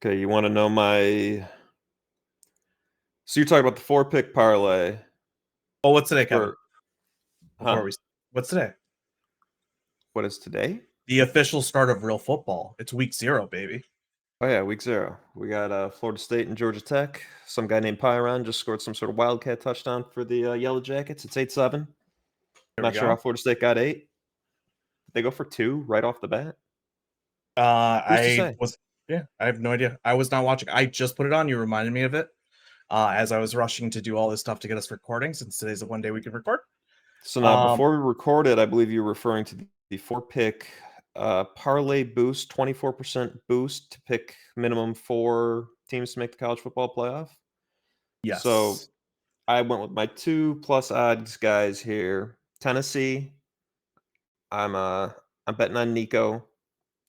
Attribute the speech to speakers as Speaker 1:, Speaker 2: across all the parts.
Speaker 1: Okay, you want to know my. So you're talking about the 4-pick parlay
Speaker 2: Oh, what's today, Kevin?
Speaker 1: for.
Speaker 2: Before
Speaker 1: Huh?
Speaker 2: we, what's today?
Speaker 1: What is today?
Speaker 2: The official start of real football. It's week 0, baby.
Speaker 1: Oh, yeah, week 0. We got Florida State and Georgia Tech. Some guy named Pyron just scored some sort of wildcat touchdown for the Yellow Jackets. It's 8-7.
Speaker 2: There we
Speaker 1: Not sure how
Speaker 2: go.
Speaker 1: Florida State got 8. Did they go for 2 right off the bat? Who's to say?
Speaker 2: I have no idea. I was not watching. I just put it on. You reminded me of it as I was rushing to do all this stuff to get us recording, since today's the one day we can record.
Speaker 1: So now, before we recorded, I believe you were referring to the 4-pick parlay boost, 24% boost to pick minimum 4 teams to make the college football playoff.
Speaker 2: Yes.
Speaker 1: So I went with my 2+ odds guys here. Tennessee. I'm betting on Nico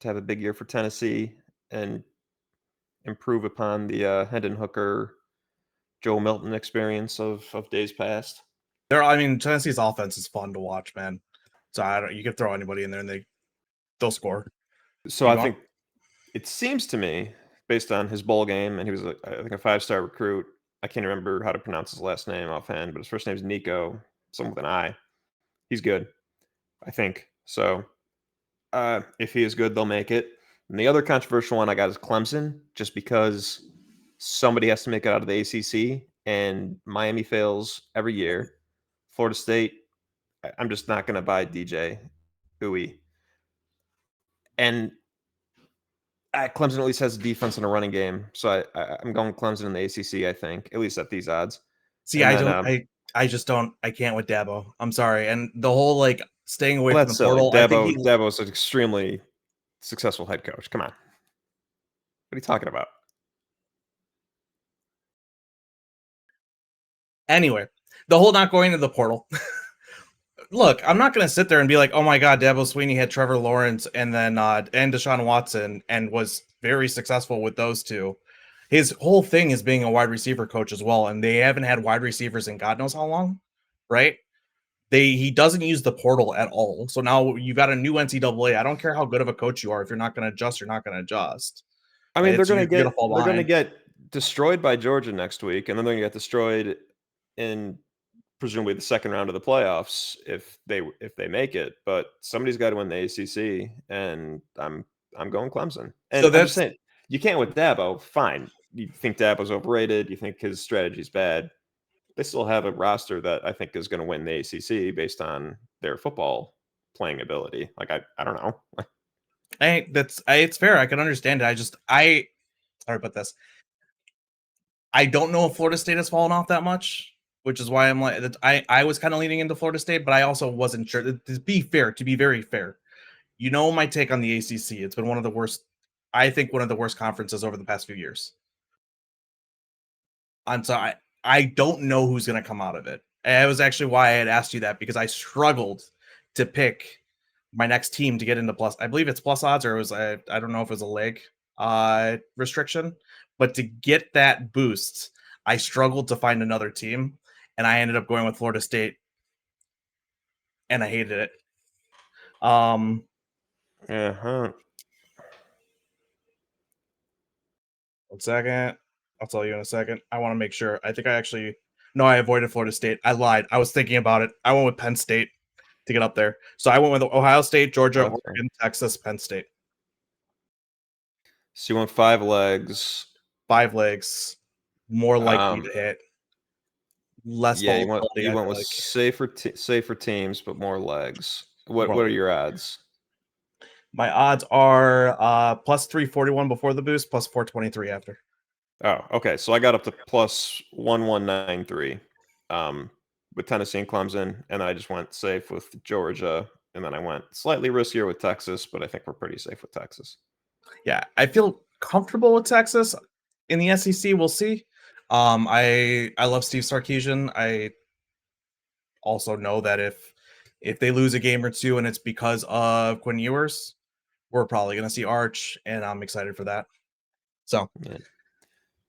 Speaker 1: to have a big year for Tennessee and improve upon the Hendon Hooker, Joe Milton experience of days past.
Speaker 2: Tennessee's offense is fun to watch, man. So you could throw anybody in there and they'll score.
Speaker 1: So I think it seems to me, based on his bowl game, and he was, I think, a 5-star recruit. I can't remember how to pronounce his last name offhand, but his first name is Nico, something with an I. He's good, I think. So if he is good, they'll make it. And the other controversial one I got is Clemson, just because somebody has to make it out of the ACC, and Miami fails every year. Florida State, I'm just not going to buy DJ Uwe. And Clemson at least has a defense and a running game, so I'm going Clemson in the ACC. I think, at least at these odds.
Speaker 2: See, I just don't. I can't with Dabo. I'm sorry, and the whole staying away from the portal. I think
Speaker 1: Dabo is an extremely successful head coach. Come on, what are you talking about?
Speaker 2: Anyway, the whole not going to the portal. Look, I'm not going to sit there and be like, oh my God, Dabo Swinney had Trevor Lawrence and then and Deshaun Watson and was very successful with those two. His whole thing is being a wide receiver coach as well, and they haven't had wide receivers in God knows how long, right? He doesn't use the portal at all. So now you got a new NCAA. I don't care how good of a coach you are. If you're not going to adjust, you're not going to adjust.
Speaker 1: I mean, they're going to get destroyed by Georgia next week, and then they're going to get destroyed in presumably the second round of the playoffs if they make it. But somebody's got to win the ACC, and I'm going Clemson. And I'm just saying, you can't with Dabo. Fine, you think Dabo's overrated. You think his strategy's bad. They still have a roster that I think is going to win the ACC based on their football playing ability. Like I don't know.
Speaker 2: It's fair. I can understand it. Sorry about this. I don't know if Florida State has fallen off that much, which is why I'm like, I was kind of leaning into Florida State, but I also wasn't sure. To be very fair, my take on the ACC. It's been one of the worst conferences over the past few years. And so I don't know who's going to come out of it. And that was actually why I had asked you that, because I struggled to pick my next team to get into plus. I believe it's plus odds, or it was I don't know if it was a leg restriction, but to get that boost, I struggled to find another team, and I ended up going with Florida State, and I hated it. One second. I'll tell you in a second. I want to make sure. I think I avoided Florida State. I lied. I was thinking about it. I went with Penn State to get up there. So I went with Ohio State, Georgia, Oregon, Texas, Penn State.
Speaker 1: So you went 5 legs.
Speaker 2: 5 legs. More likely to hit. Less volatility.
Speaker 1: You went with safer teams, but more legs. What are your odds?
Speaker 2: My odds are plus 341 before the boost, plus 423 after.
Speaker 1: Oh, okay. So I got up to plus 1193 with Tennessee and Clemson, and I just went safe with Georgia, and then I went slightly riskier with Texas, but I think we're pretty safe with Texas.
Speaker 2: Yeah, I feel comfortable with Texas. In the SEC, we'll see. I love Steve Sarkisian. I also know that if they lose a game or two and it's because of Quinn Ewers, we're probably going to see Arch, and I'm excited for that. So,
Speaker 1: yeah.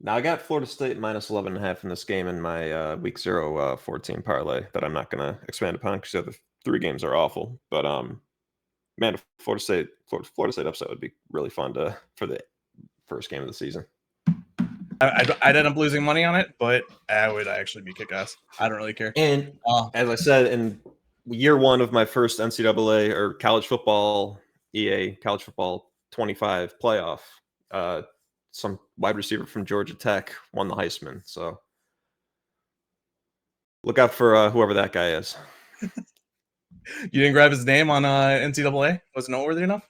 Speaker 1: Now I got Florida State minus 11.5 in this game in my week 0 14 parlay that I'm not going to expand upon because the other 3 games are awful. But man, Florida State upset would be really fun for the first game of the season.
Speaker 2: I'd end up losing money on it, but I would actually be kick-ass. I don't really care.
Speaker 1: And as I said, in year one of my first NCAA or college football, EA college football 25 playoff, some wide receiver from Georgia Tech won the Heisman. So look out for whoever that guy is.
Speaker 2: You didn't grab his name on NCAA? Was it noteworthy enough?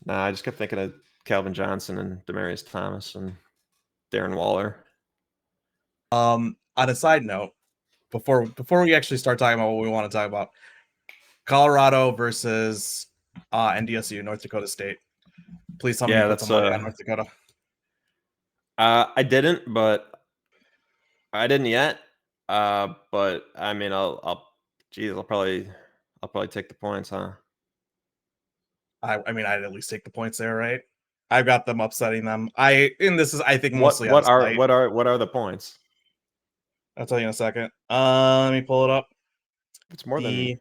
Speaker 1: Nah, I just kept thinking of Calvin Johnson and Demaryius Thomas and Darren Waller.
Speaker 2: On a side note, before we actually start talking about what we want to talk about, Colorado versus NDSU, North Dakota State. Please tell me you put some money on North Dakota.
Speaker 1: I didn't, but I didn't yet. But I mean, I'll probably take the points, huh?
Speaker 2: I mean, I'd at least take the points there, right? I've got them upsetting them. I think mostly
Speaker 1: what are the points?
Speaker 2: I'll tell you in a second. Let me pull it up.
Speaker 1: If it's more than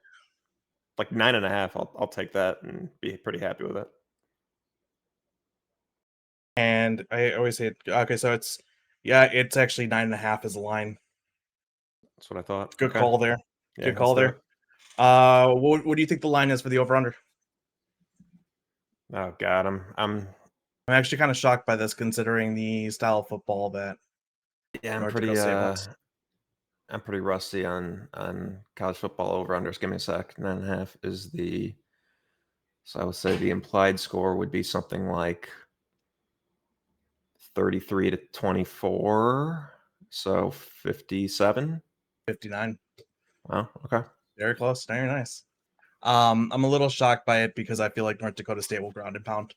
Speaker 1: like 9.5, I'll take that and be pretty happy with it.
Speaker 2: And I always say, okay, so it's actually 9.5 is the line.
Speaker 1: That's what I thought.
Speaker 2: Good call there.
Speaker 1: Yeah,
Speaker 2: good call there. What do you think the line is for the over/under?
Speaker 1: Oh God, I'm
Speaker 2: actually kind of shocked by this, considering the style of football that.
Speaker 1: Yeah, I'm pretty rusty on college football over/unders. Give me a sec. 9.5 is the. So I would say the implied score would be something like 33-24. So 57.
Speaker 2: 59.
Speaker 1: Wow. Okay.
Speaker 2: Very close. Very nice. I'm a little shocked by it because I feel like North Dakota State will ground and pound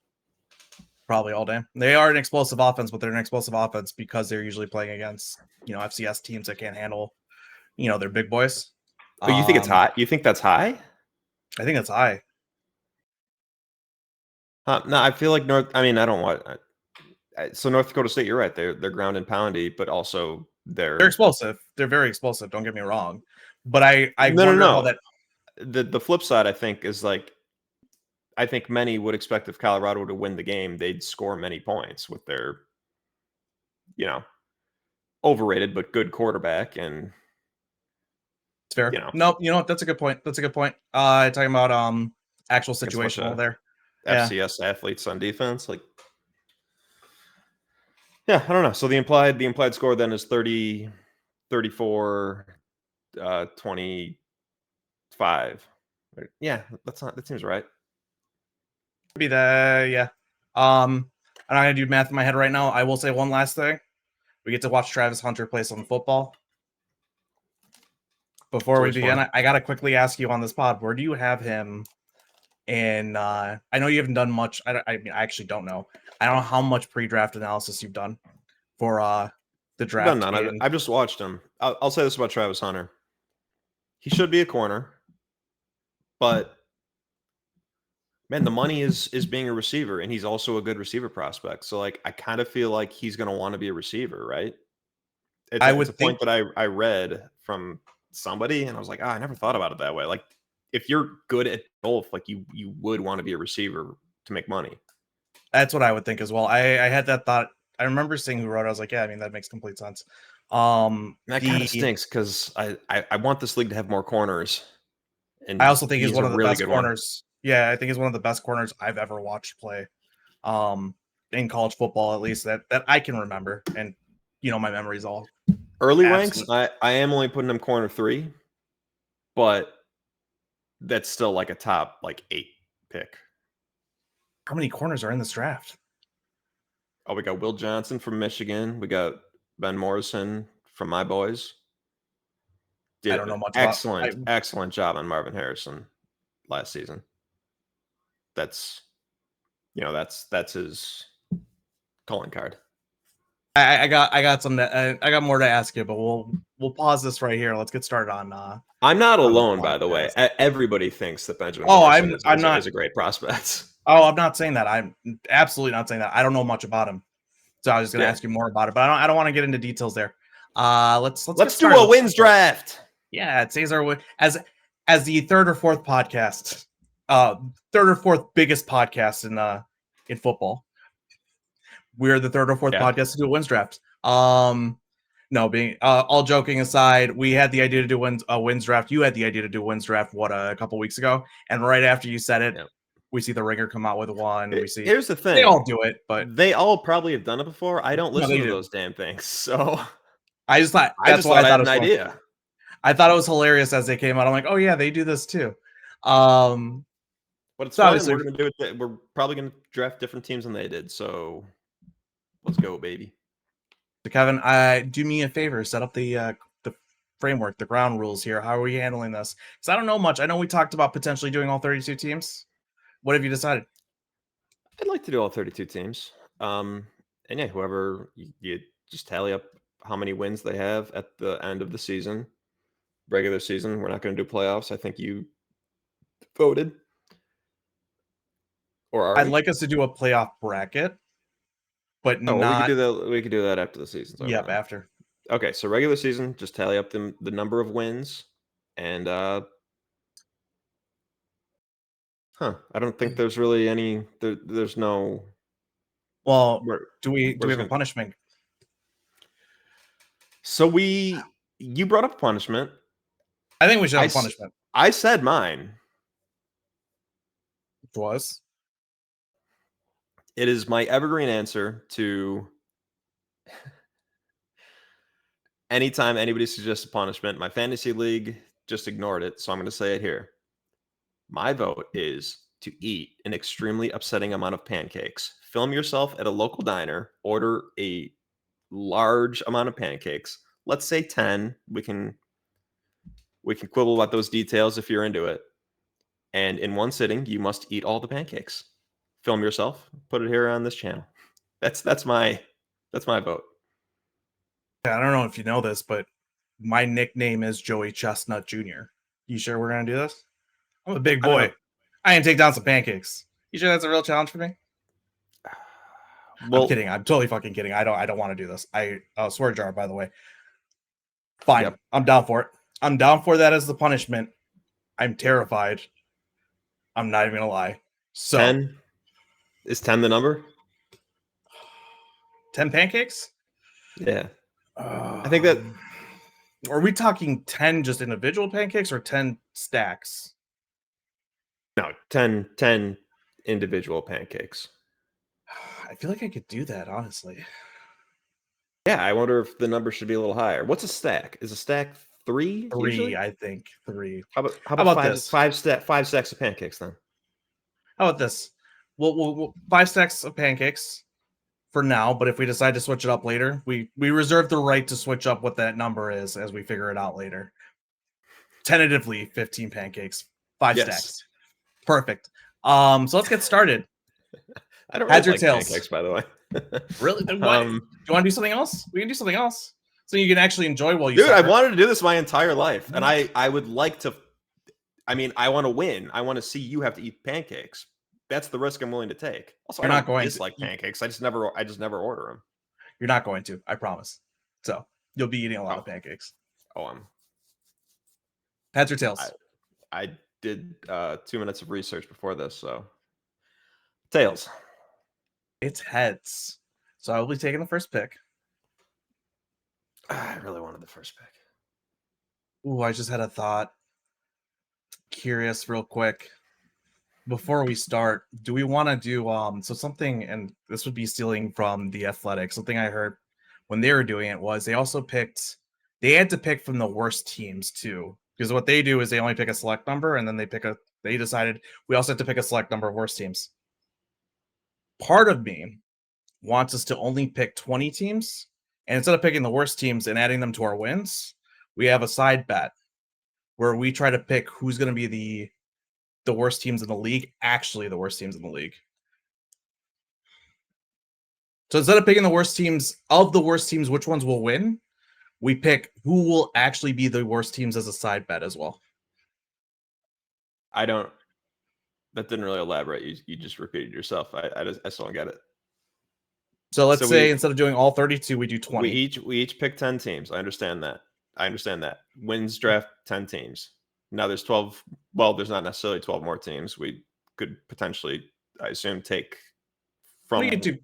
Speaker 2: probably all day. They are an explosive offense, but they're an explosive offense because they're usually playing against, FCS teams that can't handle, their big boys.
Speaker 1: Oh, you think it's high? You think that's high?
Speaker 2: I think it's high.
Speaker 1: No, I feel like I mean, I don't want. So North Dakota State, you're right. They're ground and poundy, but also they're
Speaker 2: explosive. They're very explosive. Don't get me wrong, but I
Speaker 1: wonder
Speaker 2: how that.
Speaker 1: The flip side, I think, is like, I think many would expect if Colorado to win the game, they'd score many points with their, overrated but good quarterback. And
Speaker 2: it's fair. No, that's a good point. That's a good point. Talking about actual situational there.
Speaker 1: FCS athletes on defense, like, yeah, I don't know. So the implied score then is 30, 34, 25. Yeah, that seems right.
Speaker 2: Be the yeah. I'm not gonna do math in my head right now. I will say one last thing. We get to watch Travis Hunter play some football. Before we begin, I gotta quickly ask you on this pod, where do you have him? And I know you haven't done much. I mean, I actually don't know. I don't know how much pre-draft analysis you've done for the draft.
Speaker 1: I've done none. I've just watched him. I'll say this about Travis Hunter. He should be a corner, but man, the money is being a receiver, and he's also a good receiver prospect. So, like, I kind of feel like he's going to want to be a receiver, right? It's a point that I read from somebody, and I was like, I never thought about it that way. Like, if you're good at both, like, you would want to be a receiver to make money.
Speaker 2: That's what I would think as well. I had that thought. I remember seeing who wrote it. I was like, yeah, I mean, that makes complete sense.
Speaker 1: That kind of stinks because I want this league to have more corners.
Speaker 2: And I also think he's one of the best corners. Yeah, I think he's one of the best corners I've ever watched play, in college football, at least that I can remember. And my memory's all
Speaker 1: early ranks. I am only putting him corner 3, but that's still like a top 8 pick.
Speaker 2: How many corners are in this draft?
Speaker 1: Oh, we got Will Johnson from Michigan. We got Ben Morrison from my boys.
Speaker 2: I don't know much
Speaker 1: excellent job on Marvin Harrison last season. That's his calling card.
Speaker 2: I got some. I got more to ask you, but we'll pause this right here. Let's get started on.
Speaker 1: I'm not alone, by the way. Everybody thinks that Benjamin Morrison is a great prospect.
Speaker 2: Oh, I'm not saying that. I'm absolutely not saying that. I don't know much about him, so I was going to ask you more about it, but I don't want to get into details there. Let's
Speaker 1: do a wins draft.
Speaker 2: Yeah, it says our as the third or fourth podcast, third or fourth biggest podcast in football. We're the third or fourth
Speaker 1: Yeah.
Speaker 2: podcast to do a wins draft. No, being all joking aside, we had the idea to do a wins draft. You had the idea to do a wins draft a couple weeks ago, and right after you said it,
Speaker 1: Yeah.
Speaker 2: we see the Ringer come out with one. We see
Speaker 1: Here's the thing.
Speaker 2: they all do it, but
Speaker 1: they all probably have done it before. I don't listen to
Speaker 2: do.
Speaker 1: those damn things. So
Speaker 2: I just thought
Speaker 1: I
Speaker 2: that's
Speaker 1: just
Speaker 2: why
Speaker 1: thought I
Speaker 2: I thought
Speaker 1: had
Speaker 2: it
Speaker 1: an
Speaker 2: was
Speaker 1: idea.
Speaker 2: I thought it was hilarious as they came out. I'm like, oh yeah, they do this too.
Speaker 1: But it's
Speaker 2: so
Speaker 1: fun.
Speaker 2: obviously
Speaker 1: We're gonna do it. We're probably gonna draft different teams than they did. So let's go, baby.
Speaker 2: Kevin, do me a favor, set up the framework, the ground rules here. How are we handling this? Because I don't know much. I know we talked about potentially doing all 32 teams. What have you decided?
Speaker 1: I'd like to do all 32 teams. And yeah, whoever you just tally up how many wins they have at the end of the season, regular season. We're not going to do playoffs. I think you voted, or are
Speaker 2: I'd
Speaker 1: we?
Speaker 2: like us to do a playoff bracket, but
Speaker 1: Oh, well, we could
Speaker 2: not.
Speaker 1: do that. We could do that after the season's over.
Speaker 2: Yep,
Speaker 1: Then.
Speaker 2: after.
Speaker 1: Okay, so regular season, just tally up the number of wins, and I don't think there's really any. There's no.
Speaker 2: Well,
Speaker 1: We're,
Speaker 2: do we
Speaker 1: we're
Speaker 2: have
Speaker 1: just
Speaker 2: a
Speaker 1: gonna,
Speaker 2: punishment?
Speaker 1: so you brought up punishment.
Speaker 2: I think we should have a punishment.
Speaker 1: I said mine.
Speaker 2: It was.
Speaker 1: It is my evergreen answer to anytime anybody suggests a punishment. My fantasy league just ignored it, so I'm going to say it here. My vote is to eat an extremely upsetting amount of pancakes. Film yourself at a local diner, order a large amount of pancakes. Let's say 10. We can quibble about those details if you're into it. And in one sitting, you must eat all the pancakes. Film yourself, put it here on this channel. That's my vote.
Speaker 2: I don't know if you know this, but my nickname is Joey Chestnut Jr. You sure we're gonna do this? I'm a big boy. I can take down some pancakes. You sure that's a real challenge for me?
Speaker 1: Well,
Speaker 2: I'm kidding. I'm totally fucking kidding. I don't want to do this. I swear jar, by the way. Fine. Yep. I'm down for it. I'm down for that as the punishment. I'm terrified. I'm not even gonna lie. So
Speaker 1: 10 is 10 the number?
Speaker 2: 10 pancakes?
Speaker 1: Yeah. I think that
Speaker 2: are we talking 10 just individual pancakes or 10 stacks?
Speaker 1: No, 10 individual pancakes.
Speaker 2: I feel like I could do that, honestly.
Speaker 1: Yeah, I wonder if the number should be a little higher. What's a stack? Is a stack 3?
Speaker 2: 3,
Speaker 1: usually?
Speaker 2: I think. 3.
Speaker 1: How about five
Speaker 2: this?
Speaker 1: five stacks of pancakes then?
Speaker 2: How about this? We'll 5 stacks of pancakes for now, but if we decide to switch it up later, we reserve the right to switch up what that number is as we figure it out later. Tentatively 15 pancakes, 5 stacks. Perfect. So let's get started.
Speaker 1: I don't really like pancakes, by the way.
Speaker 2: Really? What? Do you want to do something else? We can do something else so you can actually enjoy while you.
Speaker 1: Dude, I wanted to do this my entire life, and I would like to. I mean, I want to win. I want to see you have to eat pancakes. That's the risk I'm willing to take. Also,
Speaker 2: you're not going to
Speaker 1: dislike pancakes. I just never order them.
Speaker 2: You're not going to. I promise. So you'll be eating a lot of pancakes.
Speaker 1: Oh,
Speaker 2: heads or tails?
Speaker 1: I did 2 minutes of research before this, so tails.
Speaker 2: It's heads. So I will be taking the first pick.
Speaker 1: I really wanted the first pick.
Speaker 2: Ooh, I just had a thought. Curious, real quick. Before we start, do we want to do so something, and this would be stealing from the Athletic. Something I heard when they were doing it was they had to pick from the worst teams too. Because what they do is they only pick a select number, and then they decided we also have to pick a select number of worst teams. Part of me wants us to only pick 20 teams, and instead of picking the worst teams and adding them to our wins, we have a side bet where we try to pick who's going to be the worst teams in the league, actually the worst teams in the league. So instead of picking the worst teams, which ones will win, we pick who will actually be the worst teams as a side bet as well.
Speaker 1: That didn't really elaborate. You just repeated yourself. I still don't get it.
Speaker 2: So let's say instead of doing all 32, we do 20.
Speaker 1: We each pick 10 teams. I understand that. Wins draft 10 teams. Now there's 12. Well, there's not necessarily 12 more teams. We could potentially, I assume, take from.
Speaker 2: We could do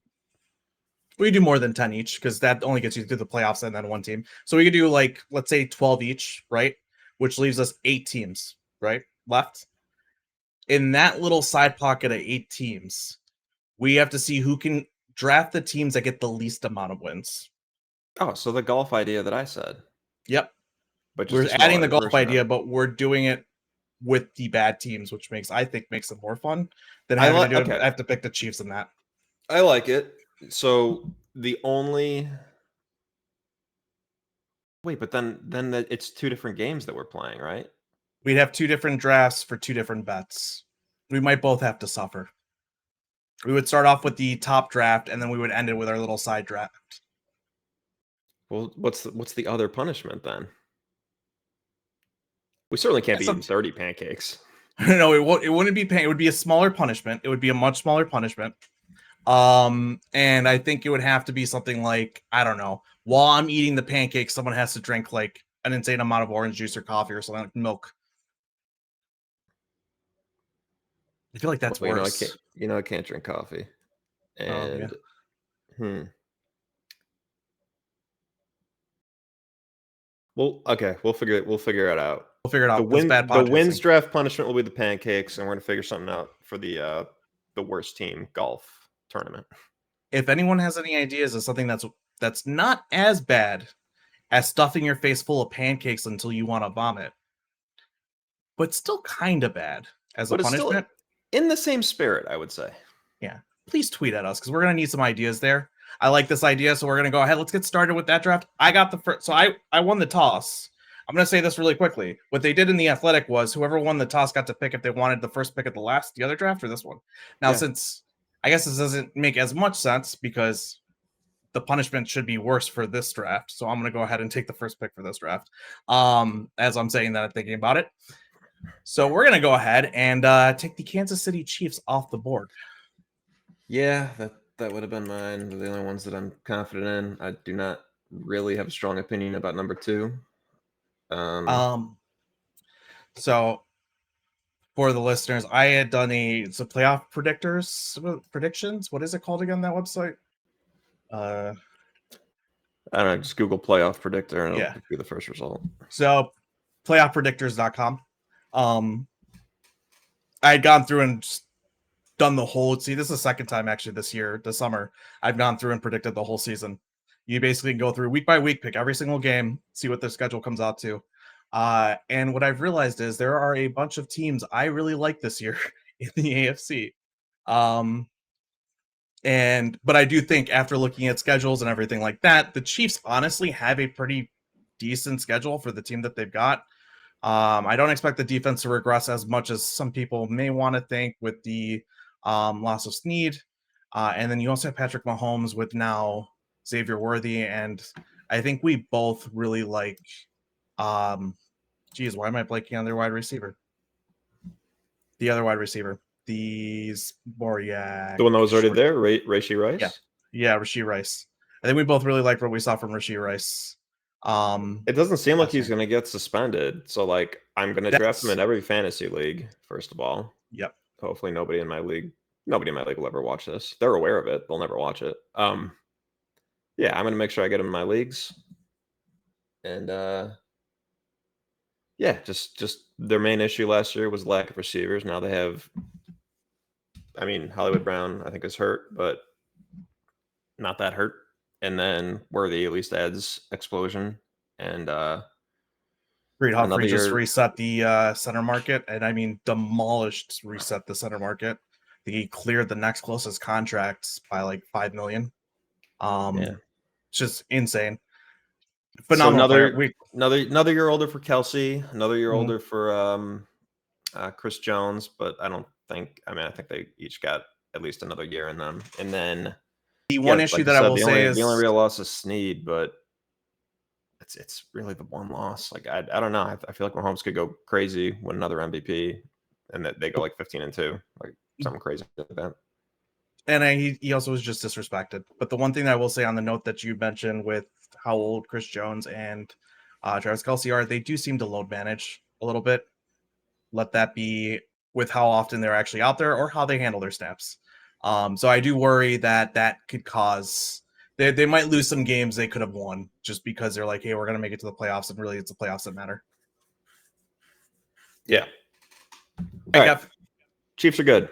Speaker 2: We do more than 10 each because that only gets you through the playoffs and then one team. So we could do like, let's say 12 each, right? Which leaves us 8 teams, right? Left. In that little side pocket of 8 teams, we have to see who can draft the teams that get the least amount of wins.
Speaker 1: Oh, so the golf idea that I said,
Speaker 2: Yep.
Speaker 1: but just
Speaker 2: We're
Speaker 1: a
Speaker 2: adding
Speaker 1: smaller
Speaker 2: the golf
Speaker 1: version of
Speaker 2: idea,
Speaker 1: it.
Speaker 2: but we're doing it with the bad teams, which I think makes it more fun than
Speaker 1: I
Speaker 2: having to
Speaker 1: like
Speaker 2: do it.
Speaker 1: okay.
Speaker 2: I have to pick the Chiefs in that.
Speaker 1: I like it. So the only wait, but then it's two different games that we're playing, right?
Speaker 2: We'd have 2 different drafts for 2 different bets. We might both have to suffer. We would start off with the top draft, and then we would end it with our little side draft.
Speaker 1: Well, what's the other punishment then? We certainly can't be
Speaker 2: That's
Speaker 1: eating 30 pancakes.
Speaker 2: no, it wouldn't be pain. It would be a smaller punishment. It would be a much smaller punishment. And I think it would have to be something like, I don't know, while I'm eating the pancakes, someone has to drink like an insane amount of orange juice or coffee or something like milk. I feel like that's
Speaker 1: Well,
Speaker 2: worse.
Speaker 1: I can't drink coffee.
Speaker 2: Oh yeah,
Speaker 1: And hmm. Well, okay, we'll figure it out.
Speaker 2: we'll figure it
Speaker 1: The
Speaker 2: out. That's bad
Speaker 1: wins
Speaker 2: podcasting.
Speaker 1: draft punishment will be the pancakes, and we're gonna figure something out for the worst team golf tournament.
Speaker 2: If anyone has any ideas of something that's not as bad as stuffing your face full of pancakes until you want to vomit, but still kind of bad as a
Speaker 1: But it's still
Speaker 2: punishment,
Speaker 1: in the same spirit, I would say.
Speaker 2: yeah, please tweet at us because we're gonna need some ideas there. I like this idea, so we're gonna go ahead. Let's get started with that draft. I got the first, so I won the toss. I'm gonna say this really quickly. What they did in the Athletic was whoever won the toss got to pick if they wanted the first pick at the other draft or this one. Now,
Speaker 1: Yeah.
Speaker 2: since I guess this doesn't make as much sense because the punishment should be worse for this draft, so I'm gonna go ahead and take the first pick for this draft. As I'm saying that, I'm thinking about it. So we're gonna go ahead and take the Kansas City Chiefs off the board.
Speaker 1: Yeah, that would have been mine. They're the only ones that I'm confident in. I do not really have a strong opinion about number 2.
Speaker 2: Um, so for the listeners, I had done it's a playoff predictions. What is it called again? That website? Uh,
Speaker 1: I don't know, just Google playoff predictor and
Speaker 2: yeah.
Speaker 1: it'll be the first result.
Speaker 2: So playoffpredictors.com. I had gone through and done the whole. See, this is the second time actually this summer, I've gone through and predicted the whole season. You basically go through week by week, pick every single game, see what their schedule comes out to. And what I've realized is there are a bunch of teams I really like this year in the AFC. But I do think after looking at schedules and everything like that, the Chiefs honestly have a pretty decent schedule for the team that they've got. I don't expect the defense to regress as much as some people may want to think with the loss of Snead. And then you also have Patrick Mahomes with now Xavier Worthy. And I think we both really like, geez, why am I blanking on their wide receiver? The other wide receiver, these Boriak.
Speaker 1: The one that was already there, Rashee Rice?
Speaker 2: Yeah, Rashee Rice. I think we both really liked what we saw from Rashee Rice.
Speaker 1: It doesn't seem like he's
Speaker 2: year.
Speaker 1: going to get suspended. So, like, I'm going to draft him in every fantasy league, first of all.
Speaker 2: Yep.
Speaker 1: Hopefully nobody in my league will ever watch this. They're aware of it. They'll never watch it. Yeah, I'm going to make sure I get him in my leagues. And, yeah, just their main issue last year was lack of receivers. Now they have, I mean, Hollywood Brown, I think, is hurt, but not that hurt. And then Worthy at least adds explosion. And
Speaker 2: Reed Humphrey
Speaker 1: another
Speaker 2: just
Speaker 1: year,
Speaker 2: reset the center market, and I mean reset the center market. He cleared the next closest contracts by like 5 million.
Speaker 1: yeah.
Speaker 2: It's just insane.
Speaker 1: So
Speaker 2: Phenomenal player.
Speaker 1: another year older for Kelsey, another year
Speaker 2: Mhm.
Speaker 1: older for Chris Jones, but I think they each got at least another year in them. And then
Speaker 2: The one issue
Speaker 1: like
Speaker 2: that I will say is
Speaker 1: the only real loss is Snead, but it's really the one loss. Like I don't know. I feel like Mahomes could go crazy, win another MVP, and that they go like 15-2, like something crazy like that.
Speaker 2: and he also was just disrespected. But the one thing that I will say on the note that you mentioned with how old Chris Jones and Travis Kelsey are, they do seem to load manage a little bit. Let that be with how often they're actually out there or how they handle their snaps. So I do worry that could cause They might lose some games they could have won just because they're like, hey, we're gonna make it to the playoffs, and really it's the playoffs that matter.
Speaker 1: Yeah.
Speaker 2: Hey,
Speaker 1: All right.
Speaker 2: Kev.
Speaker 1: Chiefs are good.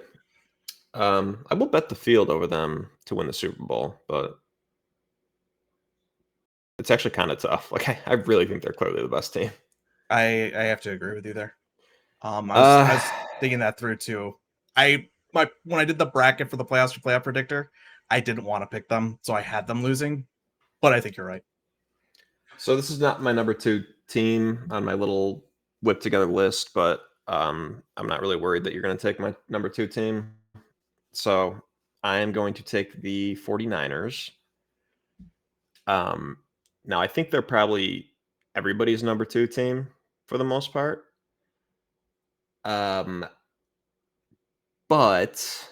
Speaker 1: I will bet the field over them to win the Super Bowl, but it's actually kind of tough. Like I really think they're clearly the best team.
Speaker 2: I have to agree with you there. I
Speaker 1: Uh,
Speaker 2: was thinking that through too. When I did the bracket for the playoffs for playoff predictor, I didn't want to pick them, so I had them losing. But I think you're right.
Speaker 1: so this is not my number 2 team on my little whip together list, but I'm not really worried that you're going to take my number 2 team. So I am going to take the 49ers. Um, Now I think they're probably everybody's number 2 team for the most part. Um, but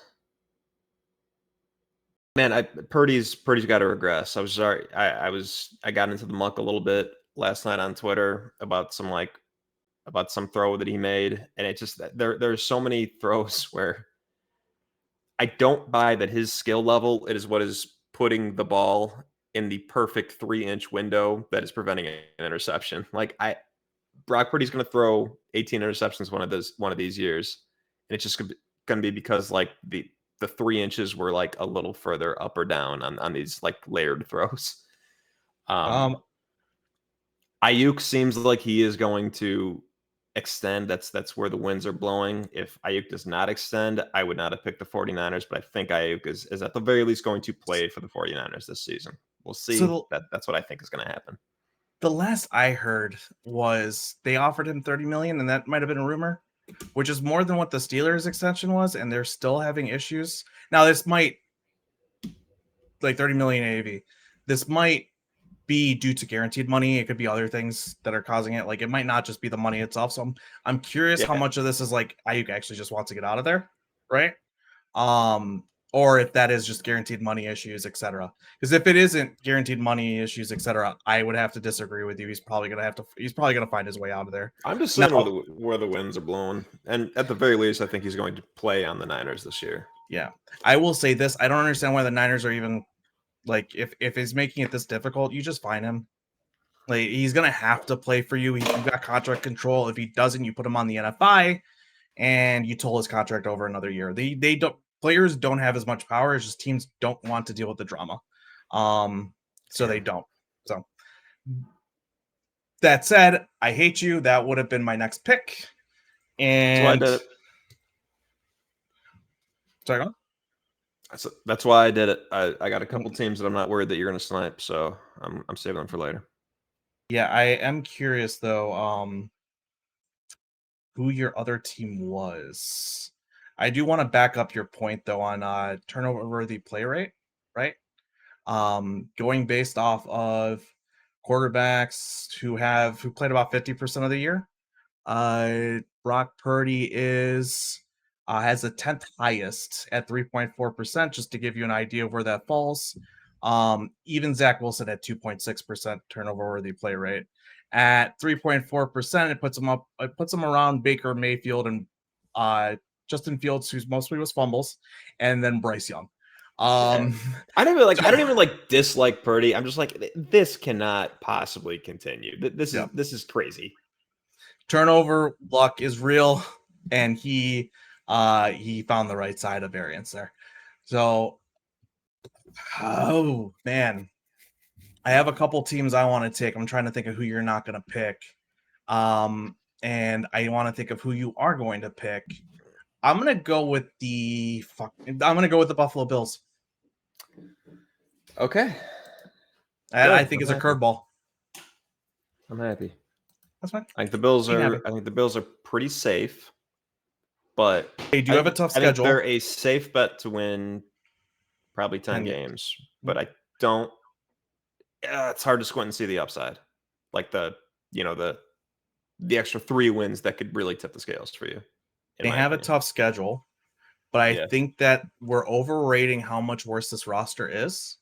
Speaker 1: man, Purdy's got to regress. I was sorry. I got into the muck a little bit last night on Twitter about some throw that he made, and it just there's so many throws where I don't buy that his skill level is what is putting the ball in the perfect 3-inch window that is preventing an interception. Like Brock Purdy's going to throw 18 interceptions one of these years, and it's just going to be because like the 3 inches were like a little further up or down on these like layered throws. Um,
Speaker 2: Um,
Speaker 1: Ayuk seems like he is going to extend. That's where the winds are blowing. If Ayuk does not extend, I would not have picked the 49ers, but I think Ayuk is at the very least going to play for the 49ers this season. We'll see.
Speaker 2: so
Speaker 1: That's what I think is going to happen.
Speaker 2: the last I heard was they offered him 30 million, and that might have been a rumor, which is more than what the Steelers extension was, and they're still having issues. Now, this might like 30 million AAV. This might be due to guaranteed money. It could be other things that are causing it. Like it might not just be the money itself. So I'm curious how
Speaker 1: Yeah.
Speaker 2: much of this is like Ayuk actually just wants to get out of there, right? Or if that is just guaranteed money issues, etc. Because if it isn't guaranteed money issues, etc., I would have to disagree with you. He's probably gonna find his way out of there.
Speaker 1: I'm just
Speaker 2: Now,
Speaker 1: saying where the winds are blowing, and at the very least, I think he's going to play on the Niners this year.
Speaker 2: yeah, I will say this: I don't understand why the Niners are even like if he's making it this difficult, you just fine him. Like he's gonna have to play for you. You've got contract control. If he doesn't, you put him on the NFI, and you toll his contract over another year. They don't players don't have as much power. It's just teams don't want to deal with the drama, so
Speaker 1: Yeah.
Speaker 2: they don't. So that said, I hate you. That would have been my next pick,
Speaker 1: That's why I
Speaker 2: and
Speaker 1: did it.
Speaker 2: sorry, go on.
Speaker 1: That's why I did it. I got a couple teams that I'm not worried that you're going to snipe, so I'm saving them for later.
Speaker 2: Yeah, I am curious though. Who your other team was? I do want to back up your point though on turnover worthy play rate, right? Going based off of quarterbacks who played about 50% of the year. Brock Purdy is has the 10th highest at 3.4%, just to give you an idea of where that falls. Even Zach Wilson at 2.6% turnover worthy play rate. At 3.4%, it puts him around Baker Mayfield and Justin Fields, who's mostly was fumbles, and then Bryce Young.
Speaker 1: Yeah.
Speaker 2: Um,
Speaker 1: I don't even like dislike Purdy. I'm just like this cannot possibly continue.
Speaker 2: yeah.
Speaker 1: This is crazy.
Speaker 2: Turnover luck is real, and he found the right side of variance there. So, oh man, I have a couple teams I want to take. I'm trying to think of who you're not going to pick, and I want to think of who you are going to pick. I'm gonna go with I'm gonna go with the Buffalo Bills.
Speaker 1: Okay.
Speaker 2: I
Speaker 1: Good.
Speaker 2: think
Speaker 1: I'm
Speaker 2: it's a
Speaker 1: happy.
Speaker 2: curveball.
Speaker 1: I'm happy.
Speaker 2: That's fine.
Speaker 1: I
Speaker 2: You have it.
Speaker 1: think the Bills are pretty safe, but
Speaker 2: They do have a tough
Speaker 1: I think
Speaker 2: schedule.
Speaker 1: they're a safe bet to win probably 10
Speaker 2: 10 games.
Speaker 1: games, but I don't it's hard to squint and see the upside. Like you know, the extra 3 wins that could really tip the scales for you, in
Speaker 2: They
Speaker 1: my
Speaker 2: have a
Speaker 1: opinion.
Speaker 2: tough schedule, but I
Speaker 1: Yeah.
Speaker 2: think that we're overrating how much worse this roster is.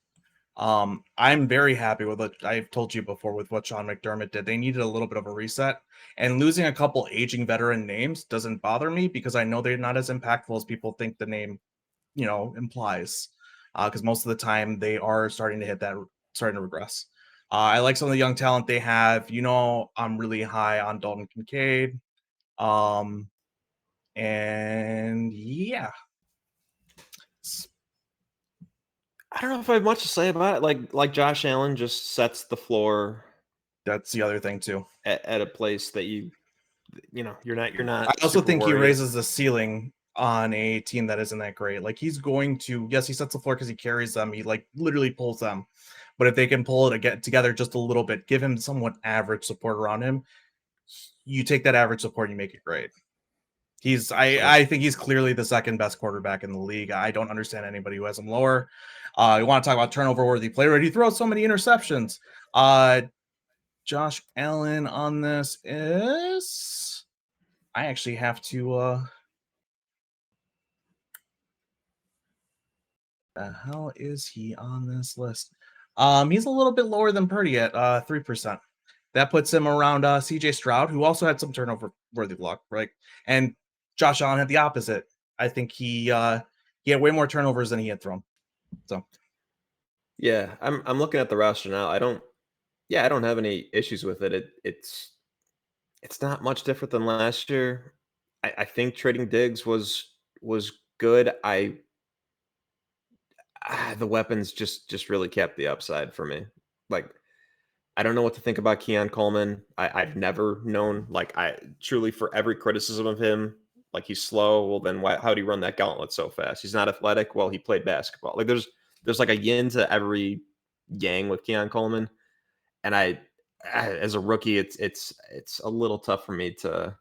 Speaker 2: I'm very happy with it. I've told you before with what Sean McDermott did. They needed a little bit of a reset, and losing a couple aging veteran names doesn't bother me because I know they're not as impactful as people think the name, implies. because most of the time they are starting to regress. I like some of the young talent they have. I'm really high on Dalton Kincaid. And yeah,
Speaker 1: I don't know if I have much to say about it. Like Josh Allen just sets the floor
Speaker 2: that's the other thing too.
Speaker 1: at a place that you're
Speaker 2: I
Speaker 1: not
Speaker 2: also
Speaker 1: super
Speaker 2: think he
Speaker 1: worried.
Speaker 2: raises the ceiling on a team that isn't that great. Like he's going to, yes, he sets the floor because he carries them. He like literally pulls them. But if they can pull it get together just a little bit, give him somewhat average support around him, you take that average support and you make it great.
Speaker 1: So
Speaker 2: I think he's clearly the second best quarterback in the league. I don't understand anybody who has him lower. You want to talk about turnover worthy player? He throws so many interceptions. Josh Allen on this is. I actually have to. The hell is he on this list? He's a little bit lower than Purdy at 3%. That puts him around CJ Stroud, who also had some turnover worthy luck, right? And Josh Allen had the opposite. I think he had way more turnovers than he had thrown. So
Speaker 1: yeah, I'm looking at the roster now. I don't have any issues with it. It's not much different than last year. I think trading Diggs was good. The weapons just really kept the upside for me. Like I don't know what to think about Keon Coleman. I've never known, like, I truly, for every criticism of him, like he's slow. Well, then how'd he run that gauntlet so fast? He's not athletic. Well, he played basketball. Like there's like a yin to every yang with Keon Coleman, and as a rookie, it's a little tough for me to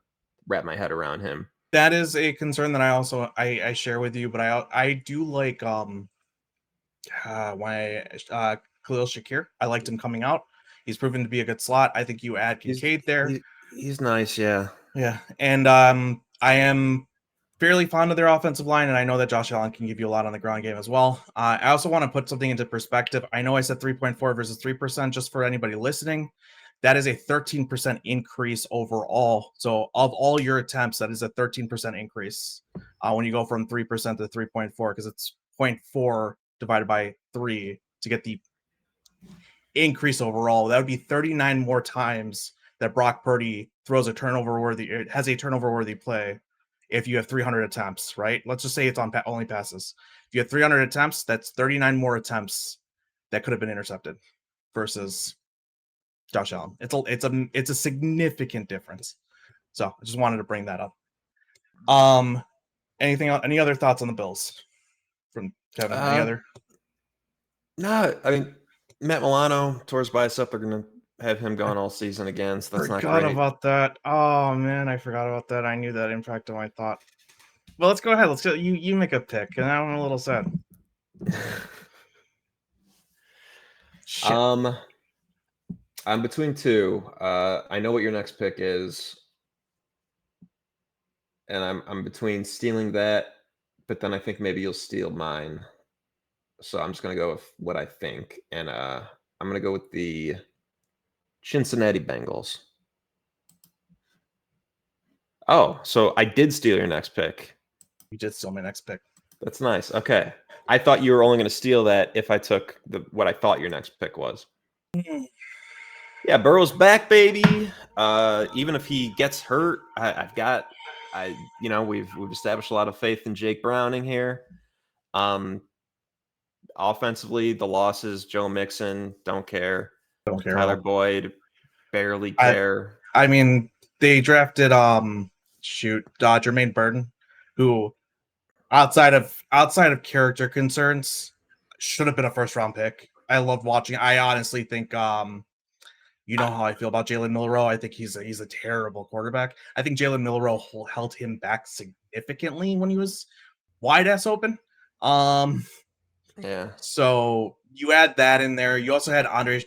Speaker 1: wrap my head around him.
Speaker 2: that is a concern that I share with you, but I do like why Khalil Shakir. I liked him coming out. He's proven to be a good slot. I think you add
Speaker 1: He's
Speaker 2: Kincaid there.
Speaker 1: he's nice, yeah.
Speaker 2: Yeah, and I am fairly fond of their offensive line, and I know that Josh Allen can give you a lot on the ground game as well. I also want to put something into perspective. I know I said 3.4 versus 3%, just for anybody listening. That is a 13% increase overall. So, of all your attempts, that is a 13% increase when you go from 3% to 3.4, because it's 0.4 divided by 3 to get the increase overall. That would be 39 more times that Brock Purdy has a turnover worthy play if you have 300 attempts, right? Let's just say it's on only passes. If you have 300 attempts, that's 39 more attempts that could have been intercepted versus Josh Allen. It's a significant difference. So I just wanted to bring that up. Anything else? Any other thoughts on the Bills from Kevin? Any
Speaker 1: Uh,
Speaker 2: other?
Speaker 1: no, I mean Matt Milano tore his bicep. They're gonna have him gone all season again, so that's not
Speaker 2: Forgot
Speaker 1: great.
Speaker 2: about that. Oh man, I forgot about that. I knew that impacted my thought. Well, let's go ahead. Let's go. You make a pick, and I'm a little sad. Shit.
Speaker 1: I'm between two. I know what your next pick is, and I'm between stealing that, but then I think maybe you'll steal mine. So I'm just gonna go with what I think, and I'm gonna go with the Cincinnati Bengals. Oh, so I did steal your next pick.
Speaker 2: You just stole my next pick.
Speaker 1: That's nice. Okay, I thought you were only gonna steal that if I took what I thought your next pick was. Yeah, Burrow's back, baby. Even if he gets hurt, we've established a lot of faith in Jake Browning here. Offensively, the losses, Joe Mixon, don't care.
Speaker 2: Don't care at
Speaker 1: Tyler
Speaker 2: all.
Speaker 1: Boyd, barely care.
Speaker 2: I mean, they drafted Jermaine Burton, who outside of character concerns should have been a first round pick. I love watching. I honestly think you know how I feel about Jalen Milroe. I think he's a terrible quarterback. I think Jalen Milroe held him back significantly when he was wide ass open.
Speaker 1: Yeah.
Speaker 2: So you add that in there. You also had Andre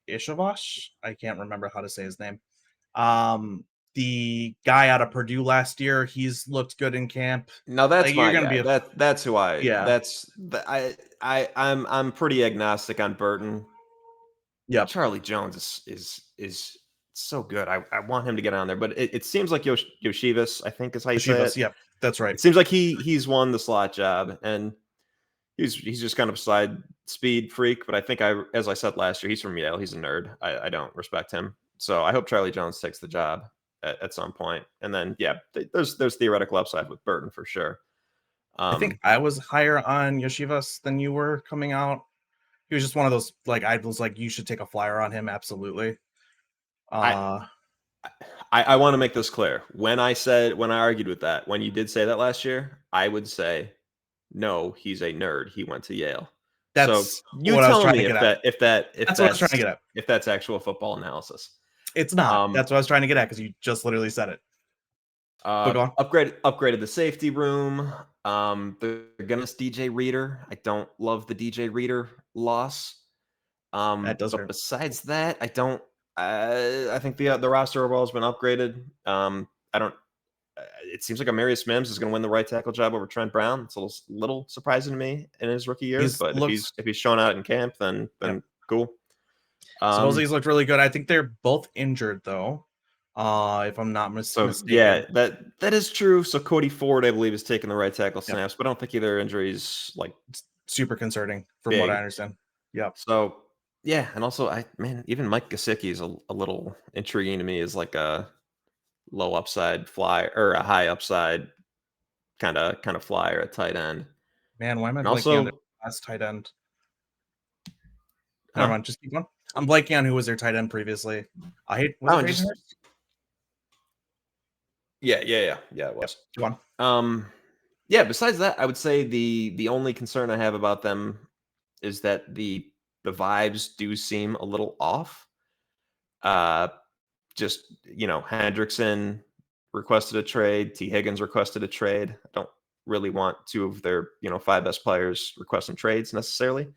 Speaker 2: Ishavash. I can't remember how to say his name. The guy out of Purdue last year, he's looked good in camp.
Speaker 1: No, that's
Speaker 2: Like you're
Speaker 1: my
Speaker 2: gonna
Speaker 1: guy.
Speaker 2: be
Speaker 1: That's who
Speaker 2: yeah.
Speaker 1: I'm pretty agnostic on Burton.
Speaker 2: Yep.
Speaker 1: Charlie Jones is so good. I want him to get on there, but it seems like Yoshivas, I think is how you say
Speaker 2: Shivas,
Speaker 1: it.
Speaker 2: yep, that's right.
Speaker 1: It seems like he's won the slot job, and he's just kind of a side speed freak. But I think as I said last year, he's from Yale. He's a nerd. I don't respect him. So I hope Charlie Jones takes the job at some point. And then there's theoretical upside with Burton for sure.
Speaker 2: I think I was higher on Yoshivas than you were coming out. He was just one of those, like, I was like, you should take a flyer on him, absolutely.
Speaker 1: I I want to make this clear. When I argued with that, when you did say that last year, I would say, no, he's a nerd. He went to Yale. So
Speaker 2: That's
Speaker 1: you
Speaker 2: what I was
Speaker 1: tell
Speaker 2: trying to
Speaker 1: me
Speaker 2: get at. That's what I was trying to get at.
Speaker 1: if that's actual football analysis.
Speaker 2: It's not. That's what I was trying to get at because you just literally said it. But go on.
Speaker 1: Upgraded the safety room. They're gonna miss DJ Reader. I don't love the DJ Reader loss.
Speaker 2: That does
Speaker 1: But
Speaker 2: hurt.
Speaker 1: besides that, I don't. I think the roster overall has been upgraded. I don't. It seems like Amarius Mims is going to win the right tackle job over Trent Brown. It's a little surprising to me in his rookie year, but if he's shown out in camp, then cool.
Speaker 2: Supposedly he's looked really good. I think they're both injured though, if I'm not mistaken.
Speaker 1: Yeah, that is true. So Cody Ford, I believe, is taking the right tackle snaps, but I don't think either injury is like
Speaker 2: super concerning from what I understand. Yeah.
Speaker 1: So yeah, and also even Mike Gesicki is a little intriguing to me as like a low upside flyer or a high upside kind of flyer at tight end.
Speaker 2: Man, why am I
Speaker 1: and
Speaker 2: blanking on
Speaker 1: also
Speaker 2: the last tight end? Never mind, just keep going. I'm blanking on who was their tight end previously. Was it Hayden Hurst?
Speaker 1: Yeah, it was.
Speaker 2: Yep. Go on.
Speaker 1: Yeah, besides that, I would say the only concern I have about them is that the vibes do seem a little off. Just Hendrickson requested a trade. T. Higgins requested a trade. I don't really want two of their 5 best players requesting trades necessarily,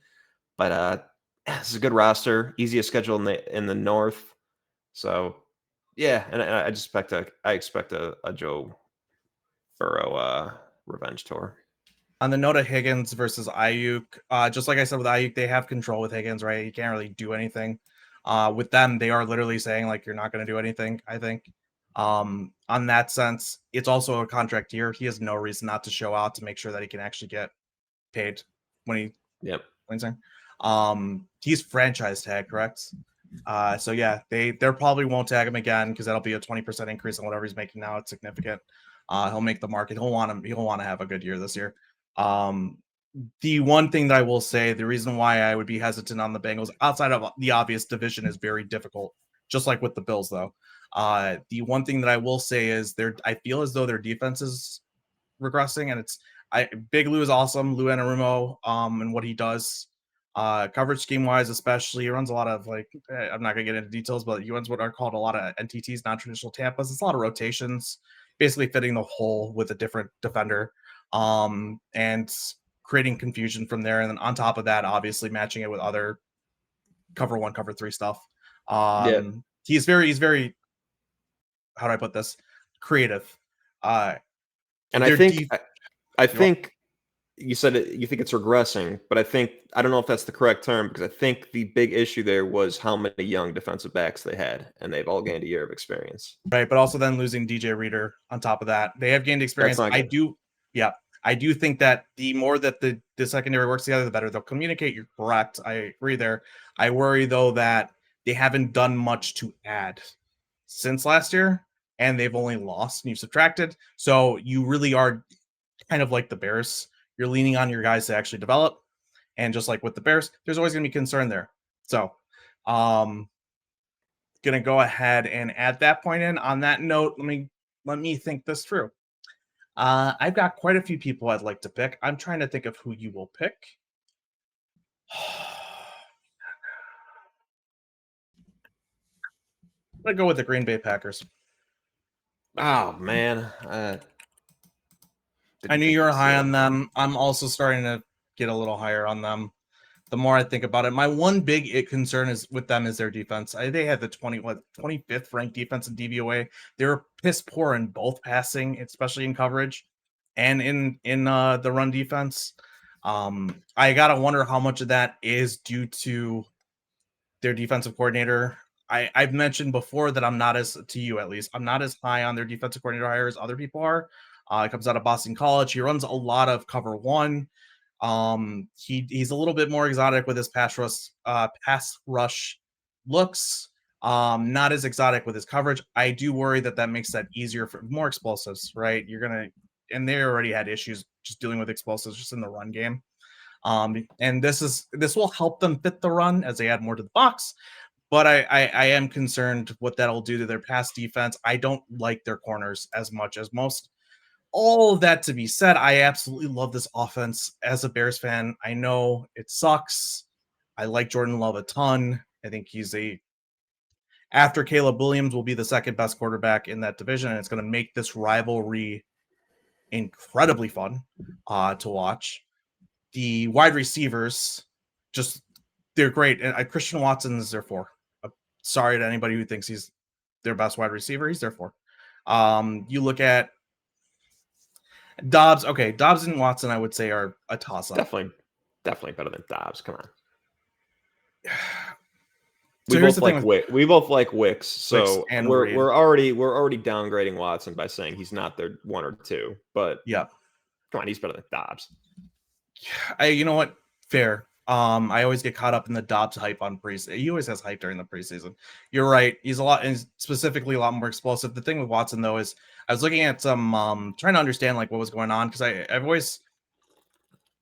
Speaker 1: but this is a good roster, easiest schedule in the North. So yeah, and I expect a Joe Burrow revenge tour.
Speaker 2: On the note of Higgins versus Ayuk, just like I said with Ayuk, they have control with Higgins, right? You can't really do anything. With them, they are literally saying like you're not going to do anything. I think, on that sense, it's also a contract year. He has no reason not to show out to make sure that he can actually get paid when he.
Speaker 1: Yep.
Speaker 2: He's franchise tag, correct? So yeah, they probably won't tag him again because that'll be a 20% increase on whatever he's making now. It's significant. He'll make the market. He'll want to have a good year this year. The one thing that I will say, the reason why I would be hesitant on the Bengals outside of the obvious division is very difficult, just like with the Bills, though. The one thing that I will say is I feel as though their defense is regressing, and Big Lou is awesome. Lou Anarumo, and what he does, coverage scheme wise, especially, he runs a lot of I'm not gonna get into details, but he runs what are called a lot of NTTs, non-traditional Tampas. It's a lot of rotations, basically fitting the hole with a different defender, and creating confusion from there. And then on top of that, obviously matching it with other cover 1, cover 3 stuff. He's very, how do I put this? Creative.
Speaker 1: And I think you said you think it's regressing, but I don't know if that's the correct term, because I think the big issue there was how many young defensive backs they had, and they've all gained a year of experience.
Speaker 2: Right, but also then losing DJ Reader on top of that. They have gained experience. I do think that the more that the secondary works together, the better they'll communicate. You're correct. I agree there. I worry, though, that they haven't done much to add since last year, and they've only lost and you've subtracted. So you really are kind of like the Bears. You're leaning on your guys to actually develop. And just like with the Bears, there's always going to be concern there. So, going to go ahead and add that point in. On that note, let me think this through. I've got quite a few people I'd like to pick. I'm trying to think of who you will pick. I'm going to go with the Green Bay Packers.
Speaker 1: Oh, man.
Speaker 2: I knew you were high on them. I'm also starting to get a little higher on them. The more I think about it, my one big concern is with them is their defense. They had the 25th ranked defense in DVOA. They were piss poor in both passing, especially in coverage, and in the run defense. I gotta wonder how much of that is due to their defensive coordinator. I've mentioned before that I'm not as high on their defensive coordinator hire as other people are. It comes out of Boston College. He runs a lot of cover 1. He's a little bit more exotic with his pass rush looks. Not as exotic with his coverage. I do worry that makes that easier for more explosives, right? And they already had issues just dealing with explosives just in the run game. And this will help them fit the run as they add more to the box. But I am concerned what that'll do to their pass defense. I don't like their corners as much as most. All of that to be said, I absolutely love this offense as a Bears fan. I know it sucks. I like Jordan Love a ton. I think after Caleb Williams, will be the second best quarterback in that division, and it's going to make this rivalry incredibly fun to watch. The wide receivers, they're great. And Christian Watson is their 4. Sorry to anybody who thinks he's their best wide receiver. He's their 4. You look at Dobbs. Okay, Dobbs and Watson, I would say, are a toss-up.
Speaker 1: Definitely better than Dobbs. Come on.
Speaker 2: So
Speaker 1: we both like Wicks, so
Speaker 2: and
Speaker 1: we're already downgrading Watson by saying he's not their 1 or 2. But
Speaker 2: yeah,
Speaker 1: come on, he's better than Dobbs.
Speaker 2: You know what? Fair. I always get caught up in the Dobbs hype on preseason. He always has hype during the preseason. You're right. He's specifically a lot more explosive. The thing with Watson, though, is I was looking at some trying to understand like what was going on, because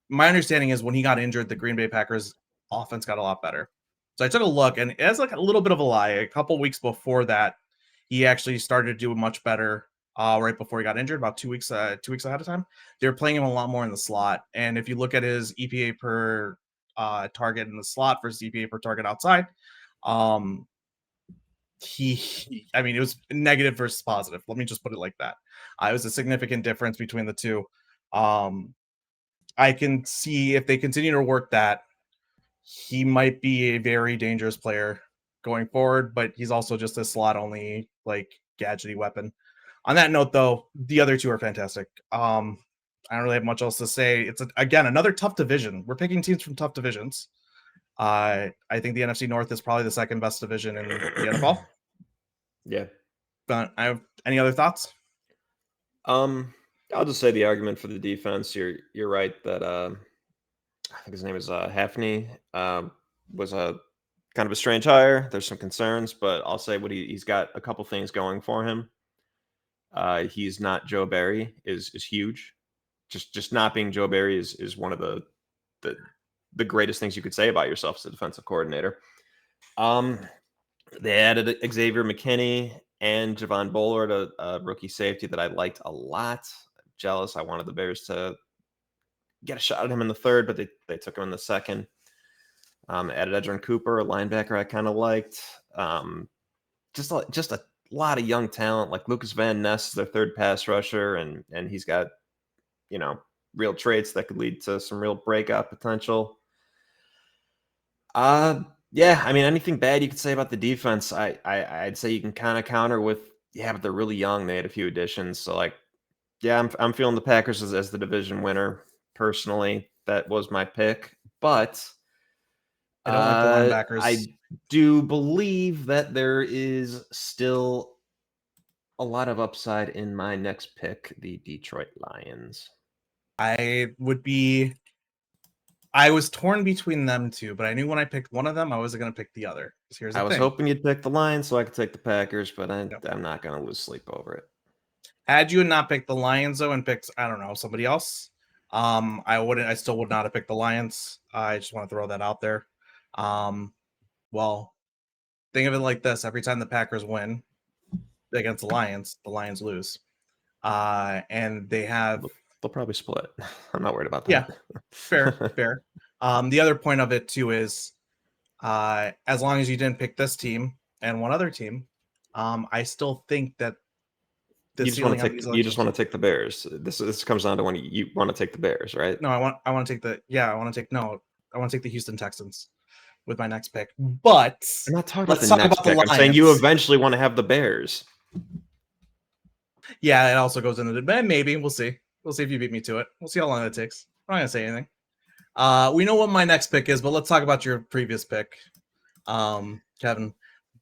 Speaker 2: my understanding is when he got injured, the Green Bay Packers offense got a lot better. So I took a look, and it has like a little bit of a lie. A couple weeks before that, he actually started to do much better. Right before he got injured, about 2 weeks ahead of time. They were playing him a lot more in the slot, and if you look at his EPA per target in the slot versus EPA per target outside, it was negative versus positive. Let me just put it like that. It was a significant difference between the two. I can see if they continue to work that, he might be a very dangerous player going forward, but he's also just a slot only like gadgety weapon. On that note, though, the other 2 are fantastic. I don't really have much else to say. It's again another tough division. We're picking teams from tough divisions. I think the NFC North is probably the second best division in the NFL.
Speaker 1: Yeah.
Speaker 2: But I have any other thoughts?
Speaker 1: I'll just say the argument for the defense. You're right that I think his name is Hafney, was a kind of a strange hire. There's some concerns, but I'll say he's got a couple things going for him. He's not Joe Barry is huge. Just not being Joe Barry is one of the greatest things you could say about yourself as a defensive coordinator. They added Xavier McKinney and Javon Bullard, a rookie safety that I liked a lot. I'm jealous. I wanted the Bears to get a shot at him in the 3rd, but they took him in the 2nd. Added Edgerrin Cooper, a linebacker I kind of liked. Just a lot of young talent, like Lucas Van Ness is their 3rd pass rusher, and he's got, real traits that could lead to some real breakout potential. Yeah, anything bad you could say about the defense, I'd say you can kind of counter with, but they're really young. They had a few additions, so I'm feeling the Packers as the division winner. Personally, that was my pick, but
Speaker 2: I don't like the linebackers.
Speaker 1: I do believe that there is still a lot of upside in my next pick, the Detroit Lions.
Speaker 2: I was torn between them 2, but I knew when I picked one of them, I wasn't going to pick the other.
Speaker 1: I was hoping you'd pick the Lions so I could take the Packers, but I'm not going to lose sleep over it.
Speaker 2: Had you not picked the Lions, though, and picked, I don't know, somebody else, I still would not have picked the Lions. I just want to throw that out there. Well, think of it like this. Every time the Packers win against the Lions lose. And
Speaker 1: they'll probably split. I'm not worried about that.
Speaker 2: Yeah, fair. The other point of it too is, as long as you didn't pick this team and one other team, I still think that
Speaker 1: you just want to take the Bears. This comes down to when you want to take the Bears, right?
Speaker 2: No, I want to take the Houston Texans with my next pick. But
Speaker 1: I'm not talking about the next pick. I'm saying you eventually want to have the Bears.
Speaker 2: Yeah, it also goes into the maybe. We'll see. We'll see if you beat me to it. We'll see how long it takes. I'm not gonna say anything. We know what my next pick is, but let's talk about your previous pick, Kevin.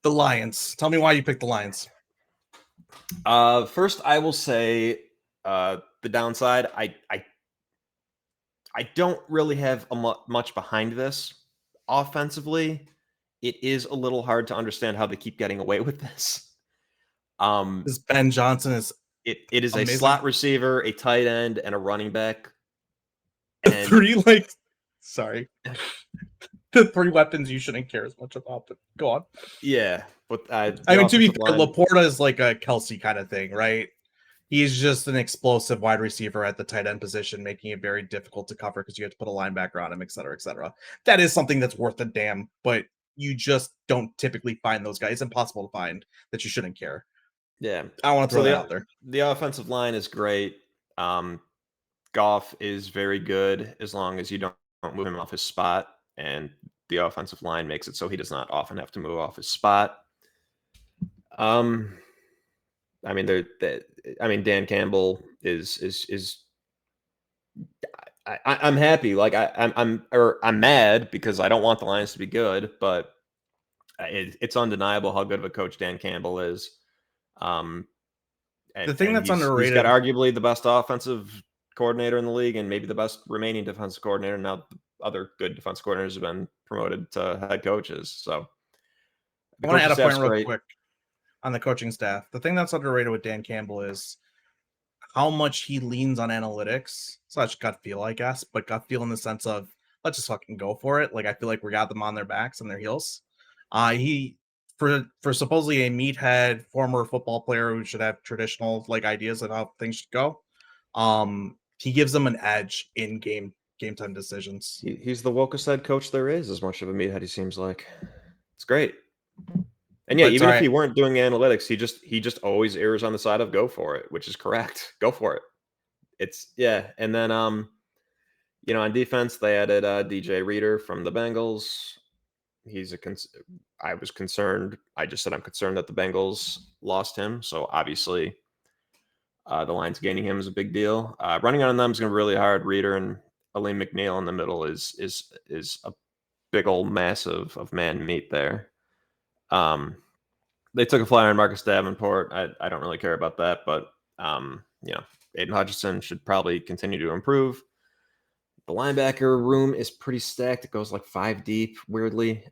Speaker 2: The Lions. Tell me why you picked the Lions.
Speaker 1: First, I will say the downside. I don't really have much behind this. Offensively, it is a little hard to understand how they keep getting away with this. Um,
Speaker 2: This Ben Johnson is
Speaker 1: it is a
Speaker 2: amazing.
Speaker 1: slot receiver, a tight end, and a running back. And
Speaker 2: Three like, sorry, the three weapons you shouldn't care as much about. But go on.
Speaker 1: yeah, but
Speaker 2: I
Speaker 1: the
Speaker 2: mean, to be
Speaker 1: offensive
Speaker 2: fair,
Speaker 1: line,
Speaker 2: Laporta is like a Kelsey kind of thing, right? He's just an explosive wide receiver at the tight end position, making it very difficult to cover because you have to put a linebacker on him, et cetera, et cetera. That is something that's worth a damn, but you just don't typically find those guys. It's impossible to find that you shouldn't care.
Speaker 1: yeah.
Speaker 2: I want to
Speaker 1: So
Speaker 2: throw that out there.
Speaker 1: the offensive line is great. Um, Goff is very good as long as you don't move him off his spot, and the offensive line makes it so he does not often have to move off his spot. Um, I mean, I mean, Dan Campbell is. I'm happy. Like I'm mad because I don't want the Lions to be good, but it's undeniable how good of a coach Dan Campbell is. Um,
Speaker 2: The thing
Speaker 1: and
Speaker 2: that's
Speaker 1: he's got
Speaker 2: underrated,
Speaker 1: arguably the best offensive coordinator in the league and maybe the best remaining defensive coordinator. Now the other good defensive coordinators have been promoted to head coaches. So the
Speaker 2: I want to add
Speaker 1: coaching
Speaker 2: a point
Speaker 1: staff's
Speaker 2: real
Speaker 1: great.
Speaker 2: quick on the coaching staff. The thing that's underrated with Dan Campbell is how much he leans on analytics. Such gut feel, I guess, but gut feel in the sense of let's just fucking go for it. Like I feel like we got them on their backs and their heels. He for supposedly a meathead former football player who should have traditional like ideas of how things should go. He gives them an edge in game time decisions.
Speaker 1: He's the wokest head coach there is, as much of a meathead he seems like. It's great. And yeah,
Speaker 2: But
Speaker 1: even if
Speaker 2: sorry,
Speaker 1: he weren't doing analytics, he just always errs on the side of go for it, which is correct. Go for it. It's yeah. And then on defense they added DJ Reader from the Bengals. He's I was concerned. I just said I'm concerned that the Bengals lost him. So obviously the Lions gaining him is a big deal. Running on them is going to be really hard. Reader and Aleem McNeil in the middle is a big old mass of man meat there. They took a flyer on Marcus Davenport. I don't really care about that, but Aiden Hutchinson should probably continue to improve. The linebacker room is pretty stacked. It goes like 5 deep, weirdly.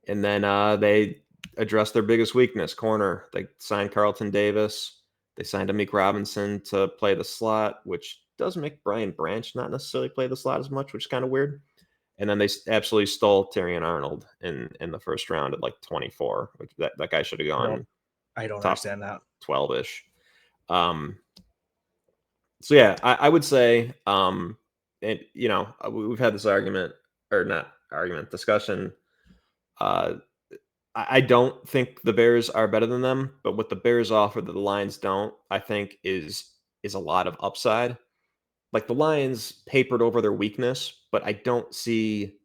Speaker 1: And then they addressed their biggest weakness, corner. They signed Carlton Davis. They signed Amik Robinson to play the slot, which does make Brian Branch not necessarily play the slot as much, which is kind of weird. And then they absolutely stole Terrion Arnold in the first round at like 24. Which that guy should have
Speaker 2: I don't
Speaker 1: gone
Speaker 2: I don't
Speaker 1: top
Speaker 2: understand that.
Speaker 1: 12-ish. So yeah, I would say, and we've had this argument or not argument discussion. Uh, I don't think the Bears are better than them, but what the Bears offer that the Lions don't, I think is a lot of upside. Like the Lions papered over their weakness, but I don't see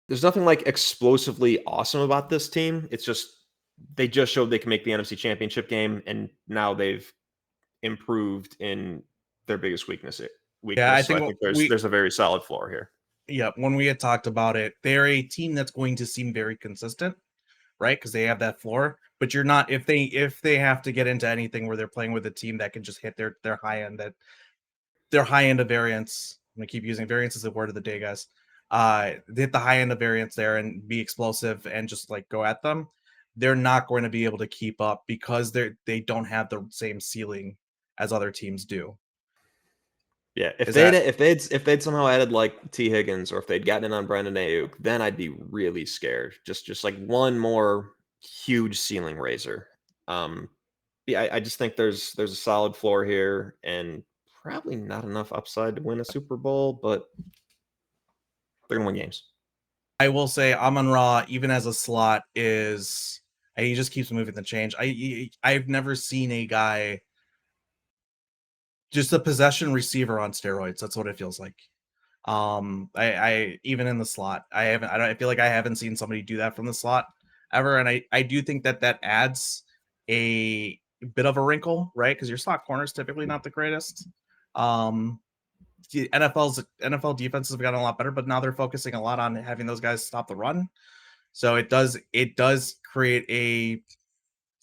Speaker 1: there's nothing like explosively awesome about this team. It's just they just showed they can make the NFC Championship game, and now they've improved in their biggest weakness.
Speaker 2: Yeah, I
Speaker 1: So I
Speaker 2: think
Speaker 1: think there's a very solid floor here.
Speaker 2: yeah, when we had talked about it, they're a team that's going to seem very consistent, right? Because they have that floor. But you're not if they have to get into anything where they're playing with a team that can just hit their high end their high end of variance. I'm gonna keep using variance as a word of the day, guys. Hit the high end of variance there and be explosive and just like go at them. They're not going to be able to keep up because they don't have the same ceiling as other teams do.
Speaker 1: Yeah,
Speaker 2: Is that
Speaker 1: if they'd somehow added like T Higgins or if they'd gotten in on Brandon Ayuk, then I'd be really scared. Just like one more huge ceiling raiser. Um, yeah, I just think there's a solid floor here and probably not enough upside to win a Super Bowl, but they're gonna win games.
Speaker 2: I will say Amon Ra, even as a slot, is he just keeps moving the change. I've never seen a guy just a possession receiver on steroids. That's what it feels like. I even in the slot, I feel like I haven't seen somebody do that from the slot ever, and I do think that adds a bit of a wrinkle, right? Because your slot corner is typically not the greatest. The NFL defenses have gotten a lot better, but now they're focusing a lot on having those guys stop the run. So it does create a,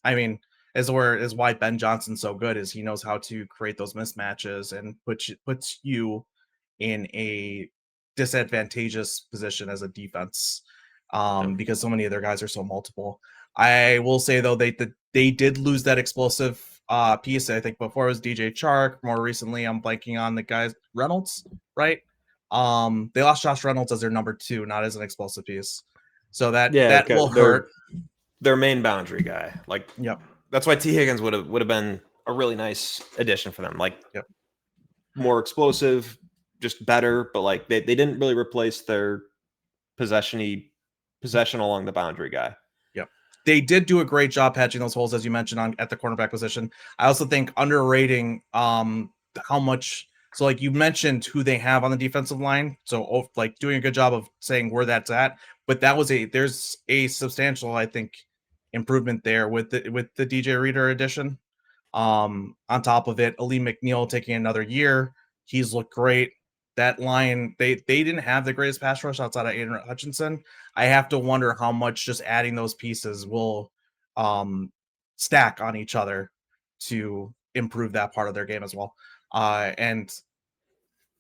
Speaker 2: I mean, is why Ben Johnson's so good, is he knows how to create those mismatches and puts you in a disadvantageous position as a defense,
Speaker 1: Yep.
Speaker 2: because so many of their guys are so multiple. I will say though they did lose that explosive piece. I think before it was DJ Chark. More recently, I'm blanking on the guys Reynolds, right? They lost Josh Reynolds as their number 2, not as an explosive piece. So
Speaker 1: Yeah,
Speaker 2: that
Speaker 1: okay.
Speaker 2: will hurt.
Speaker 1: Their main boundary guy. Like
Speaker 2: Yep.
Speaker 1: that's why T Higgins would have been a really nice addition for them. Like
Speaker 2: Yep.
Speaker 1: more explosive, just better, but like they didn't really replace their possession along the boundary guy.
Speaker 2: Yep. They did do a great job patching those holes, as you mentioned, at the cornerback position. I also think underrating how much. So, like you mentioned, who they have on the defensive line. So, like doing a good job of saying where that's at. But there's a substantial, I think, improvement there with the DJ Reader addition. On top of it, Ali McNeil taking another year. He's looked great. That line, they didn't have the greatest pass rush outside of Aiden Hutchinson. I have to wonder how much just adding those pieces will stack on each other to improve that part of their game as well. And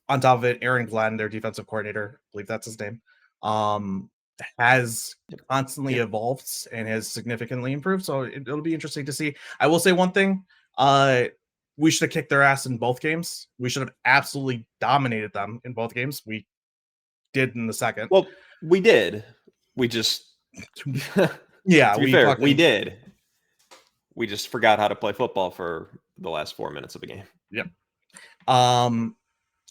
Speaker 2: on top of it, Aaron Glenn, their defensive coordinator, I believe that's his name, has constantly evolved and has significantly improved. So it'll be interesting to see. I will say one thing. We should have kicked their ass in both games. We should have absolutely dominated them in both games. We did in the second.
Speaker 1: Well, we did. We just
Speaker 2: yeah,
Speaker 1: to be fair, we did. We just forgot how to play football for the last 4 minutes of the game.
Speaker 2: Yep.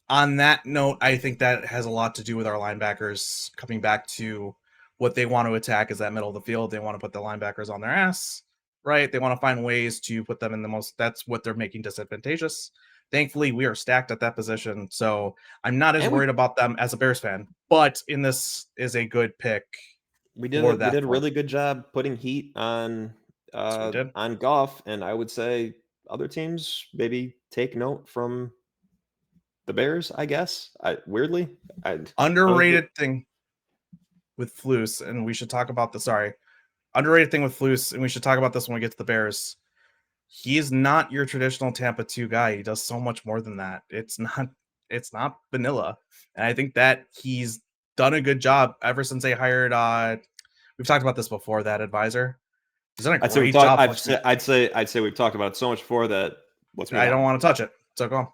Speaker 2: On that note, I think that has a lot to do with our linebackers coming back to what they want to attack is that middle of the field. They want to put the linebackers on their ass, right? They want to find ways to put them in the most. That's what they're making disadvantageous. Thankfully, we are stacked at that position, so I'm not as worried about them as a Bears fan. But in this is a good pick.
Speaker 1: We did a really good job putting heat on Goff, and I would say other teams maybe take note from the Bears. I guess weirdly,
Speaker 2: underrated thing with Flus, and we should talk about the underrated thing with Flus, and we should talk about this when we get to the Bears. He's not your traditional Tampa 2 guy. He does so much more than that. It's not vanilla. And I think that he's done a good job ever since they hired we've talked about this before, that advisor. He's done a great job.
Speaker 1: I'd say we've talked about it so much before that
Speaker 2: I don't want to touch it. So go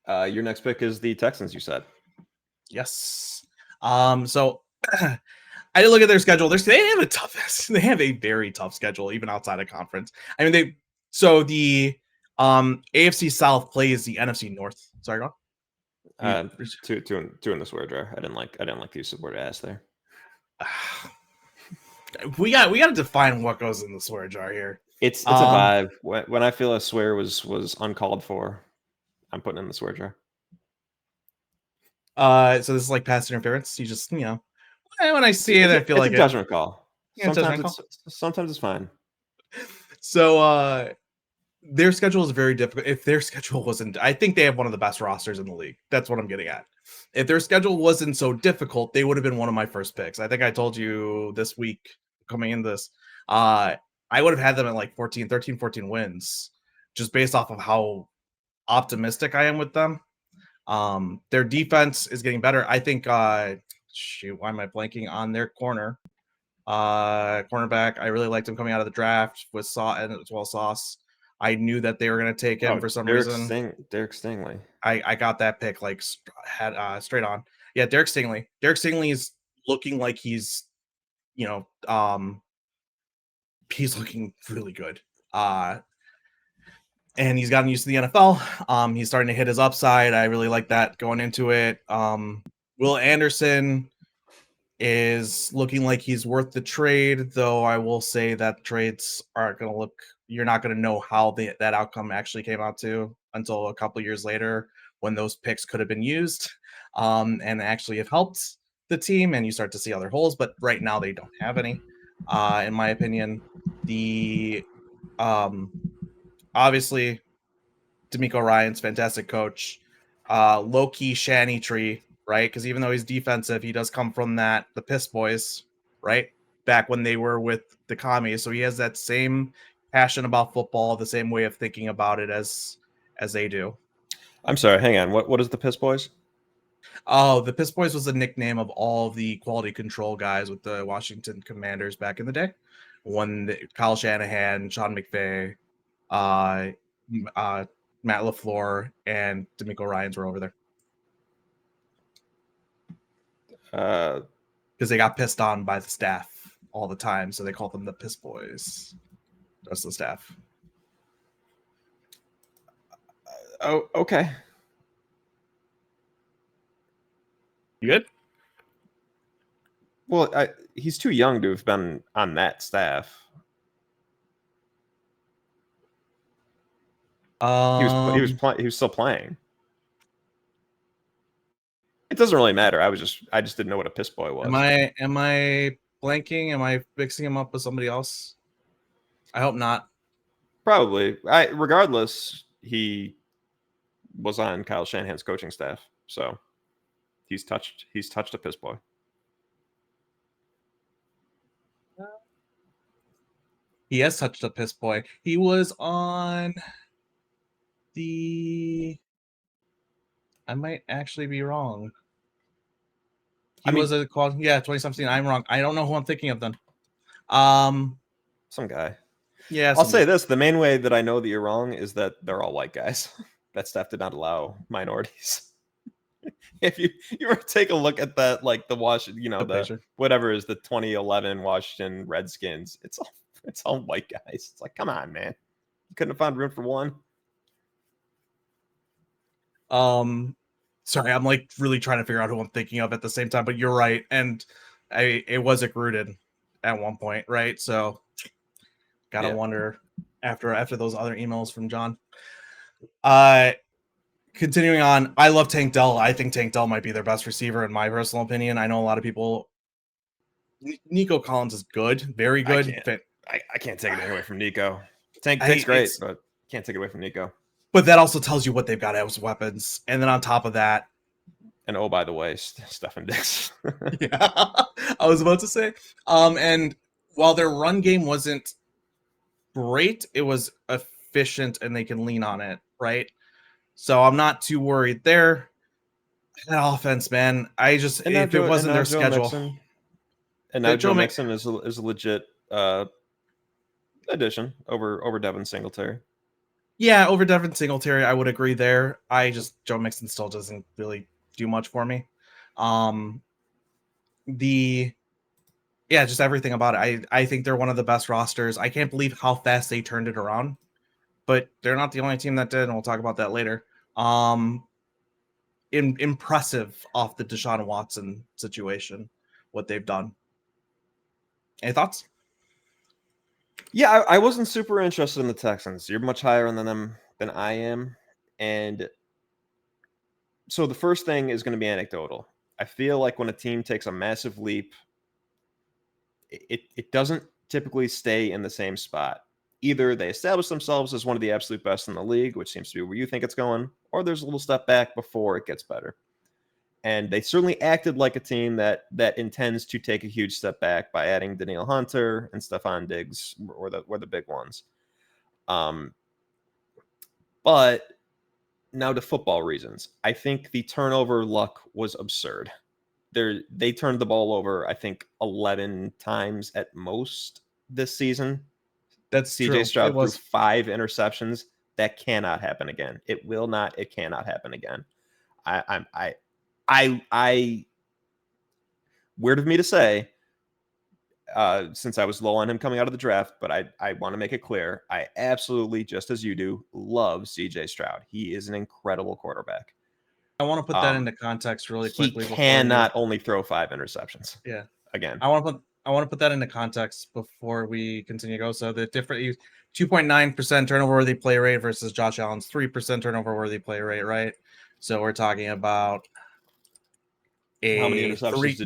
Speaker 1: on. Your next pick is the Texans, you said.
Speaker 2: Yes. So I did look at their schedule. They have a very tough schedule, even outside of conference. I mean, the AFC South plays the NFC North. Sorry, go on.
Speaker 1: Two in the swear jar. I didn't like the use of the word ass there.
Speaker 2: We got to define what goes in the swear jar here.
Speaker 1: It's a vibe. When I feel a swear was uncalled for, I'm putting in the swear jar.
Speaker 2: So this is like pass interference. You just, when I see it, I feel like
Speaker 1: it's a judgment call. Sometimes it's fine.
Speaker 2: So their schedule is very difficult. If their schedule wasn't, I think they have one of the best rosters in the league. That's what I'm getting at. If their schedule wasn't so difficult, they would have been one of my first picks. I think I told you this week coming in this, I would have had them at like 13, 14 wins, just based off of how optimistic I am with them. Their defense is getting better. I think, why am I blanking on their cornerback? I really liked him coming out of the draft with Sauce. I knew that they were going to take him for some reason.
Speaker 1: Derek Stingley.
Speaker 2: I got that pick straight on. Yeah, Derek Stingley. Derek Stingley is looking like he's looking really good. And he's gotten used to the NFL. He's starting to hit his upside. I really like that going into it. Will Anderson is looking like he's worth the trade, though I will say that trades aren't going to look, you're not going to know how that outcome actually came out to until a couple years later when those picks could have been used and actually have helped the team and you start to see other holes, but right now they don't have any. In my opinion, the obviously D'Amico Ryan's fantastic coach, low-key Shanny tree, right? Because even though he's defensive, he does come from the Piss Boys, right? Back when they were with the commies. So he has that same passionate about football, the same way of thinking about it as they do.
Speaker 1: I'm sorry, hang on. What is the Piss Boys?
Speaker 2: Oh, the Piss Boys was a nickname of all of the quality control guys with the Washington Commanders back in the day. Kyle Shanahan, Sean McVay, uh, Matt LaFleur, and D'Amico Ryans were over there because they got pissed on by the staff all the time, so they called them the Piss Boys. The rest of the staff.
Speaker 1: Oh, okay.
Speaker 2: You good?
Speaker 1: Well, he's too young to have been on that staff. He was still playing. It doesn't really matter. I just didn't know what a Piss Boy was.
Speaker 2: Am I blanking? Am I mixing him up with somebody else? I hope not.
Speaker 1: Probably. Regardless, he was on Kyle Shanahan's coaching staff, so he's touched a Piss Boy.
Speaker 2: He has touched a Piss Boy. He was on the. I might actually be wrong. He was a quad. Yeah, 2017. I'm wrong. I don't know who I'm thinking of then.
Speaker 1: Some guy.
Speaker 2: Yeah,
Speaker 1: I'll say this: the main way that I know that you're wrong is that they're all white guys. That staff did not allow minorities. If you ever take a look at that, like the whatever is the 2011 Washington Redskins, it's all white guys. It's like, come on, man, you couldn't have found room for one.
Speaker 2: Sorry, I'm like really trying to figure out who I'm thinking of at the same time, but you're right, and it was Gruden at one point, right? So, gotta wonder after those other emails from John. Continuing on, I love Tank Dell. I think Tank Dell might be their best receiver in my personal opinion. I know a lot of people. Nico Collins is good, very good.
Speaker 1: I can't take it away from Nico. Tank's great, but can't take it away from Nico.
Speaker 2: But that also tells you what they've got as weapons, and then on top of that,
Speaker 1: and oh, by the way, Stefan Diggs.
Speaker 2: Yeah, I was about to say. And while their run game wasn't great, it was efficient, and they can lean on it, right? So I'm not too worried there. That offense, man. If it wasn't their schedule.
Speaker 1: Mixon, and now Joe Mixon is a legit addition over Devin Singletary.
Speaker 2: Yeah, over Devin Singletary, I would agree there. Joe Mixon still doesn't really do much for me. Just everything about it. I think they're one of the best rosters. I can't believe how fast they turned it around, but they're not the only team that did, and we'll talk about that later. Impressive off the Deshaun Watson situation, what they've done. Any thoughts?
Speaker 1: Yeah, I wasn't super interested in the Texans. You're much higher on them than I am. And so the first thing is going to be anecdotal. I feel like when a team takes a massive leap, it doesn't typically stay in the same spot. Either they establish themselves as one of the absolute best in the league, which seems to be where you think it's going, or there's a little step back before it gets better. And they certainly acted like a team that intends to take a huge step back by adding Danielle Hunter and Stefan Diggs were the big ones. But now to football reasons, I think the turnover luck was absurd. They turned the ball over, I think, 11 times at most this season.
Speaker 2: That's
Speaker 1: CJ Stroud threw 5 interceptions. That cannot happen again. It will not. It cannot happen again. Weird of me to say, since I was low on him coming out of the draft, but I want to make it clear, I absolutely, just as you do, love CJ Stroud. He is an incredible quarterback.
Speaker 2: I want to put that into context really quickly.
Speaker 1: He cannot only throw 5 interceptions.
Speaker 2: Yeah.
Speaker 1: Again.
Speaker 2: I want to put that into context before we continue to go. So the different 2.9% turnover worthy play rate versus Josh Allen's 3% turnover worthy play rate, right? So we're talking about
Speaker 1: how many interceptions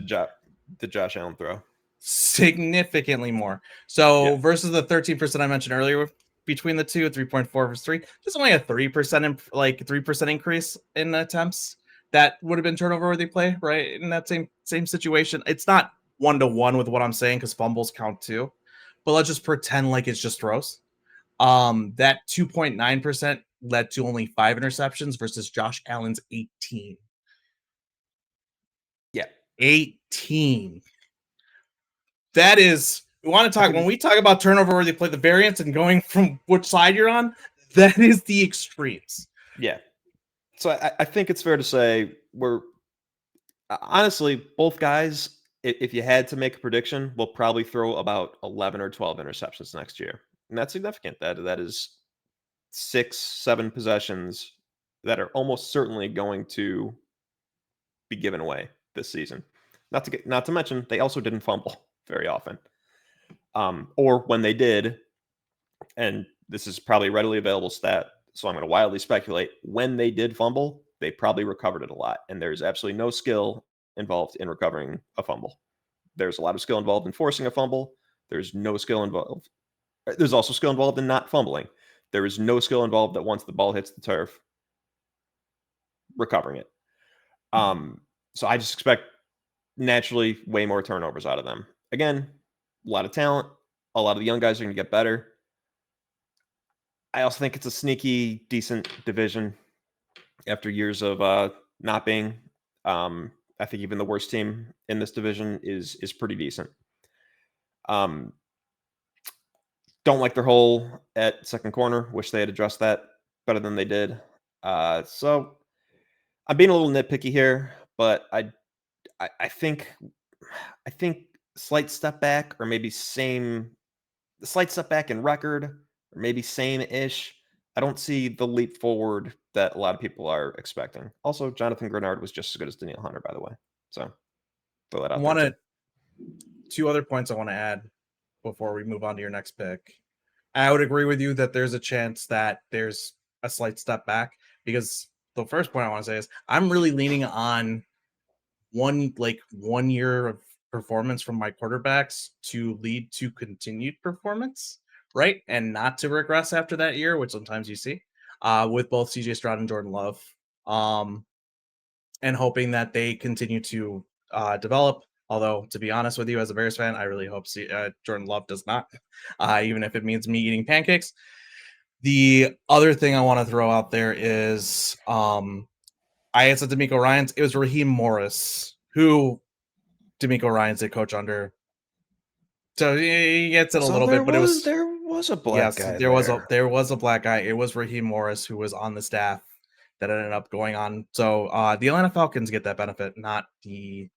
Speaker 1: did Josh Allen throw?
Speaker 2: Significantly more. So versus the 13% I mentioned earlier, between the two, 3.4 versus 3, there's only a 3% increase in attempts. That would have been turnover worthy play, right? In that same situation. It's not 1-to-1 with what I'm saying because fumbles count too. But let's just pretend like it's just throws. That 2.9% led to only 5 interceptions versus Josh Allen's 18.
Speaker 1: Yeah.
Speaker 2: 18. That is, we want to talk, when we talk about turnover worthy play, the variance and going from which side you're on, that is the extremes.
Speaker 1: Yeah. So I think it's fair to say we're honestly, both guys, if you had to make a prediction, will probably throw about 11 or 12 interceptions next year. And that's significant. That is 6, 7 possessions that are almost certainly going to be given away this season. Not to mention they also didn't fumble very often. Or when they did, and this is probably a readily available stat, so I'm going to wildly speculate, when they did fumble, they probably recovered it a lot. And there's absolutely no skill involved in recovering a fumble. There's a lot of skill involved in forcing a fumble. There's no skill involved. There's also skill involved in not fumbling. There is no skill involved that once the ball hits the turf, recovering it. So I just expect naturally way more turnovers out of them. Again, a lot of talent. A lot of the young guys are going to get better. I also think it's a sneaky, decent division after years of not being. I think even the worst team in this division is pretty decent. Don't like their hole at second corner. Wish they had addressed that better than they did. So I'm being a little nitpicky here, but I think slight step back or maybe slight step back in record or maybe same-ish. I don't see the leap forward that a lot of people are expecting. Also, Jonathan Grenard was just as good as Danielle Hunter, by the way. So throw that out there too.
Speaker 2: 2 other points I want to add before we move on to your next pick. I would agree with you that there's a chance that there's a slight step back, because the first point I want to say is I'm really leaning on one year of performance from my quarterbacks to lead to continued performance, right? And not to regress after that year, which sometimes you see with both CJ Stroud and Jordan Love. And hoping that they continue to develop. Although, to be honest with you, as a Bears fan, I really hope Jordan Love does not, even if it means me eating pancakes. The other thing I want to throw out there is I had said D'Amico Ryans. It was Raheem Morris, who D'Amico Ryans did coach under. So he gets it a little bit, but
Speaker 1: there was a black guy
Speaker 2: there was a black guy. It was Raheem Morris who was on the staff that ended up going on. So the Atlanta Falcons get that benefit, not the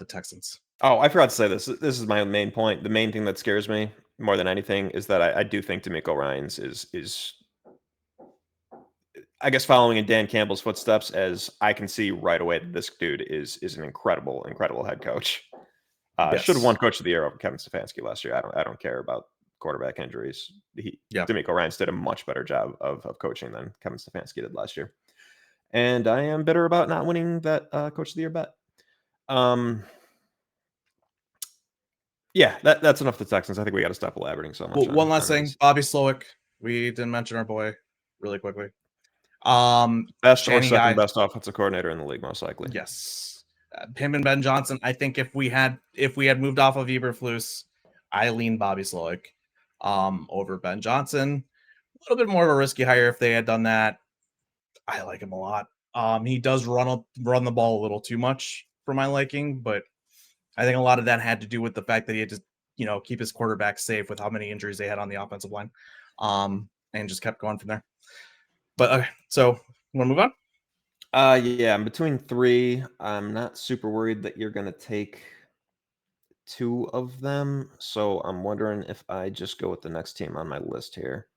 Speaker 2: Texans.
Speaker 1: Oh, I forgot to say this. This is my main point. The main thing that scares me more than anything is that I do think D'Amico Ryans is I guess following in Dan Campbell's footsteps, as I can see right away that this dude is an incredible head coach.
Speaker 2: Yes.
Speaker 1: Should have won Coach of the Year over Kevin Stefanski last year. I don't care about quarterback injuries. D'Amico Ryans did a much better job of coaching than Kevin Stefanski did last year. And I am bitter about not winning that Coach of the Year bet. Yeah, that's enough. The Texans. I think we got to stop elaborating so much.
Speaker 2: Well, one last thing, Bobby Slowick. We didn't mention our boy really quickly.
Speaker 1: Best or second best offensive coordinator in the league, most likely.
Speaker 2: Yes, him and Ben Johnson. I think if we had moved off of Eberflus, I lean Bobby Slowick over Ben Johnson. A little bit more of a risky hire if they had done that. I like him a lot. He does run the ball a little too much for my liking, but I think a lot of that had to do with the fact that he had to, keep his quarterback safe with how many injuries they had on the offensive line, and just kept going from there. But okay, so you want to move on?
Speaker 1: Yeah, I'm between 3. I'm not super worried that you're going to take 2 of them, so I'm wondering if I just go with the next team on my list here.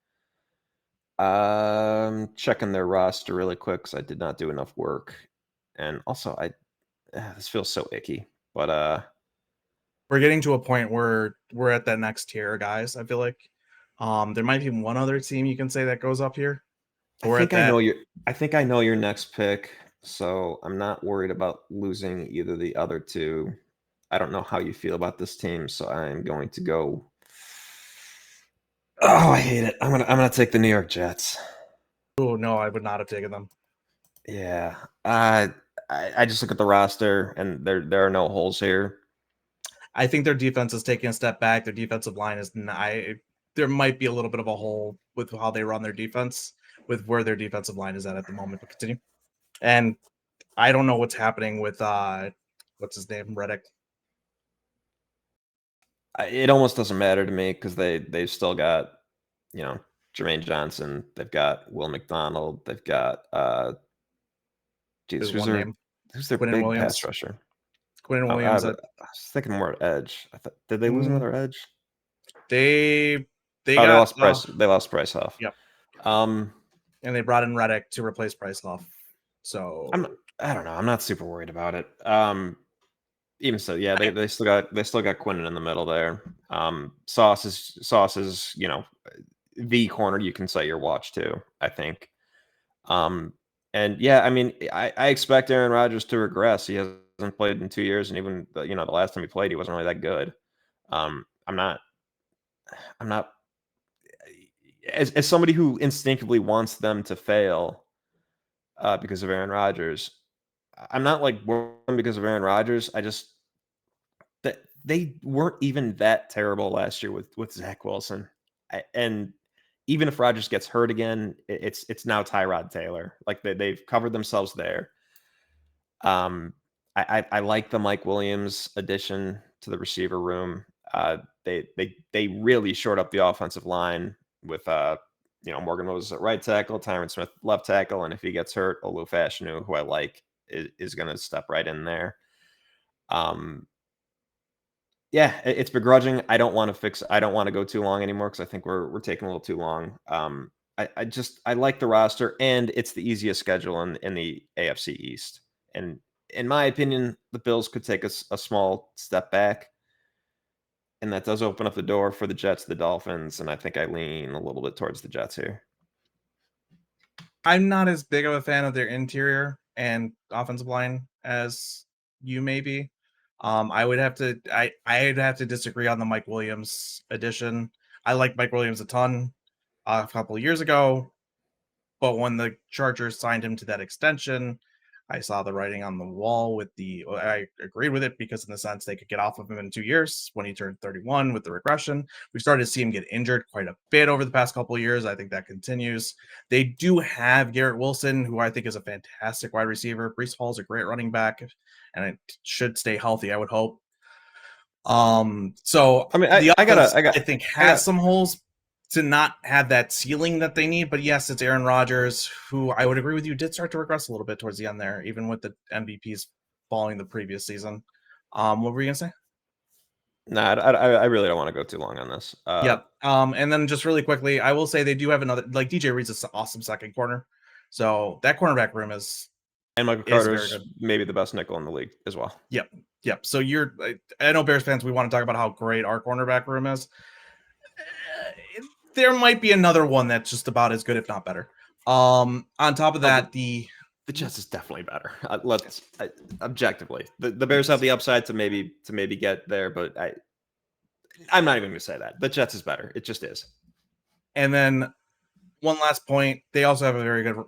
Speaker 1: Checking their roster really quick because I did not do enough work, and also this feels so icky, but
Speaker 2: we're getting to a point where we're at that next tier, guys. I feel like there might be one other team you can say that goes up here.
Speaker 1: I think I know your next pick, so I'm not worried about losing either the other 2. I don't know how you feel about this team, so I'm going to go. Oh, I hate it. I'm gonna take the New York Jets.
Speaker 2: Oh no, I would not have taken them.
Speaker 1: Yeah, I just look at the roster, and there are no holes here.
Speaker 2: I think their defense is taking a step back. Their defensive line is not. there might be a little bit of a hole with how they run their defense, with where their defensive line is at the moment. But continue. And I don't know what's happening with what's his name, Reddick.
Speaker 1: It almost doesn't matter to me because they've still got, you know, Jermaine Johnson. They've got Will McDonald. They've got geez,
Speaker 2: There's one name,
Speaker 1: who's their
Speaker 2: Quinnen
Speaker 1: big pass
Speaker 2: Williams.
Speaker 1: rusher?
Speaker 2: Quinnen
Speaker 1: Oh,
Speaker 2: Williams.
Speaker 1: I was thinking more edge. Did they lose another edge?
Speaker 2: They
Speaker 1: Oh,
Speaker 2: got
Speaker 1: They lost Bryce Huff.
Speaker 2: Yep.
Speaker 1: Um,
Speaker 2: and they brought in Reddick to replace Bryce Huff. So
Speaker 1: I don't know. I'm not super worried about it. Even so, yeah, they still got Quinnen in the middle there. Sauce is, you know, the corner you can set your watch to, I think. And yeah, I mean, I expect Aaron Rodgers to regress. He hasn't played in 2 years, and even you know, the last time he played, he wasn't really that good. I'm not as somebody who instinctively wants them to fail because of Aaron Rodgers. I'm not like worried because of Aaron Rodgers. I just that they weren't even that terrible last year with Zach Wilson, and even if Rodgers gets hurt again, it's now Tyrod Taylor. Like they've covered themselves there. Um, I like the Mike Williams addition to the receiver room. They really shored up the offensive line with you know, Morgan Moses at right tackle, Tyron Smith left tackle, and if he gets hurt, Olu Fashanu, who I like, is going to step right in there. Yeah, it's begrudging. I don't want to go too long anymore because I think we're taking a little too long. I like the roster, and it's the easiest schedule in the AFC East. And in my opinion, the Bills could take a small step back, and that does open up the door for the Jets, the Dolphins, and I think I lean a little bit towards the Jets here.
Speaker 2: I'm not as big of a fan of their interior and offensive line as you may be. I'd have to disagree on the Mike Williams addition. I like Mike Williams a ton a couple of years ago, but when the Chargers signed him to that extension, I saw the writing on the wall I agreed with it because in the sense they could get off of him in 2 years when he turned 31 with the regression. We started to see him get injured quite a bit over the past couple of years. I think that continues. They do have Garrett Wilson, who I think is a fantastic wide receiver. Breece Hall's a great running back, and it should stay healthy, I would hope. So
Speaker 1: I mean,
Speaker 2: the
Speaker 1: I
Speaker 2: offense,
Speaker 1: got
Speaker 2: I think, has some holes to not have that ceiling that they need. But yes, it's Aaron Rodgers, who I would agree with you did start to regress a little bit towards the end there, even with the MVPs following the previous season. What were you gonna say?
Speaker 1: Nah, I really don't want to go too long on this.
Speaker 2: Yep. And then just really quickly, I will say they do have another, like DJ Reed's an awesome second corner. So that cornerback room is
Speaker 1: Michael
Speaker 2: very
Speaker 1: Carter's
Speaker 2: good.
Speaker 1: maybe the best nickel in the league as well.
Speaker 2: Yep. Yep. So I know Bears fans, we want to talk about how great our cornerback room is. There might be another one that's just about as good, if not better. On top of that, the
Speaker 1: Jets is definitely better. Objectively, the Bears have the upside to maybe get there, but I'm not even going to say that. The Jets is better. It just is.
Speaker 2: And then one last point, they also have a very good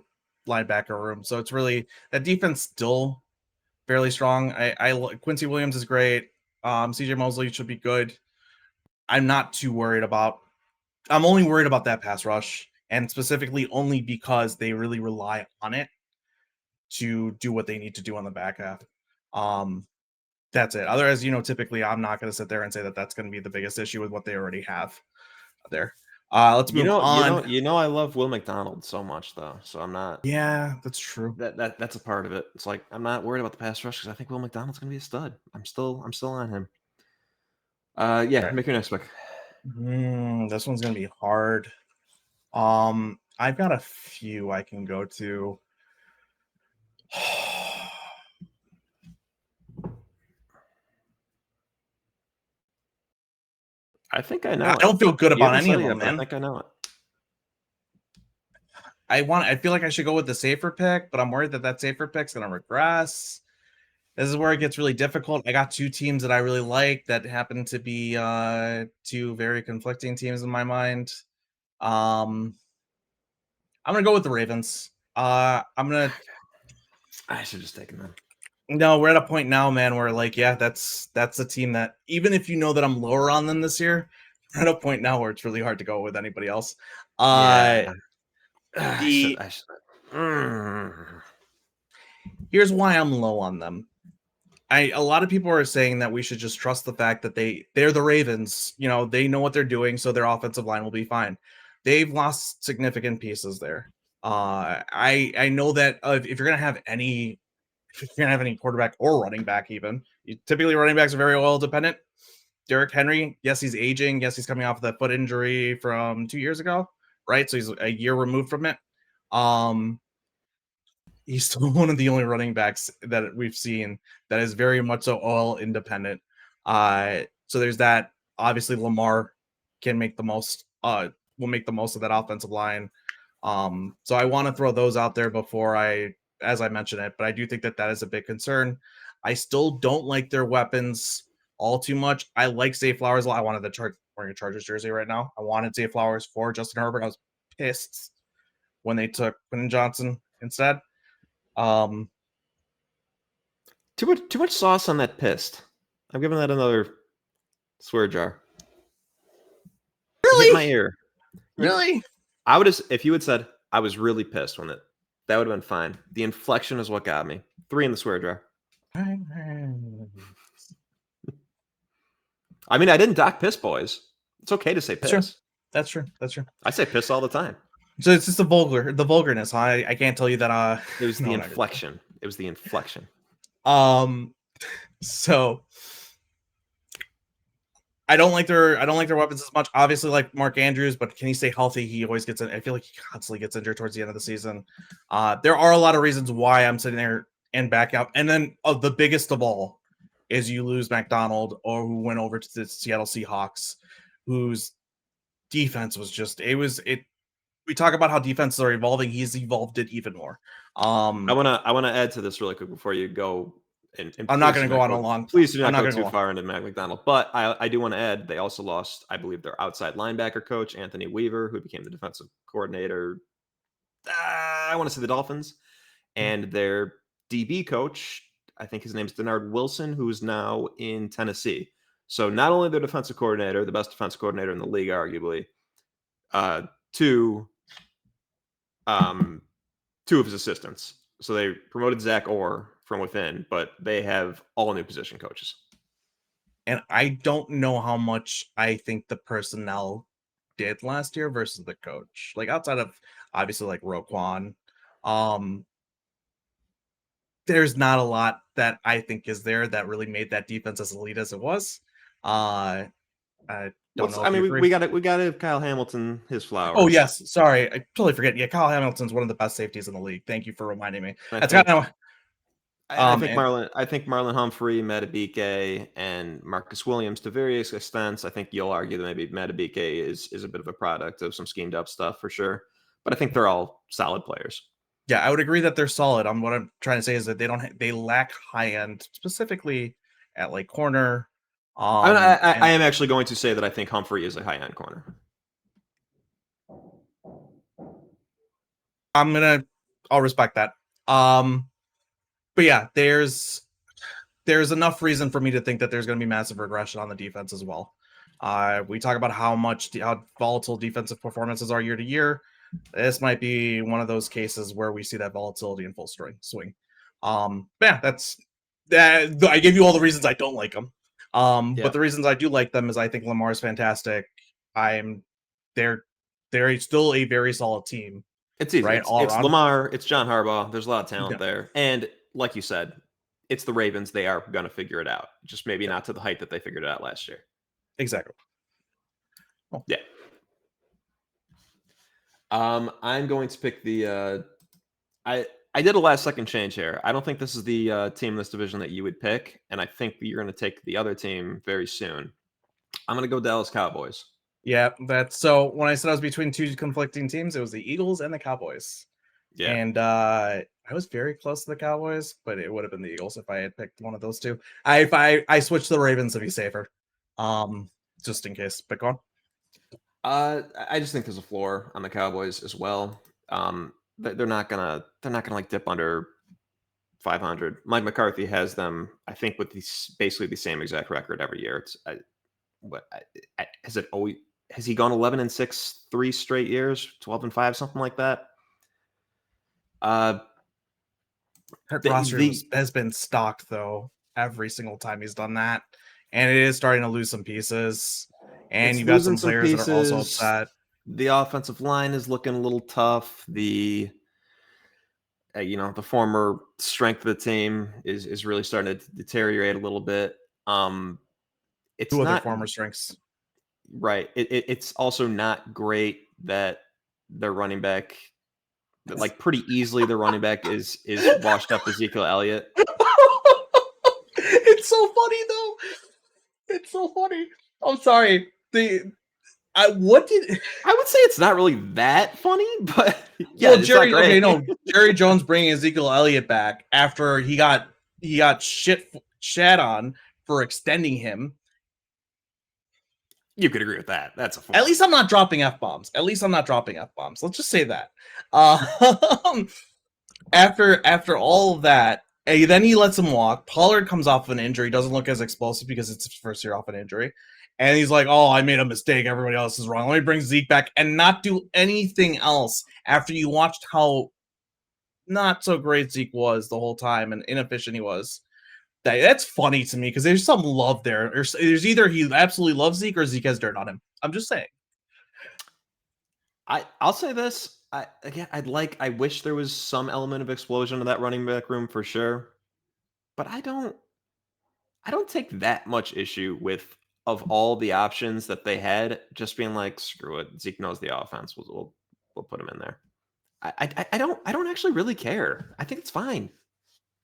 Speaker 2: linebacker room, so it's really that defense still fairly strong. Quincy Williams is great. CJ Mosley should be good. I'm not too worried about. I'm only worried about that pass rush, and specifically only because they really rely on it to do what they need to do on the back half. That's it. Otherwise, typically I'm not going to sit there and say that that's going to be the biggest issue with what they already have there. Let's move on.
Speaker 1: I love Will McDonald so much though, so I'm not.
Speaker 2: Yeah, that's true.
Speaker 1: That's a part of it. It's like I'm not worried about the pass rush because I think Will McDonald's going to be a stud. I'm still on him. Yeah, okay. Make your next pick.
Speaker 2: This one's going to be hard. I've got a few I can go to.
Speaker 1: I think I know.
Speaker 2: I don't feel good about any of them, man.
Speaker 1: I think I know it.
Speaker 2: I feel like I should go with the safer pick, but I'm worried that safer pick's going to regress. This is where it gets really difficult. I got two teams that I really like that happen to be two very conflicting teams in my mind. I'm gonna go with the Ravens. I
Speaker 1: should just take them.
Speaker 2: No, we're at a point now, man, where like, yeah, that's a team that even if you know that I'm lower on them this year, at a point now where it's really hard to go with anybody else.
Speaker 1: Yeah. I should.
Speaker 2: The
Speaker 1: I should. Mm.
Speaker 2: Here's why I'm low on them. A lot of people are saying that we should just trust the fact that they're the Ravens. You know, they know what they're doing, so their offensive line will be fine. They've lost significant pieces there. I know that if you're gonna have any if you're gonna have any quarterback or running back, even typically running backs are very oil dependent. Derrick Henry, yes, he's aging. Yes, he's coming off of that foot injury from 2 years ago, right? So he's a year removed from it. Um, he's still one of the only running backs that we've seen that is very much so all independent. So there's that. Obviously, Lamar can make the most. Will make the most of that offensive line. So I want to throw those out there before as I mention it. But I do think that that is a big concern. I still don't like their weapons all too much. I like Zay Flowers a lot. I wanted the wearing a Chargers jersey right now. I wanted Zay Flowers for Justin Herbert. I was pissed when they took Quentin Johnson instead. Um,
Speaker 1: Too much sauce on that pissed. I'm giving that another swear jar. It hit my
Speaker 2: really,
Speaker 1: ear.
Speaker 2: really.
Speaker 1: I would have if you had said I was really pissed when that would have been fine. The inflection is what got me. 3 in the swear jar. I mean, I didn't dock piss, boys. It's okay to say
Speaker 2: That's true.
Speaker 1: piss.
Speaker 2: That's true. That's true.
Speaker 1: I say piss all the time.
Speaker 2: So it's just the vulgarness. I can't tell you that.
Speaker 1: It was
Speaker 2: No,
Speaker 1: the
Speaker 2: I'm not gonna.
Speaker 1: inflection. It was the inflection.
Speaker 2: So I don't like their weapons as much. Obviously, like Mark Andrews, but can he stay healthy? He always gets in. I feel like he constantly gets injured towards the end of the season. There are a lot of reasons why I'm sitting there and back out. And then the biggest of all is you lose McDonald, or who went over to the Seattle Seahawks, whose defense was just it. We talk about how defenses are evolving. He's evolved it even more.
Speaker 1: I wanna add to this really quick before you go. And
Speaker 2: I'm not
Speaker 1: please
Speaker 2: going
Speaker 1: do
Speaker 2: to go
Speaker 1: not
Speaker 2: on a
Speaker 1: go.
Speaker 2: long.
Speaker 1: Please do
Speaker 2: I'm
Speaker 1: not
Speaker 2: not
Speaker 1: go
Speaker 2: going to
Speaker 1: too
Speaker 2: go on.
Speaker 1: far into Mac McDonald. But I do want to add they also lost, I believe, their outside linebacker coach Anthony Weaver, who became the defensive coordinator. I want to say the Dolphins, and their DB coach. I think his name's Denard Wilson, who's now in Tennessee. So not only their defensive coordinator, the best defensive coordinator in the league, arguably, two two of his assistants. So they promoted Zach Orr from within, but they have all new position coaches.
Speaker 2: And I don't know how much I think the personnel did last year versus the coach. Like outside of obviously like Roquan, um, there's not a lot that I think is there that really made that defense as elite as it was. I don't know
Speaker 1: I
Speaker 2: if you
Speaker 1: mean,
Speaker 2: agree.
Speaker 1: we got to give Kyle Hamilton his
Speaker 2: Oh
Speaker 1: flowers.
Speaker 2: yes, sorry, I totally forget. Yeah, Kyle Hamilton's one of the best safeties in the league. Thank you for reminding me.
Speaker 1: I
Speaker 2: That's kind
Speaker 1: think
Speaker 2: of
Speaker 1: and
Speaker 2: and
Speaker 1: I think Marlon Humphrey, Matabike, and Marcus Williams to various extents. I think you'll argue that maybe Matabike is a bit of a product of some schemed up stuff for sure. But I think they're all solid players.
Speaker 2: yeah, I would agree that they're solid. What I'm trying to say is that they lack high end, specifically at like corner.
Speaker 1: I
Speaker 2: And
Speaker 1: am actually going to say that I think Humphrey is a high end corner.
Speaker 2: I'll respect that. But yeah, there's enough reason for me to think that there's going to be massive regression on the defense as well. We talk about how volatile defensive performances are year to year. This might be one of those cases where we see that volatility in full swing. Yeah, that's that. I gave you all the reasons I don't like them. But the reasons I do like them is I think Lamar's fantastic. They're still a very solid team.
Speaker 1: It's easy.
Speaker 2: Right, all
Speaker 1: It's
Speaker 2: around.
Speaker 1: Lamar. It's John Harbaugh. There's a lot of talent
Speaker 2: Yeah.
Speaker 1: there, and like you said, it's the Ravens. They are going to figure it out. Just maybe not to the height that they figured it out last year.
Speaker 2: Exactly.
Speaker 1: Oh. Yeah. I'm going to pick the. I did a last second change here. I don't think this is the team in this division that you would pick, and I think you're going to take the other team very soon. I'm going to go Dallas Cowboys.
Speaker 2: Yeah, that's so when I said I was between two conflicting teams, it was the Eagles and the Cowboys.
Speaker 1: Yeah.
Speaker 2: And I was very close to the Cowboys, but it would have been the Eagles if I had picked one of those two. I switched to the Ravens to be safer. Just in case. But go on.
Speaker 1: I just think there's a floor on the Cowboys as well. They're not gonna like dip under 500. Mike McCarthy has them, I think, with basically the same exact record every year. what has it always has he gone 11-6 3 straight years, 12-5, something like that? Uh,
Speaker 2: That
Speaker 1: the
Speaker 2: roster
Speaker 1: the
Speaker 2: has been stocked though every single time he's done that, and it is starting to lose some pieces. And
Speaker 1: it's
Speaker 2: you've got
Speaker 1: losing
Speaker 2: some
Speaker 1: some
Speaker 2: players that are also
Speaker 1: pieces.
Speaker 2: upset.
Speaker 1: The offensive line is looking a little tough. The former strength of the team is really starting to deteriorate a little bit. It's
Speaker 2: Two other
Speaker 1: not
Speaker 2: former strengths.
Speaker 1: right. It's also not great that their running back, like pretty easily, their running back is washed up Ezekiel Elliott.
Speaker 2: It's so funny though. It's so funny. I'm sorry. What did
Speaker 1: I would say it's not really that funny, but yeah,
Speaker 2: well
Speaker 1: it's not
Speaker 2: Jerry? Okay,
Speaker 1: great.
Speaker 2: no, Jerry Jones bringing Ezekiel Elliott back after he got shat on for extending him.
Speaker 1: You could agree with that. That's a
Speaker 2: At
Speaker 1: four.
Speaker 2: least I'm not dropping f bombs. At least I'm not dropping f bombs. Let's just say that. Uh, after all of that, then he lets him walk. Pollard comes off an injury, doesn't look as explosive because it's his first year off an injury. And he's like, "Oh, I made a mistake. Everybody else is wrong. Let me bring Zeke back and not do anything else." After you watched how not so great Zeke was the whole time and inefficient he was, that's funny to me because there's some love there. There's either he absolutely loves Zeke or Zeke has dirt on him. I'm just saying.
Speaker 1: I'll say this. I wish there was some element of explosion in that running back room for sure. But I don't take that much issue with, of all the options that they had, just being like, screw it. Zeke knows the offense. We'll put him in there. I don't actually really care. I think it's fine.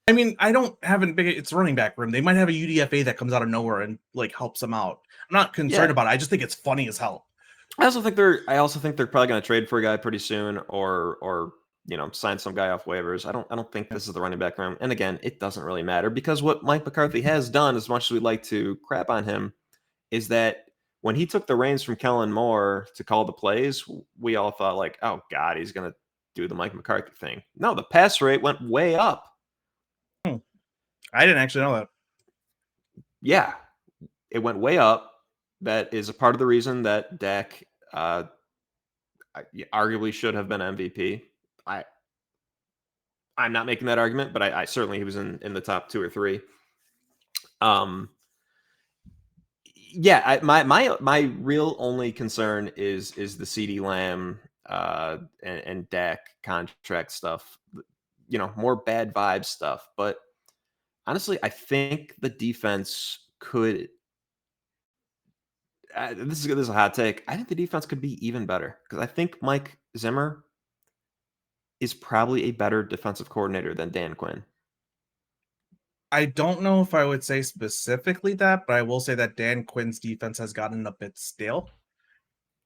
Speaker 2: I mean, I don't have a big. It's running back room. They might have a UDFA that comes out of nowhere and like helps them out. I'm not concerned
Speaker 1: Yeah.
Speaker 2: about it. I just think it's funny as hell.
Speaker 1: I also think they're probably going to trade for a guy pretty soon, or sign some guy off waivers. I don't think this is the running back room. And again, it doesn't really matter because what Mike McCarthy has done, as much as we'd like to crap on him, is that when he took the reins from Kellen Moore to call the plays, we all thought like, oh God, he's going to do the Mike McCarthy thing. No, the pass rate went way up.
Speaker 2: I didn't actually know that.
Speaker 1: Yeah, it went way up. That is a part of the reason that Dak arguably should have been MVP. I I'm not making that argument, but I certainly he was in the top two or three. Um, yeah, my real only concern is the CD Lamb and Dak contract stuff. More bad vibe stuff. But honestly, I think the defense could. This is a hot take. I think the defense could be even better because I think Mike Zimmer is probably a better defensive coordinator than Dan Quinn.
Speaker 2: I don't know if I would say specifically that, but I will say that Dan Quinn's defense has gotten a bit stale,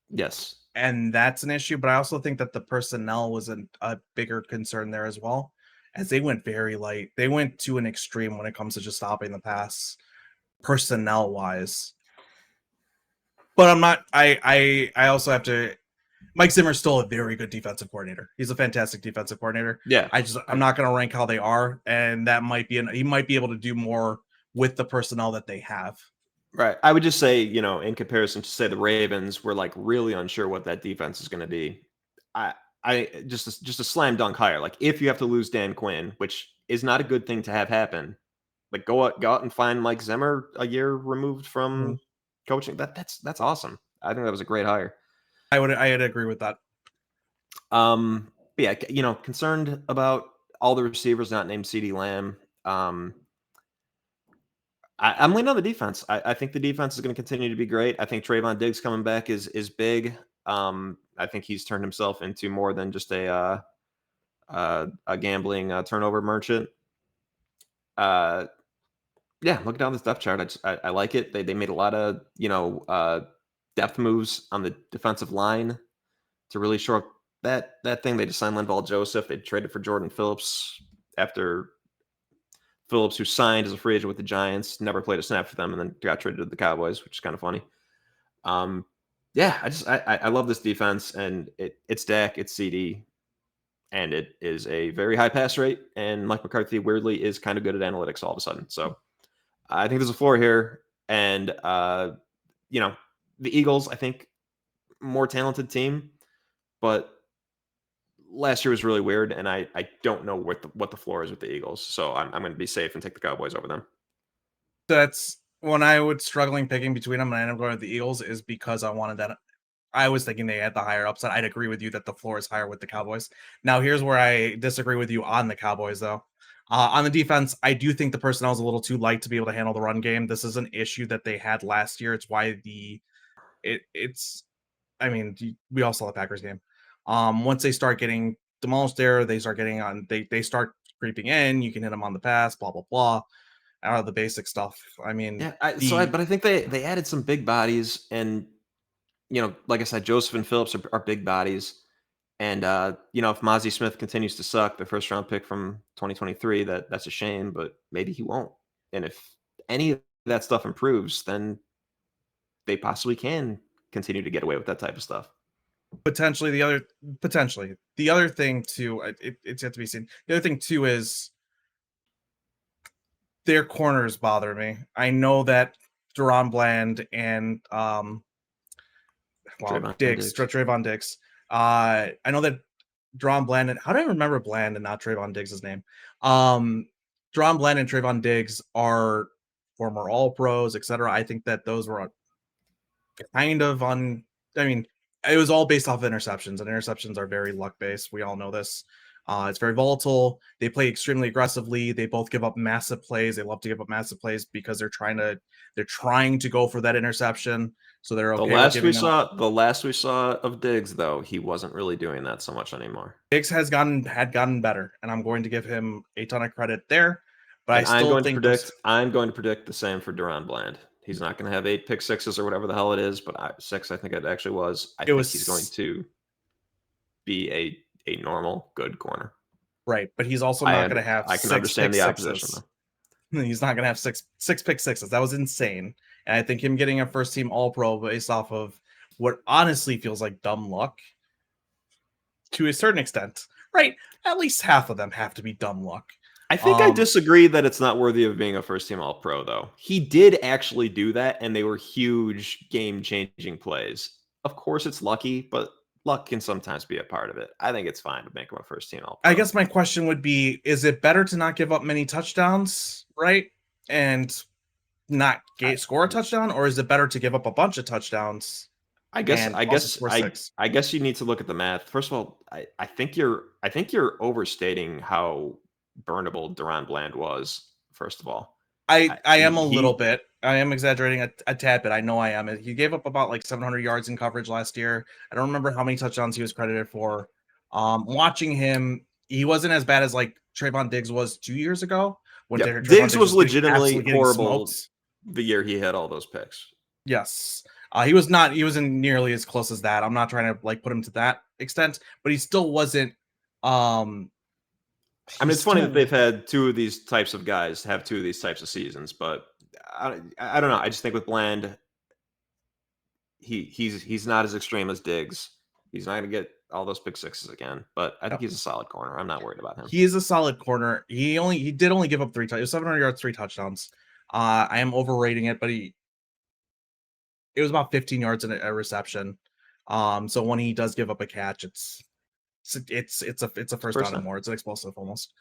Speaker 1: Yes.
Speaker 2: and that's an issue. But I also think that the personnel was a bigger concern there as well, as they went very light. They went to an extreme when it comes to just stopping the pass, personnel wise. But I'm not. I also have to. Mike Zimmer's still a very good defensive coordinator. He's a fantastic defensive coordinator.
Speaker 1: Yeah.
Speaker 2: I'm not going to rank how they are, and that might be he might be able to do more with the personnel that they have.
Speaker 1: Right. I would just say, in comparison to say the Ravens, we're like really unsure what that defense is going to be. I just a slam dunk hire. Like if you have to lose Dan Quinn, which is not a good thing to have happen, like go out and find Mike Zimmer a year removed from coaching. That's awesome. I think that was a greit hire.
Speaker 2: I'd agree with that.
Speaker 1: But yeah, concerned about all the receivers not named CeeDee Lamb. I'm leaning on the defense. I think the defense is going to continue to be great. I think Trayvon Diggs coming back is big. I think he's turned himself into more than just a gambling turnover merchant. Yeah, looking down this depth chart, I like it. They made a lot of depth moves on the defensive line to really shore up that thing. They just signed Linval Joseph. They traded for Jordan Phillips after Phillips, who signed as a free agent with the Giants, never played a snap for them, and then got traded to the Cowboys, which is kind of funny. Yeah, I love this defense, and it's Dak, it's CD, and it is a very high pass rate. And Mike McCarthy weirdly is kind of good at analytics all of a sudden. So I think there's a floor here, and you know, the Eagles, I think, more talented team, but last year was really weird, and I don't know what the floor is with the Eagles. So I'm going to be safe and take the Cowboys over them.
Speaker 2: That's when I was struggling picking between them, and I ended up going with the Eagles, is because I wanted that. I was thinking they had the higher upside. I'd agree with you that the floor is higher with the Cowboys. Now, here's where I disagree with you on the Cowboys, though. On the defense, I do think the personnel is a little too light to be able to handle the run game. This is an issue that they had last year. It's why it's. I mean, we all saw the Packers game. Once they start getting demolished there, they start getting on. They start creeping in. You can hit them on the pass. Blah blah blah. Out of the basic stuff. I mean,
Speaker 1: Yeah,
Speaker 2: the
Speaker 1: but I think they added some big bodies, and like I said, Joseph and Phillips are big bodies. And if Mozzie Smith continues to suck, the first round pick from 2023, that's a shame, but maybe he won't. And if any of that stuff improves, then they possibly can continue to get away with that type of stuff.
Speaker 2: potentially the other thing too, it's yet to be seen. The other thing too is their corners bother me. I know that Duron Bland and
Speaker 1: Trayvon Diggs.
Speaker 2: Trayvon Diggs. I know that Duron Bland and how do I remember Bland and not Trayvon Diggs' name? Duron Bland and Trayvon Diggs are former All Pros, etc. I think that those were kind of on. I mean, it was all based off of interceptions, and interceptions are very luck based. We all know this. It's very volatile. They play extremely aggressively. They both give up massive plays. They love to give up massive plays because they're trying to go for that interception. So they're okay with giving up.
Speaker 1: The last we saw of Diggs, though, he wasn't really doing that so much anymore.
Speaker 2: Diggs had gotten better, and I'm going to give him a ton of credit there. But I
Speaker 1: And
Speaker 2: still think those.
Speaker 1: I'm going to predict the same for Duron Bland. He's not going to have 8 pick sixes or whatever the hell it is, but 6, I think it actually was. I
Speaker 2: It
Speaker 1: think he's going
Speaker 2: was
Speaker 1: to be a normal, good corner.
Speaker 2: right, but he's also not going to have
Speaker 1: I can
Speaker 2: six
Speaker 1: understand
Speaker 2: pick
Speaker 1: the opposition,
Speaker 2: sixes.
Speaker 1: though.
Speaker 2: He's not going to have six pick sixes. That was insane. And I think him getting a first team All Pro based off of what honestly feels like dumb luck to a certain extent, right? At least half of them have to be dumb luck.
Speaker 1: I think I disagree that it's not worthy of being a first team All Pro, though. He did actually do that, and they were huge game changing plays. Of course, it's lucky, but luck can sometimes be a part of it. I think it's fine to make him a first team All Pro.
Speaker 2: I guess my question would be, is it better to not give up many touchdowns, right? And not score a touchdown, or is it better to give up a bunch of touchdowns?
Speaker 1: I guess you need to look at the math. First of all, I think you're overstating how burnable Duron Bland was. First of all,
Speaker 2: I am a little bit. I am exaggerating a tad bit. I know I am. He gave up about like 700 yards in coverage last year. I don't remember how many touchdowns he was credited for. Watching him, he wasn't as bad as like Trayvon Diggs was 2 years ago when
Speaker 1: Diggs was legitimately horrible
Speaker 2: smoked.
Speaker 1: the year he had all those picks.
Speaker 2: Yes. He was not. He wasn't nearly as close as that. I'm not trying to like put him to that extent, but he still wasn't.
Speaker 1: I mean, it's funny that they've had 2 of these types of guys have 2 of these types of seasons, but I don't know. I just think with Bland, he's not as extreme as Diggs. He's not going to get all those pick sixes again, but I think he's a solid corner. I'm not worried about him.
Speaker 2: He is a solid corner. He did only give up 3 touchdowns. 700 yards, 3 touchdowns. I am overrating it, but it was about 15 yards in a reception. So when he does give up a catch, it's a first down and more. It's an explosive almost.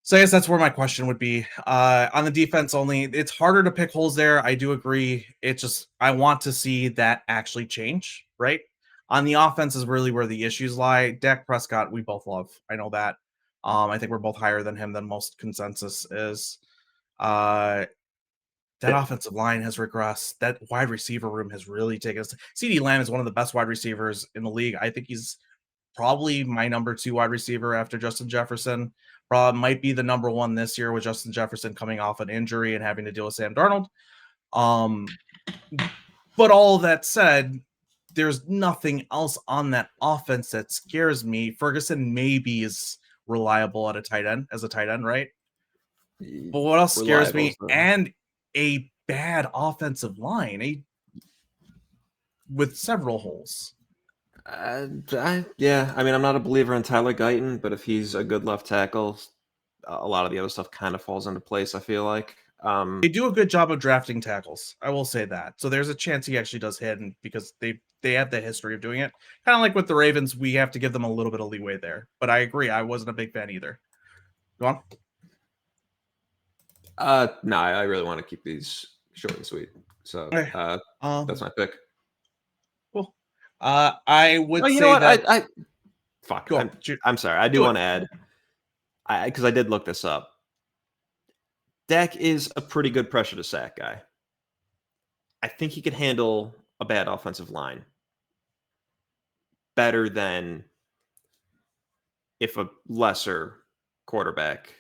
Speaker 2: So I guess that's where my question would be. On the defense only, it's harder to pick holes there. I do agree. It's just I want to see that actually change, right? On the offense is really where the issues lie. Dak Prescott, we both love. I know that. I think we're both higher than him than most consensus is. That offensive line has regressed. That wide receiver room has really taken us. CeeDee Lamb is one of the best wide receivers in the league. I think he's probably my number 2 wide receiver after Justin Jefferson. Probably might be the number 1 this year with Justin Jefferson coming off an injury and having to deal with Sam Darnold. But all that said, there's nothing else on that offense that scares me. Ferguson maybe is reliable at a tight end as a tight end, right? But what else scares me? And a bad offensive line, with several holes.
Speaker 1: Yeah, I mean, I'm not a believer in Tyler Guyton, but if he's a good left tackle, a lot of the other stuff kind of falls into place, I feel like.
Speaker 2: They do a good job of drafting tackles. I will say that. So there's a chance he actually does hit, and because they have the history of doing it. Kind of like with the Ravens, we have to give them a little bit of leeway there. But I agree, I wasn't a big fan either. Go on.
Speaker 1: No, I really want to keep these short and sweet. So
Speaker 2: Okay.
Speaker 1: that's my pick.
Speaker 2: Cool. I would
Speaker 1: you
Speaker 2: say
Speaker 1: know what?
Speaker 2: that.
Speaker 1: Fuck.
Speaker 2: Go.
Speaker 1: I'm sorry. I do want to add, because I did look this up. Dak is a pretty good pressure to sack guy. I think he could handle a bad offensive line better than if a lesser quarterback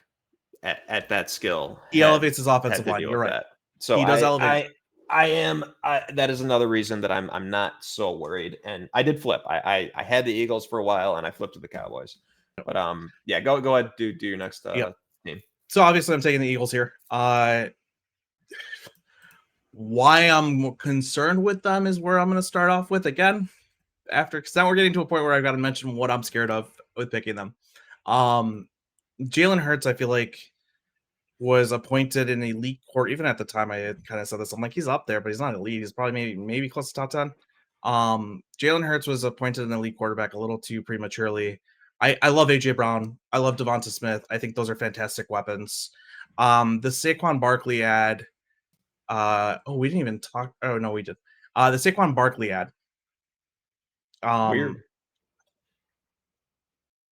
Speaker 1: at that skill
Speaker 2: He elevates his
Speaker 1: had
Speaker 2: offensive
Speaker 1: to
Speaker 2: line.
Speaker 1: deal
Speaker 2: You're
Speaker 1: with
Speaker 2: right.
Speaker 1: that. So
Speaker 2: He does elevate.
Speaker 1: that is another reason that I'm not so worried. And I did flip. I had the Eagles for a while and I flipped to the Cowboys. But yeah, go ahead, do your next team.
Speaker 2: So obviously I'm taking the Eagles here. Why I'm concerned with them is where I'm going to start off with again. Because now we're getting to a point where I've got to mention what I'm scared of with picking them. Jalen Hurts, I feel like, was appointed an elite court. Even at the time, I had kind of said this. I'm like, he's up there, but he's not elite. He's probably maybe close to top 10. Jalen Hurts was appointed an elite quarterback a little too prematurely. I love AJ Brown. I love Devonta Smith. I think those are fantastic weapons. The Saquon Barkley ad. We didn't even talk. Oh no, we did. The Saquon Barkley ad.
Speaker 1: Weird.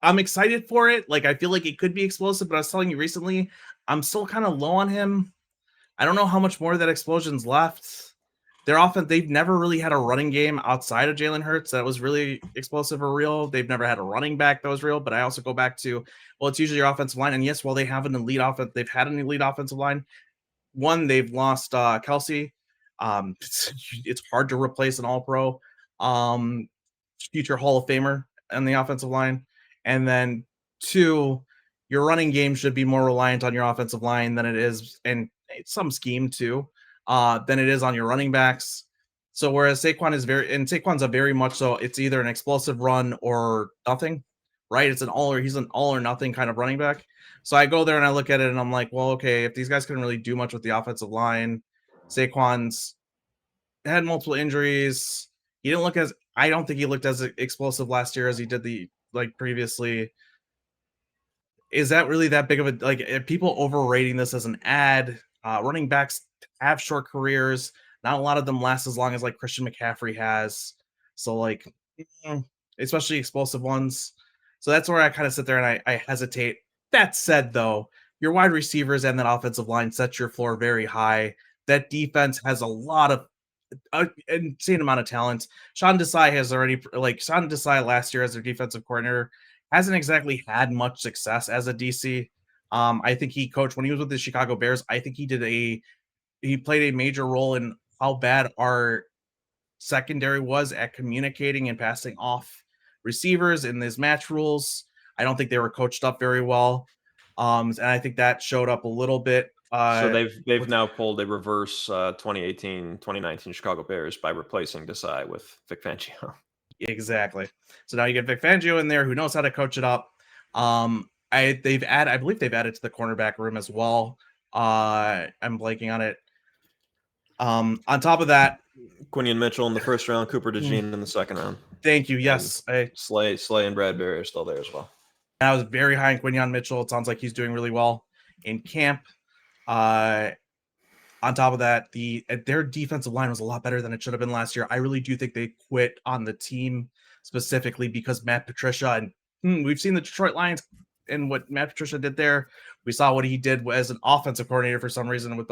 Speaker 2: I'm excited for it. Like, I feel like it could be explosive, but I was telling you recently, I'm still kind of low on him. I don't know how much more of that explosion's left. They've never really had a running game outside of Jalen Hurts that was really explosive or real. They've never had a running back that was real. But I also go back to, well, it's usually your offensive line. And yes, while they have an elite offense, they've had an elite offensive line. One, they've lost Kelsey. It's hard to replace an All-Pro, future Hall of Famer on the offensive line. And then two, your running game should be more reliant on your offensive line than it is, and some scheme too, than it is on your running backs. So whereas Saquon's a very much so, it's either an explosive run or nothing, right? He's an all or nothing kind of running back. So I go there and I look at it and I'm like, well, okay, if these guys couldn't really do much with the offensive line, Saquon's had multiple injuries. I don't think he looked as explosive last year as he did previously. Is that really that big of a, are people overrating this as an ad? Running backs have short careers. Not a lot of them last as long as like Christian McCaffrey has. So especially explosive ones. So that's where I kind of sit there and I hesitate. That said, though, your wide receivers and that offensive line sets your floor very high. That defense has a lot of insane amount of talent. Sean Desai last year as their defensive coordinator hasn't exactly had much success as a DC. I think he coached when he was with the Chicago Bears. I think he played a major role in how bad our secondary was at communicating and passing off receivers in these match rules. I don't think they were coached up very well. And I think that showed up a little bit.
Speaker 1: So they've now pulled a reverse 2018-2019 Chicago Bears by replacing Desai with Vic Fangio.
Speaker 2: Exactly. So now you get Vic Fangio in there who knows how to coach it up. I believe they've added to the cornerback room as well. I'm blanking on it. On top of that,
Speaker 1: Quinion Mitchell in the first round, Cooper DeJean in the second round.
Speaker 2: Thank you. Yes,
Speaker 1: Slay and Bradbury are still there as well.
Speaker 2: I was very high on Quinion Mitchell. It sounds like he's doing really well in camp. On top of that, their defensive line was a lot better than it should have been last year. I really do think they quit on the team specifically because Matt Patricia, and we've seen the Detroit Lions and what Matt Patricia did there. We saw what he did as an offensive coordinator for some reason.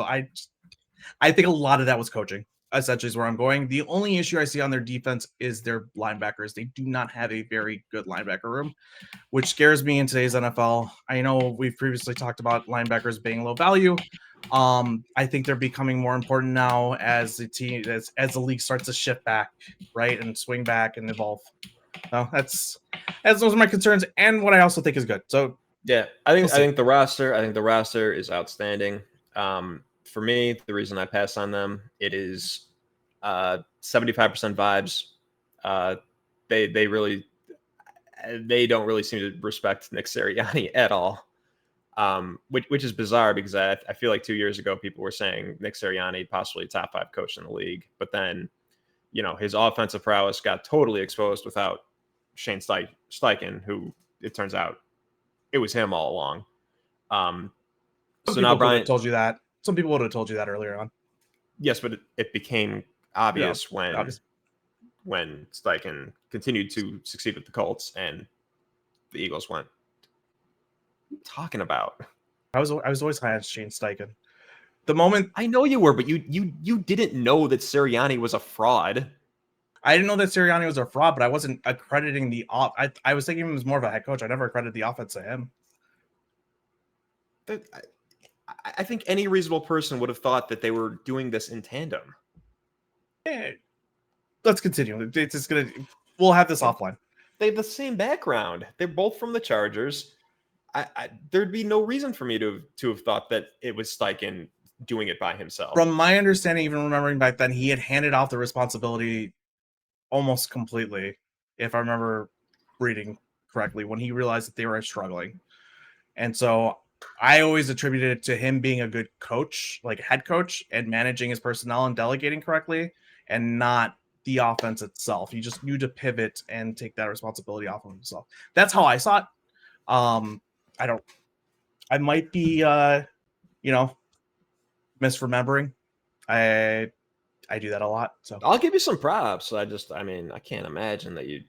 Speaker 2: I think a lot of that was coaching, essentially, is where I'm going. The only issue I see on their defense is their linebackers. They do not have a very good linebacker room, which scares me in today's NFL. I know we've previously talked about linebackers being low value. I think they're becoming more important now as the league starts to shift back, right, and swing back and evolve. So those are my concerns, and what I also think is good. So
Speaker 1: yeah, I think the roster is outstanding. For me, the reason I pass on them, it is 75% vibes. They don't really seem to respect Nick Sirianni at all. which is bizarre because I feel like 2 years ago people were saying Nick Sirianni possibly top 5 coach in the league, but then his offensive prowess got totally exposed without Shane Steichen, who it turns out it was him all along.
Speaker 2: Some
Speaker 1: So now
Speaker 2: people would have
Speaker 1: Brian,
Speaker 2: told you that. Some people would have told you that earlier on.
Speaker 1: yes, but it became obvious when Steichen continued to succeed with the Colts and the Eagles went. What are you talking about?
Speaker 2: I was always high on Shane Steichen. The moment
Speaker 1: I know you were, but you didn't know that Sirianni was a fraud.
Speaker 2: I didn't know that Sirianni was a fraud, but I wasn't accrediting the off. I was thinking he was more of a head coach. I never accredited the offense to him.
Speaker 1: I think any reasonable person would have thought that they were doing this in tandem.
Speaker 2: Let's continue. It's just gonna. We'll have this offline.
Speaker 1: They have the same background. They're both from the Chargers. There'd be no reason for me to have thought that it was Steichen doing it by himself.
Speaker 2: From my understanding, even remembering back then, he had handed off the responsibility almost completely, if I remember reading correctly, when he realized that they were struggling. And so I always attributed it to him being a good coach, like head coach, and managing his personnel and delegating correctly, and not the offense itself. He just knew to pivot and take that responsibility off of himself. That's how I saw it. I might be misremembering. I do that a lot. So
Speaker 1: I'll give you some props. I can't imagine that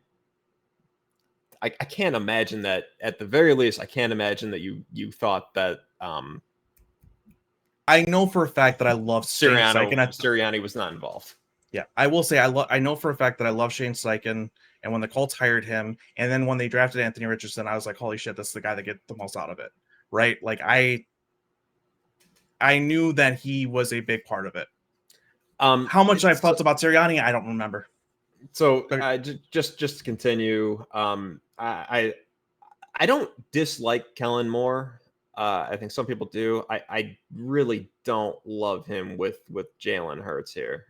Speaker 1: I can't imagine that at the very least. I can't imagine that you thought that
Speaker 2: I know for a fact that I love
Speaker 1: Sirianni was not involved.
Speaker 2: Yeah, I will say I know for a fact that I love Shane Steichen, and when the Colts hired him, and then when they drafted Anthony Richardson, I was like, holy shit, this is the guy that gets the most out of it, right? Like I knew that he was a big part of it. How much I felt about Sirianni, I don't remember.
Speaker 1: So just to continue, I don't dislike Kellen Moore. I think some people do. I really don't love him with Jalen Hurts here.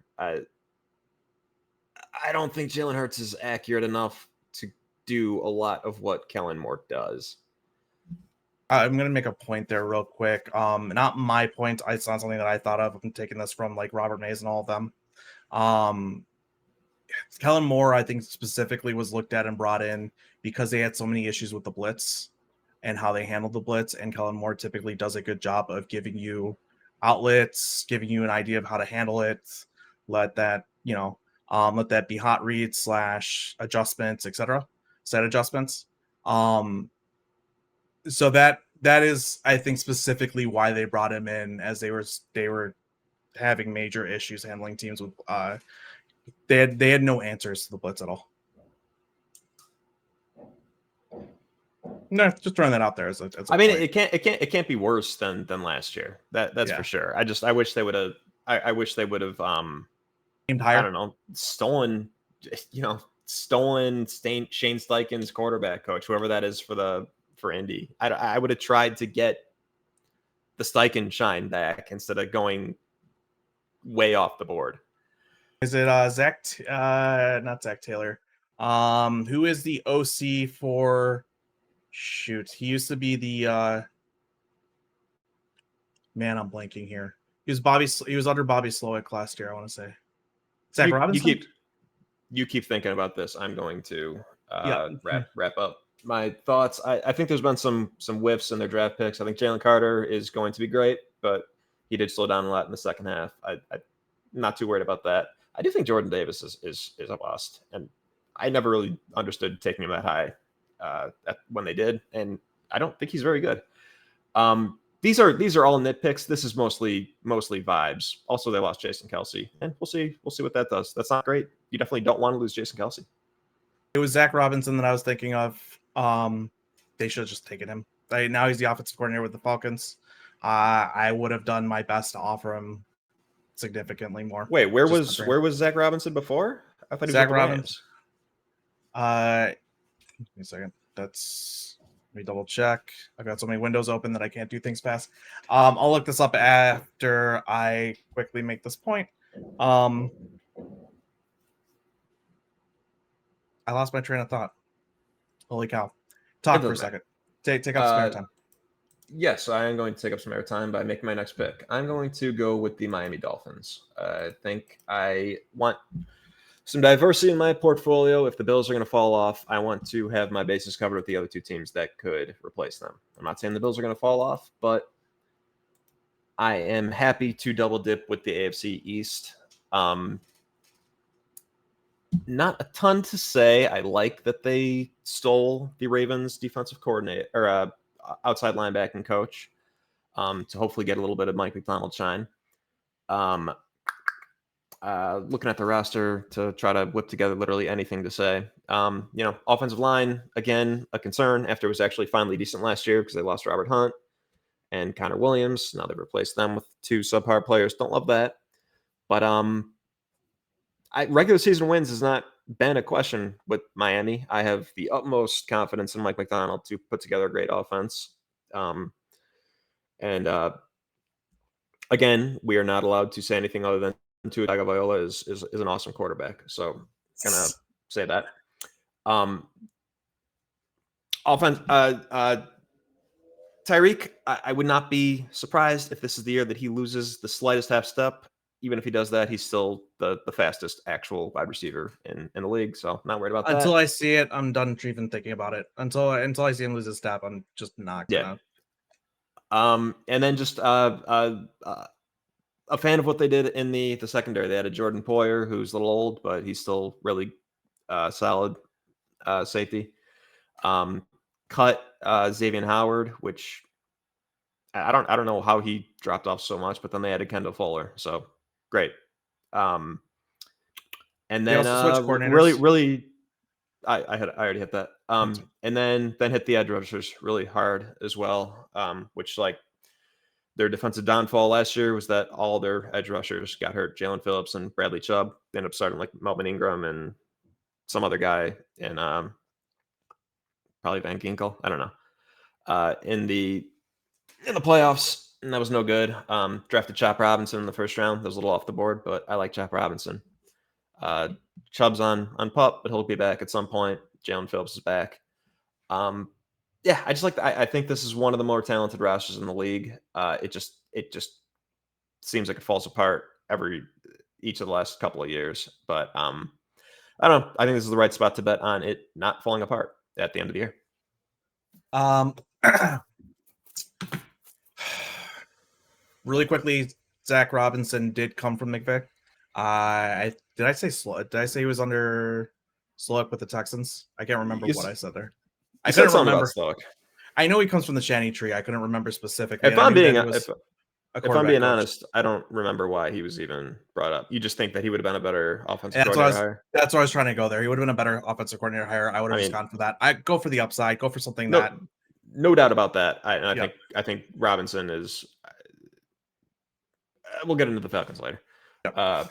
Speaker 1: I don't think Jalen Hurts is accurate enough to do a lot of what Kellen Moore does.
Speaker 2: I'm gonna make a point there real quick. Not my point. It's not something that I thought of. I'm taking this from like Robert Mays and all of them. Kellen Moore, I think specifically was looked at and brought in because they had so many issues with the blitz and how they handled the blitz. And Kellen Moore typically does a good job of giving you outlets, giving you an idea of how to handle it. Let that be hot reads / adjustments, etc. Set adjustments. So that is, I think, specifically why they brought him in, as they were having major issues handling teams with they had no answers to the blitz at all. No, just throwing that out there as a
Speaker 1: mean,
Speaker 2: point.
Speaker 1: it can't be worse than last year. That's for sure. I wish they would have. I wish they would have
Speaker 2: aimed higher.
Speaker 1: I don't know, stolen Shane Steichen's quarterback coach, whoever that is for Indy. I would have tried to get the Steichen shine back instead of going way off the board.
Speaker 2: Is it not Zach Taylor? Who is the OC for? Shoot, he used to be the man. I'm blanking here. He was under Bobby Slowick last year, I want to say. Zach Robinson.
Speaker 1: You keep thinking about this. I'm going to wrap up my thoughts. I think there's been some whiffs in their draft picks. I think Jalen Carter is going to be great, but he did slow down a lot in the second half. I'm not too worried about that. I do think Jordan Davis is a bust, and I never really understood taking him that high when they did, and I don't think he's very good. These are all nitpicks. This is mostly vibes. Also, they lost Jason Kelce, and we'll see what that does. That's not great. You definitely don't want to lose Jason Kelce.
Speaker 2: It was Zach Robinson that I was thinking of. They should have just taken him. Now he's the offensive coordinator with the Falcons. I would have done my best to offer him significantly more.
Speaker 1: Wait, where was Zach Robinson before? I thought he was
Speaker 2: Zach
Speaker 1: with the Rams.
Speaker 2: Robinson. Give me a second. Let me double check. I've got so many windows open that I can't do things fast. I'll look this up after I quickly make this point. I lost my train of thought. Holy cow. Talk for a second. Take up spare time.
Speaker 1: Yes, I am going to take up some airtime by making my next pick. I'm going to go with the Miami Dolphins. I think I want some diversity in my portfolio. If the Bills are going to fall off, I want to have my bases covered with the other two teams that could replace them. I'm not saying the Bills are going to fall off, but I am happy to double dip with the AFC East. Um, Not a ton to say. I like that they stole the Ravens' defensive coordinator or outside linebacking coach to hopefully get a little bit of Mike McDonald shine. Um, Looking at the roster to try to whip together literally anything to say. Offensive line, again, a concern after it was actually finally decent last year because they lost Robert Hunt and Connor Williams. Now they've replaced them with two subpar players. Don't love that. But regular season wins has not been a question with Miami. I have the utmost confidence in Mike McDonald to put together a great offense. And again, we are not allowed to say anything other than Tua Tagovailoa is an awesome quarterback. So gonna say that. Offense, Tyreek, I would not be surprised if this is the year that he loses the slightest half step. Even if he does that, he's still the fastest actual wide receiver in the league. So not worried about
Speaker 2: Until
Speaker 1: that.
Speaker 2: I see it, I'm done even thinking about it. Until I see him lose his step, I'm just not
Speaker 1: Yeah.
Speaker 2: gonna.
Speaker 1: And then just a fan of what they did in the secondary. They had a Jordan Poyer who's a little old, but he's still really solid safety. Cut Xavier Howard, which I don't know how he dropped off so much, but then they added Kendall Fuller, so great. And
Speaker 2: They
Speaker 1: then
Speaker 2: also switched
Speaker 1: really,
Speaker 2: coordinators.
Speaker 1: really, I already hit that. And then hit the edge rushers really hard as well, which like their defensive downfall last year was that all their edge rushers got hurt. Jalen Phillips and Bradley Chubb. They ended up starting like Melvin Ingram and some other guy and probably Van Ginkel. I don't know. In the playoffs, and that was no good. Drafted Chop Robinson in the first round. That was a little off the board, but I like Chop Robinson. Chubb's on pup, but he'll be back at some point. Jalen Phillips is back. Yeah, I just like. I think this is one of the more talented rosters in the league. It just seems like it falls apart each of the last couple of years. But I don't know. I think this is the right spot to bet on it not falling apart at the end of the year.
Speaker 2: Really quickly, Zach Robinson did come from McVay. Did I say he was under Sloak with the Texans? I can't remember what I said there. I
Speaker 1: said
Speaker 2: couldn't
Speaker 1: something
Speaker 2: remember.
Speaker 1: about Sloak.
Speaker 2: I know he comes from the Shanny tree. I couldn't remember specifically.
Speaker 1: If I'm being
Speaker 2: coach.
Speaker 1: honest, I don't remember why he was even brought up. You just think that he would have been a better offensive coordinator hire?
Speaker 2: That's why I was trying to go there. He would have been a better offensive coordinator hire. I would have just gone for that. I go for the upside. Go for something
Speaker 1: no doubt about that. I think Robinson is. We'll get into the Falcons later.
Speaker 2: Yep.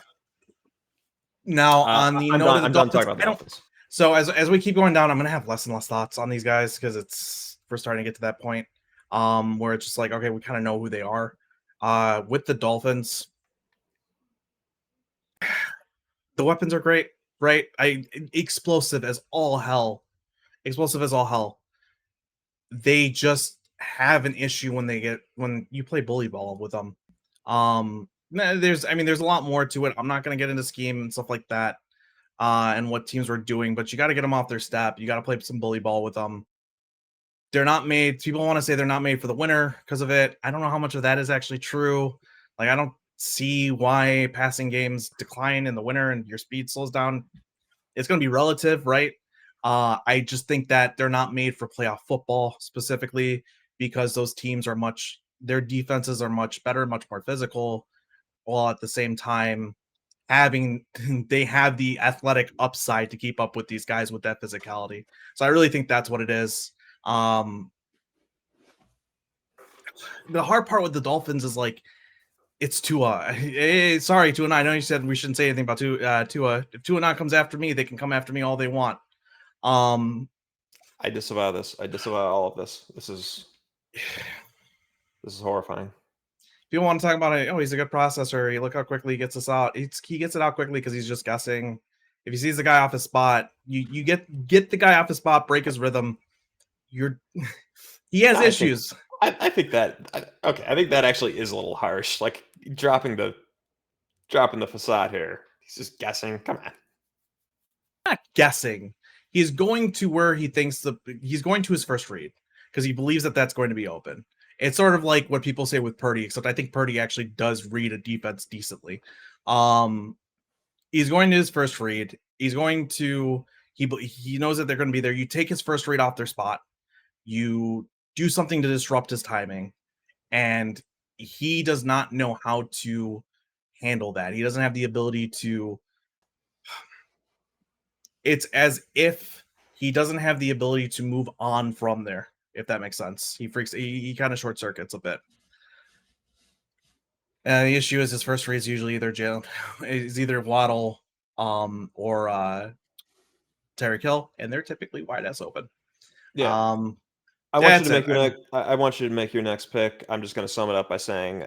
Speaker 2: Now on the
Speaker 1: I'm
Speaker 2: note
Speaker 1: done,
Speaker 2: of the
Speaker 1: I'm
Speaker 2: Dolphins,
Speaker 1: done talking about the Dolphins.
Speaker 2: So as we keep going down, I'm gonna have less and less thoughts on these guys because we're starting to get to that point where it's just like, okay, we kind of know who they are. With the Dolphins, the weapons are great, right? Explosive as all hell. They just have an issue when you play bully ball with them. There's a lot more to it. I'm not gonna get into scheme and stuff like that. And what teams were doing, but you got to get them off their step. You got to play some bully ball with them. They're not made. People want to say they're not made for the winner because of it. I don't know how much of that is actually true. Like, I don't see why passing games decline in the winter and your speed slows down. It's going to be relative, right? I just think that they're not made for playoff football specifically because those teams their defenses are much better, much more physical, while at the same time they have the athletic upside to keep up with these guys with that physicality. So I really think that's what it is. The hard part with the Dolphins is like it's Tua. Sorry, Tua. I know you said we shouldn't say anything about Tua. If Tua comes after me, they can come after me all they want.
Speaker 1: I disavow this. I disavow all of this. This is horrifying.
Speaker 2: People want to talk about it. Oh, he's a good processor. You look how quickly he gets this out. He gets it out quickly because he's just guessing. If he sees the guy off his spot, you get the guy off his spot, break his rhythm. He has issues.
Speaker 1: I think that okay. I think that actually is a little harsh. Like dropping the facade here. He's just guessing. Come on.
Speaker 2: Not guessing. He's going to where he thinks he's going to his first read because he believes that that's going to be open. It's sort of like what people say with Purdy, except I think Purdy actually does read a defense decently. He's going to his first read. He's going to he knows that they're going to be there. You take his first read off their spot. You do something to disrupt his timing, and he does not know how to handle that. He doesn't have the ability to. It's as if he doesn't have the ability to move on from there, if that makes sense. He kind of short circuits a bit. And the issue is his first read is usually either Waddle or Tyreek Hill, and they're typically wide ass open.
Speaker 1: Yeah. I want you
Speaker 2: That's
Speaker 1: to
Speaker 2: it.
Speaker 1: make your next. I want you to make your next pick. I'm just going to sum it up by saying,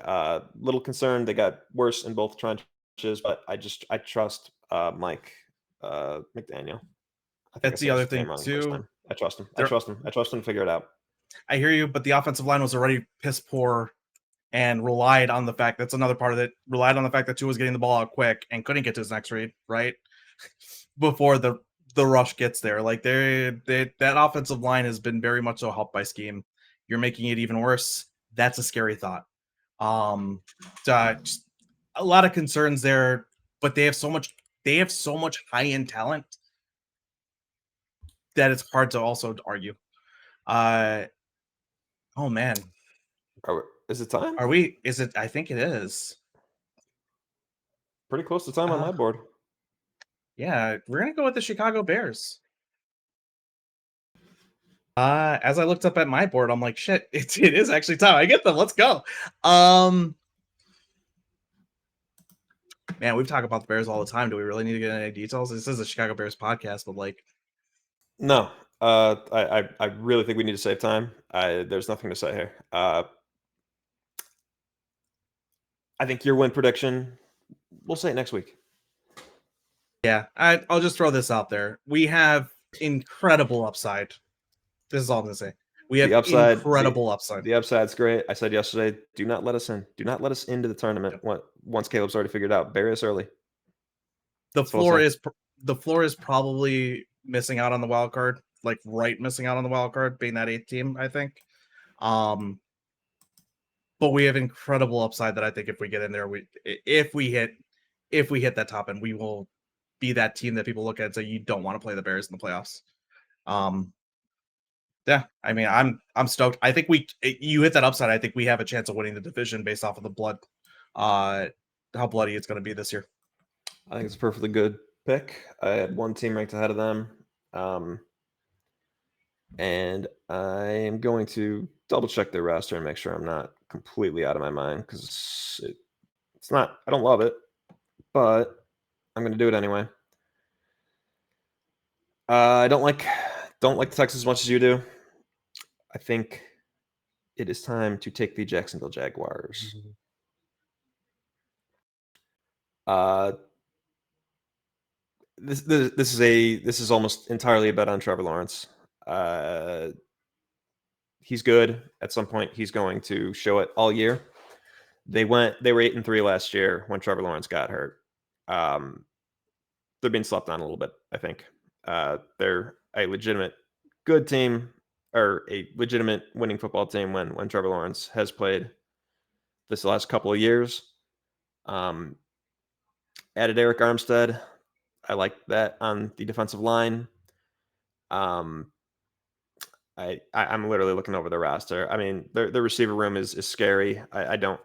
Speaker 1: little concerned they got worse in both trenches, but I trust Mike McDaniel. I think I
Speaker 2: That's the
Speaker 1: said
Speaker 2: other
Speaker 1: his
Speaker 2: thing
Speaker 1: name wrong the first
Speaker 2: too.
Speaker 1: time. I trust him. I trust him. I trust him to figure it out.
Speaker 2: I hear you, but the offensive line was already piss poor and relied on the fact that's another part of it. Relied on the fact that Tua was getting the ball out quick and couldn't get to his next read, right? Before the rush gets there. Like that offensive line has been very much so helped by scheme. You're making it even worse. That's a scary thought. Just a lot of concerns there, but they have so much high end talent that it's hard to also argue. Oh man.
Speaker 1: Is it time?
Speaker 2: Are we? Is it? I think it is.
Speaker 1: Pretty close to time on my board.
Speaker 2: Yeah, we're gonna go with the Chicago Bears. As I looked up at my board, I'm like, shit, it is actually time. I get them. Let's go. Man, we've talked about the Bears all the time. Do we really need to get any details? This is a Chicago Bears podcast, but like,
Speaker 1: no. I really think we need to save time. There's nothing to say here. I think your win prediction. We'll say it next week.
Speaker 2: yeah, I'll just throw this out there. We have incredible upside. This is all I'm gonna say. We have incredible upside.
Speaker 1: The upside's great. I said yesterday, do not let us in. Do not let us into the tournament. Once Caleb's already figured out, bury us early.
Speaker 2: The floor is probably missing out on the wild card, like missing out on the wild card, being that 8th team, I think. But we have incredible upside that I think if we get in there, if we hit that top end, we will be that team that people look at and say you don't want to play the Bears in the playoffs. Yeah, I mean, I'm stoked. I think you hit that upside. I think we have a chance of winning the division based off of the blood, how bloody it's going to be this year.
Speaker 1: I think it's a perfectly good pick. I had one team ranked ahead of them. And I am going to double check their roster and make sure I'm not completely out of my mind because it's not, I don't love it, but I'm going to do it anyway. I don't like the Texans as much as you do. I think it is time to take the Jacksonville Jaguars. This is almost entirely a bet on Trevor Lawrence. He's good. At some point, he's going to show it all year. They were 8-3 last year when Trevor Lawrence got hurt. They're being slept on a little bit, I think. They're a legitimate good team or a legitimate winning football team when Trevor Lawrence has played this last couple of years. Added Eric Armstead. I like that on the defensive line. I'm literally looking over the roster. I mean, the receiver room is scary. I don't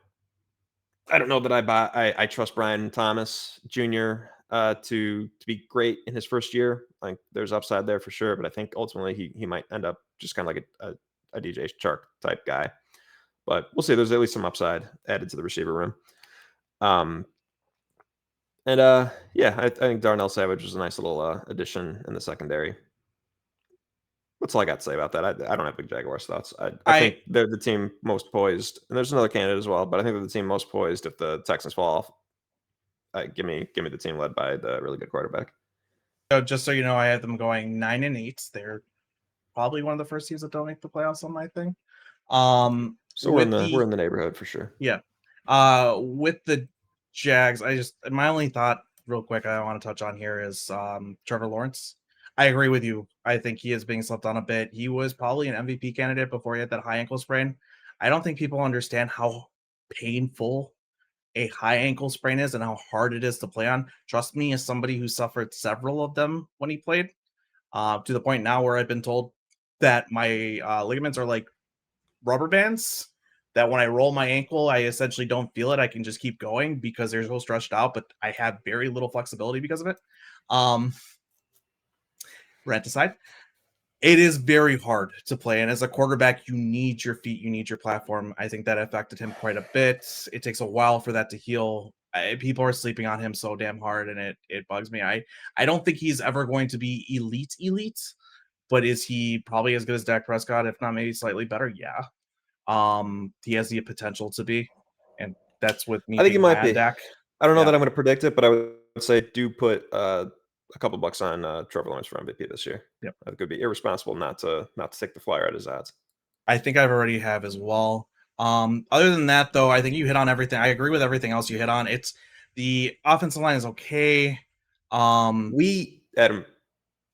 Speaker 1: know that I trust Brian Thomas Jr. To be great in his first year. Like there's upside there for sure, but I think ultimately he might end up just kind of like a DJ Chark type guy. But we'll see. There's at least some upside added to the receiver room. Yeah, I think Darnell Savage was a nice little addition in the secondary. That's all I got to say about that. I don't have big Jaguars thoughts. I think they're the team most poised, and there's another candidate as well, but I think they're the team most poised if the Texans fall off. Give me the team led by the really good quarterback.
Speaker 2: So just so you know, I had them going 9-8. They're probably one of the first teams that don't make the playoffs on my thing.
Speaker 1: So
Speaker 2: With
Speaker 1: we're
Speaker 2: the
Speaker 1: in the neighborhood for sure.
Speaker 2: yeah, with the Jags, my only thought, real quick, I want to touch on here is Trevor Lawrence. I agree with you. I think he is being slept on a bit. He was probably an MVP candidate before he had that high ankle sprain. I don't think people understand how painful a high ankle sprain is and how hard it is to play on. Trust me, as somebody who suffered several of them when he played, to the point now where I've been told that my ligaments are like rubber bands, that when I roll my ankle, I essentially don't feel it. I can just keep going because they're so stretched out, but I have very little flexibility because of it. Um, Rant aside, it is very hard to play. And as a quarterback, you need your feet, you need your platform. I think that affected him quite a bit. It takes a while for that to heal. People are sleeping on him so damn hard, and it bugs me. I don't think he's ever going to be elite, but is he probably as good as Dak Prescott, if not maybe slightly better? Yeah. He has the potential to be, and that's with me
Speaker 1: I think he
Speaker 2: being
Speaker 1: might
Speaker 2: high on
Speaker 1: be.
Speaker 2: Dak.
Speaker 1: I don't know
Speaker 2: Yeah,
Speaker 1: that I'm going to predict it, but I would say do put a couple bucks on Trevor Lawrence for MVP this year.
Speaker 2: yeah.
Speaker 1: I think it would be irresponsible not to take the flyer at his odds.
Speaker 2: I think I've already have as well. Other than that, though, I think you hit on everything. I agree with everything else you hit on. It's the offensive line is okay. Um,
Speaker 1: We Adam,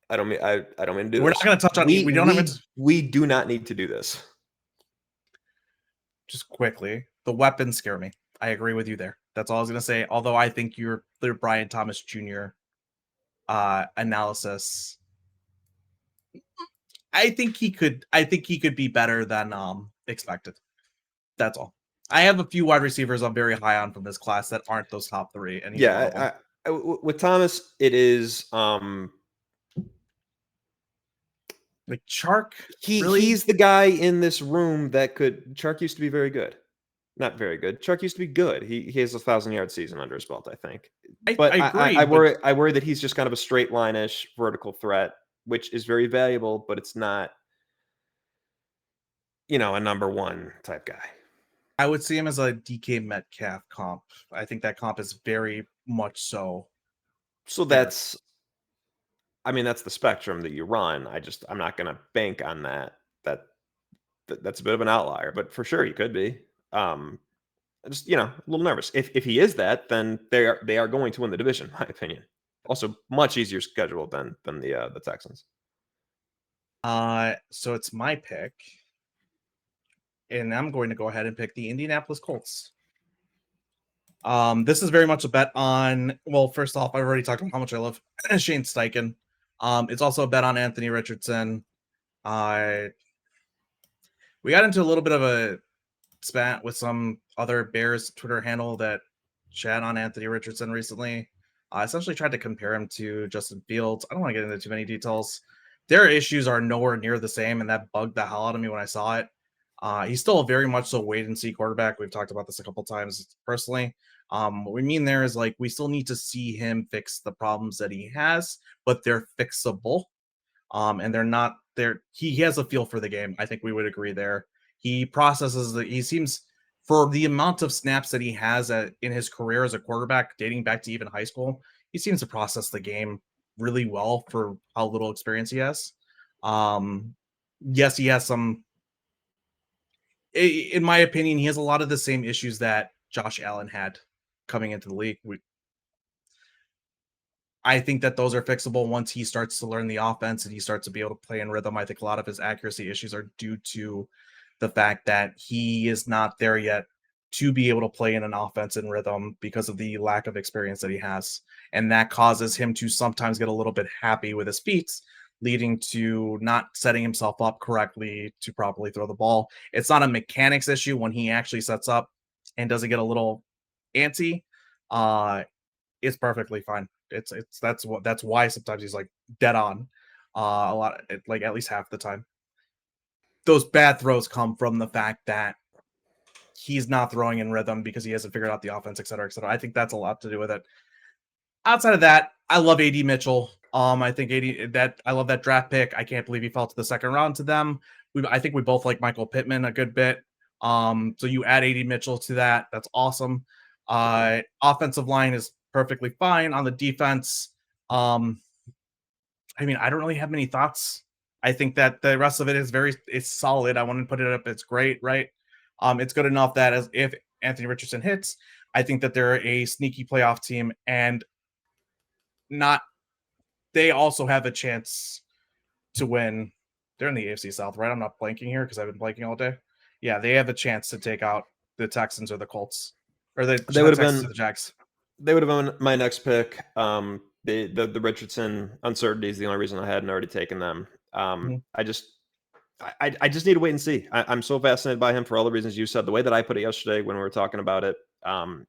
Speaker 1: I don't mean to do
Speaker 2: we're not
Speaker 1: this.
Speaker 2: going to touch on. We don't have it.
Speaker 1: We do not need to do this.
Speaker 2: Just quickly, the weapons scare me. I agree with you there. That's all I was going to say. Although I think your Brian Thomas Jr. Analysis, I think he could. I think he could be better than expected. That's all. I have a few wide receivers I'm very high on from this class that aren't those top three, and he's one of them.
Speaker 1: With Thomas, it is
Speaker 2: Like Chark, really?
Speaker 1: he's the guy in this room that could. Chark used to be very good, not very good. Chark used to be good. He has a 1,000-yard season under his belt, I think.
Speaker 2: I
Speaker 1: But
Speaker 2: agree,
Speaker 1: I
Speaker 2: but
Speaker 1: worry that he's just kind of a straight line-ish vertical threat, which is very valuable, but it's not, a number one type guy.
Speaker 2: I would see him as a DK Metcalf comp. I think that comp is very much so
Speaker 1: So
Speaker 2: there.
Speaker 1: that's the spectrum that you run. I'm not going to bank on that. That's a bit of an outlier, but for sure he could be. Just a little nervous. If he is that, then they are going to win the division, in my opinion. Also, much easier schedule than the Texans.
Speaker 2: So it's my pick, and I'm going to go ahead and pick the Indianapolis Colts. This is very much a bet on. Well, first off, I've already talked about how much I love Shane Steichen. It's also a bet on Anthony Richardson. We got into a little bit of a spat with some other Bears Twitter handle that chat on Anthony Richardson recently. I essentially tried to compare him to Justin Fields. I don't want to get into too many details. Their issues are nowhere near the same, and that bugged the hell out of me when I saw it. He's still very much so wait and see quarterback. We've talked about this a couple times personally. What we mean there is like we still need to see him fix the problems that he has, but they're fixable. And they're not there. He has a feel for the game. I think we would agree there. He processes he seems for the amount of snaps that he has in his career as a quarterback, dating back to even high school, he seems to process the game really well for how little experience he has. Yes, he has some. In my opinion, he has a lot of the same issues that Josh Allen had coming into the league. I think that those are fixable once he starts to learn the offense and he starts to be able to play in rhythm. I think a lot of his accuracy issues are due to the fact that he is not there yet to be able to play in an offense in rhythm because of the lack of experience that he has. And that causes him to sometimes get a little bit happy with his feet, leading to not setting himself up correctly to properly throw the ball. It's not a mechanics issue when he actually sets up and doesn't get a little antsy. It's perfectly fine. That's why sometimes he's like dead on. A lot like at least half the time. Those bad throws come from the fact that he's not throwing in rhythm because he hasn't figured out the offense, et cetera, et cetera. I think that's a lot to do with it. Outside of that, I love AD Mitchell. I think I love that draft pick. I can't believe he fell to the second round to them. I think we both like Michael Pittman a good bit. So you add AD Mitchell to that. That's awesome. Offensive line is perfectly fine. On the defense, I don't really have many thoughts I think that the rest of it is it's solid. I want to put it up. It's great, right? It's good enough that as if Anthony Richardson hits, I think that they're a sneaky playoff team, and not they also have a chance to win. They're in the AFC South, right? I'm not blanking here because I've been blanking all day. Yeah, they have a chance to take out the Texans or the Colts, or the
Speaker 1: They would have
Speaker 2: Texans or
Speaker 1: been
Speaker 2: the Jags.
Speaker 1: they would have been my next pick. The Richardson uncertainty is the only reason I hadn't already taken them.
Speaker 2: Mhm.
Speaker 1: I just need to wait and see. I'm so fascinated by him for all the reasons you said. The way that I put it yesterday when we were talking about it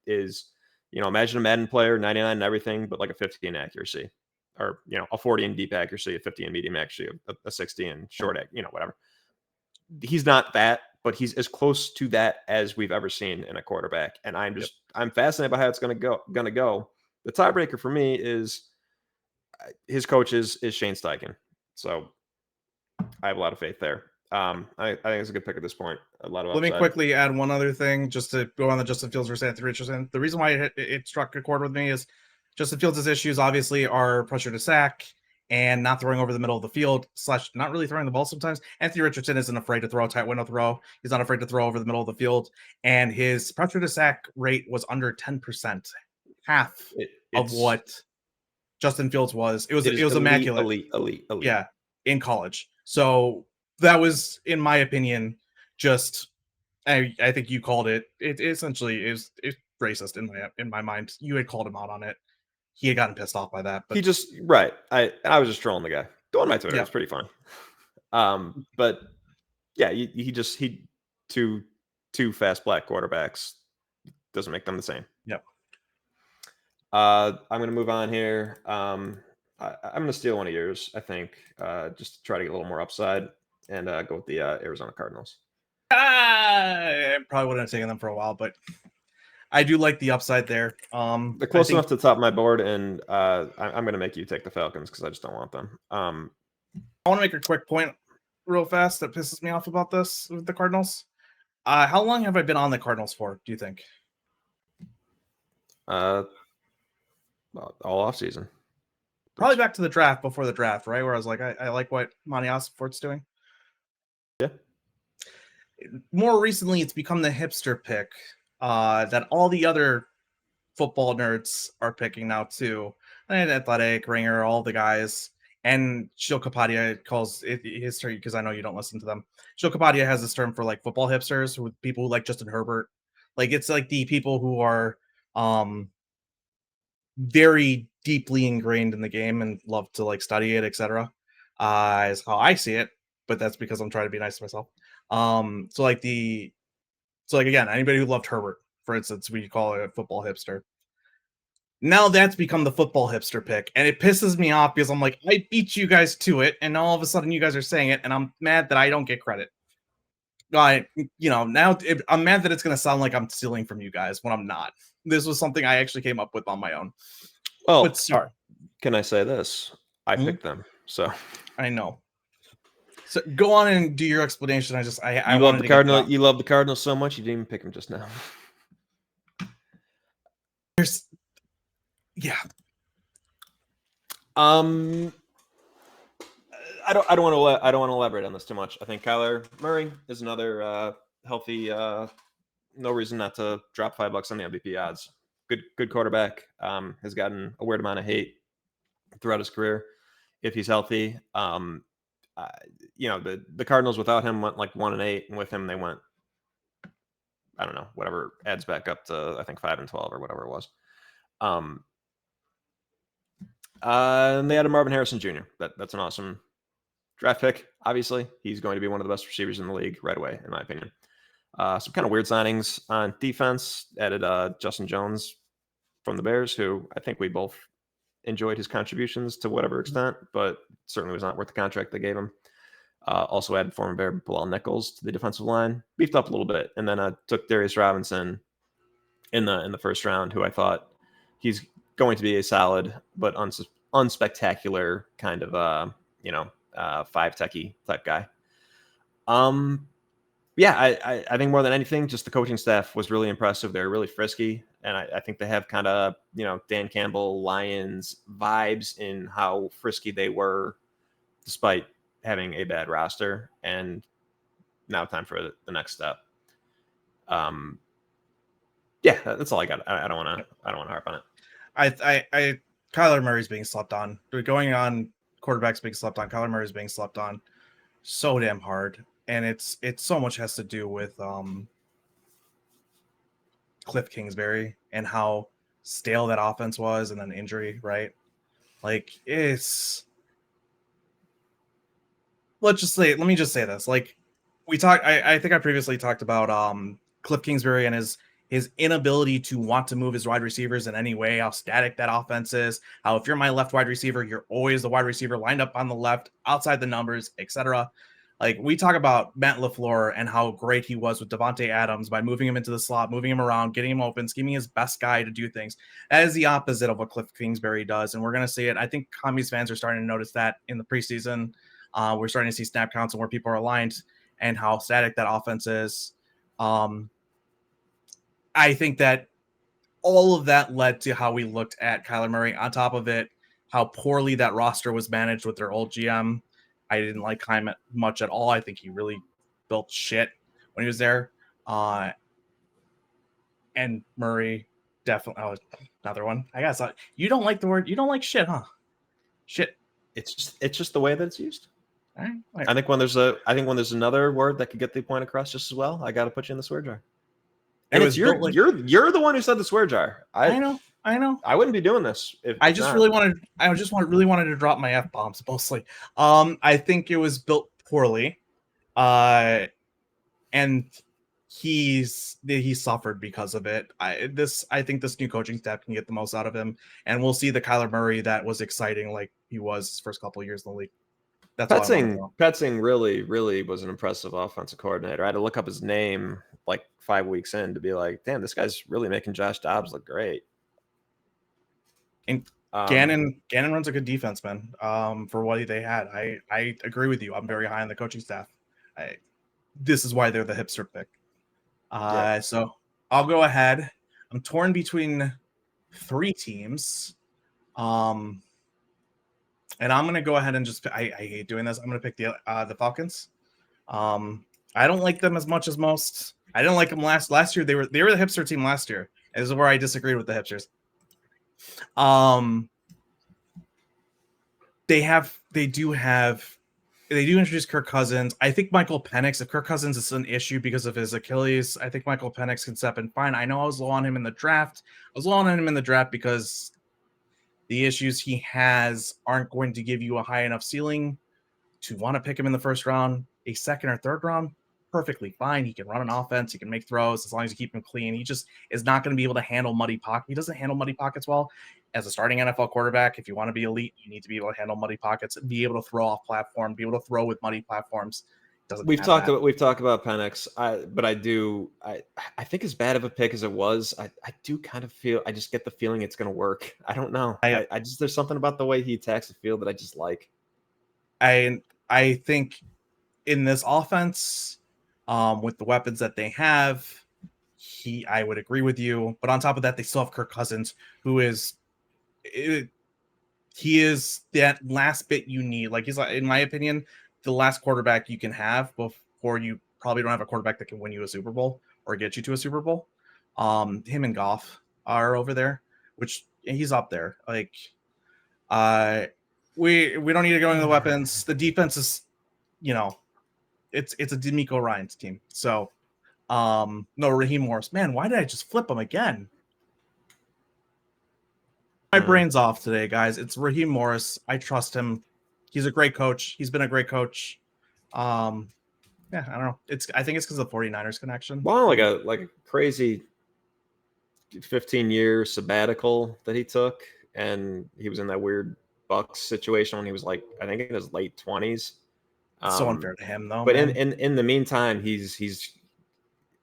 Speaker 1: is, imagine a Madden player, 99 and everything, but like a 50 in accuracy, or a 40 in deep accuracy, a 50 in medium accuracy, a 60 in short, whatever. He's not that, but he's as close to that as we've ever seen in a quarterback. And I'm fascinated by how it's going to go. The tiebreaker for me is his coach is Shane Steichen. So I have a lot of faith there. I think it's a good pick at this point. A lot of
Speaker 2: Let me
Speaker 1: upside.
Speaker 2: quickly add one other thing just to go on the Justin Fields versus Anthony Richardson. The reason why it struck a chord with me is Justin Fields' issues obviously are pressure to sack and not throwing over the middle of the field / not really throwing the ball sometimes. Anthony Richardson isn't afraid to throw a tight window throw. He's not afraid to throw over the middle of the field. And his pressure to sack rate was under 10%, half of
Speaker 1: It's
Speaker 2: what Justin Fields was. It
Speaker 1: it is
Speaker 2: was immaculate.
Speaker 1: elite.
Speaker 2: Yeah, in college. So that was, in my opinion, just I think you called it. It essentially is racist in my mind. You had called him out on it. He had gotten pissed off by that, but
Speaker 1: he just right. I was just trolling the guy. Go on my Twitter.
Speaker 2: yeah,
Speaker 1: It's pretty fun. But yeah, he two fast black quarterbacks doesn't make them the same.
Speaker 2: yeah.
Speaker 1: I'm going to move on here. I'm going to steal one of yours, I think, just to try to get a little more upside and go with the Arizona Cardinals.
Speaker 2: I probably wouldn't have taken them for a while, but I do like the upside there.
Speaker 1: They're close enough to the top of my board, and I'm going to make you take the Falcons because I just don't want them.
Speaker 2: I want to make a quick point real fast that pisses me off about this with the Cardinals. How long have I been on the Cardinals for, do you think?
Speaker 1: All off season.
Speaker 2: Probably back to the draft, before the draft, right? Where I was like, I like what Monty Osfort's doing.
Speaker 1: Yeah.
Speaker 2: More recently, it's become the hipster pick that all the other football nerds are picking now too. And Athletic, Ringer, all the guys. And Shil Kapadia calls it his term, because I know you don't listen to them. Shil Kapadia has this term for like football hipsters, with people who like Justin Herbert. Like, it's like the people who are very deeply ingrained in the game and love to like study it, etc. Is how I see it, but that's because I'm trying to be nice to myself. So again, anybody who loved Herbert, for instance, we call it a football hipster. Now that's become the football hipster pick, and it pisses me off because I'm like, I beat you guys to it, and all of a sudden you guys are saying it, and I'm mad that I don't get credit. I'm mad that it's going to sound like I'm stealing from you guys when I'm not. This was something I actually came up with on my own.
Speaker 1: Well,
Speaker 2: but sorry.
Speaker 1: Can I say this? I picked them, so
Speaker 2: I know. So go on and do your explanation. I
Speaker 1: love the Cardinals. You love the Cardinals so much you didn't even pick them just now.
Speaker 2: Yeah.
Speaker 1: I don't want to elaborate on this too much. I think Kyler Murray is another healthy. No reason not to drop $5 on the MVP odds. Good quarterback. Has gotten a weird amount of hate throughout his career. If he's healthy, the Cardinals without him went like 1-8, and with him they went, I don't know, whatever adds back up to I think 5-12 or whatever it was. And they added Marvin Harrison Jr. That's an awesome draft pick. Obviously, he's going to be one of the best receivers in the league right away, in my opinion. Some kind of weird signings on defense. Added Justin Jones from the Bears, who I think we both enjoyed his contributions to whatever extent, but certainly was not worth the contract they gave him. Also added former Bear Bilal Nichols to the defensive line, beefed up a little bit, and then took Darius Robinson in the first round, who I thought he's going to be a solid but unspectacular kind of five techie type guy. I think more than anything, just the coaching staff was really impressive. They're really frisky, and I think they have kind of Dan Campbell Lions vibes in how frisky they were, despite having a bad roster, and now time for the next step. Yeah, that's all I got. I don't want to harp on it.
Speaker 2: I Kyler Murray's being slept on. Going on quarterbacks being slept on. Kyler Murray's being slept on so damn hard, and it's so much has to do with Cliff Kingsbury and how stale that offense was, and then injury, right? Like it's let me just say this. Like we talked I think I previously talked about Cliff Kingsbury and his inability to want to move his wide receivers in any way, how static that offense is, how if you're my left wide receiver, you're always the wide receiver lined up on the left, outside the numbers, etc. Like we talk about Matt LaFleur and how great he was with Devontae Adams by moving him into the slot, moving him around, getting him open, scheming his best guy to do things. That is the opposite of what Cliff Kingsbury does, and we're going to see it. I think Commies fans are starting to notice that in the preseason. We're starting to see snap counts and where people are aligned and how static that offense is. I think that all of that led to how we looked at Kyler Murray. On top of it, how poorly that roster was managed with their old GM. I didn't like him much at all. I think he really built shit when he was there. And Murray definitely. Oh, another one. I guess you don't like the word. You don't like shit, huh? Shit.
Speaker 1: It's just the way that it's used.
Speaker 2: All right.
Speaker 1: I think when there's another word that could get the point across just as well, I got to put you in the swear jar. And it's you're the one who said the swear jar.
Speaker 2: I know.
Speaker 1: I wouldn't be doing this if
Speaker 2: I just really wanted to drop my F bombs mostly. I think it was built poorly. And he suffered because of it. I think this new coaching staff can get the most out of him, and we'll see the Kyler Murray that was exciting like he was his first couple of years in the league. That's
Speaker 1: Petzing really was an impressive offensive coordinator. I had to look up his name like 5 weeks in to be like, damn, this guy's really making Josh Dobbs look great.
Speaker 2: And Gannon runs a good defense, man. For what they had, I agree with you. I'm very high on the coaching staff. This is why they're the hipster pick. So I'll go ahead. I'm torn between 3 teams. And I'm going to go ahead and just I hate doing this. I'm going to pick the Falcons. I don't like them as much as most. I didn't like them last year. They were the hipster team last year. This is where I disagreed with the hipsters. They do introduce Kirk Cousins. I think Michael Penix, if Kirk Cousins is an issue because of his Achilles, I think Michael Penix can step in fine. I know I was low on him in the draft. I was low on him in the draft because the issues he has aren't going to give you a high enough ceiling to want to pick him in the first round. A second or third round, perfectly fine. He can run an offense. He can make throws as long as you keep him clean. He just is not going to be able to handle muddy pockets. He doesn't handle muddy pockets well. As a starting NFL quarterback, if you want to be elite, you need to be able to handle muddy pockets, be able to throw off platform, be able to throw with muddy platforms.
Speaker 1: We've talked about Penix, but I think as bad of a pick as it was, I do kind of feel, I just get the feeling it's going to work. I don't know. I just, there's something about the way he attacks the field that I just like.
Speaker 2: I think in this offense, with the weapons that they have, I would agree with you. But on top of that, they still have Kirk Cousins, who is, he is that last bit you need. Like he's, in my opinion, the last quarterback you can have before you probably don't have a quarterback that can win you a Super Bowl or get you to a Super Bowl. Him and Goff are over there, which he's up there. Like, we don't need to go into the weapons. The defense is, it's a D'Amico Ryans team. So, no, Raheem Morris. Man, why did I just flip him again? My brain's off today, guys. It's Raheem Morris. I trust him. He's a great coach. He's been a great coach. Yeah, I don't know. I think it's because of the 49ers connection.
Speaker 1: Well, like a crazy 15-year sabbatical that he took, and he was in that weird Bucks situation when he was like, I think in his late 20s.
Speaker 2: So unfair to him, though.
Speaker 1: But
Speaker 2: man.
Speaker 1: in the meantime, he's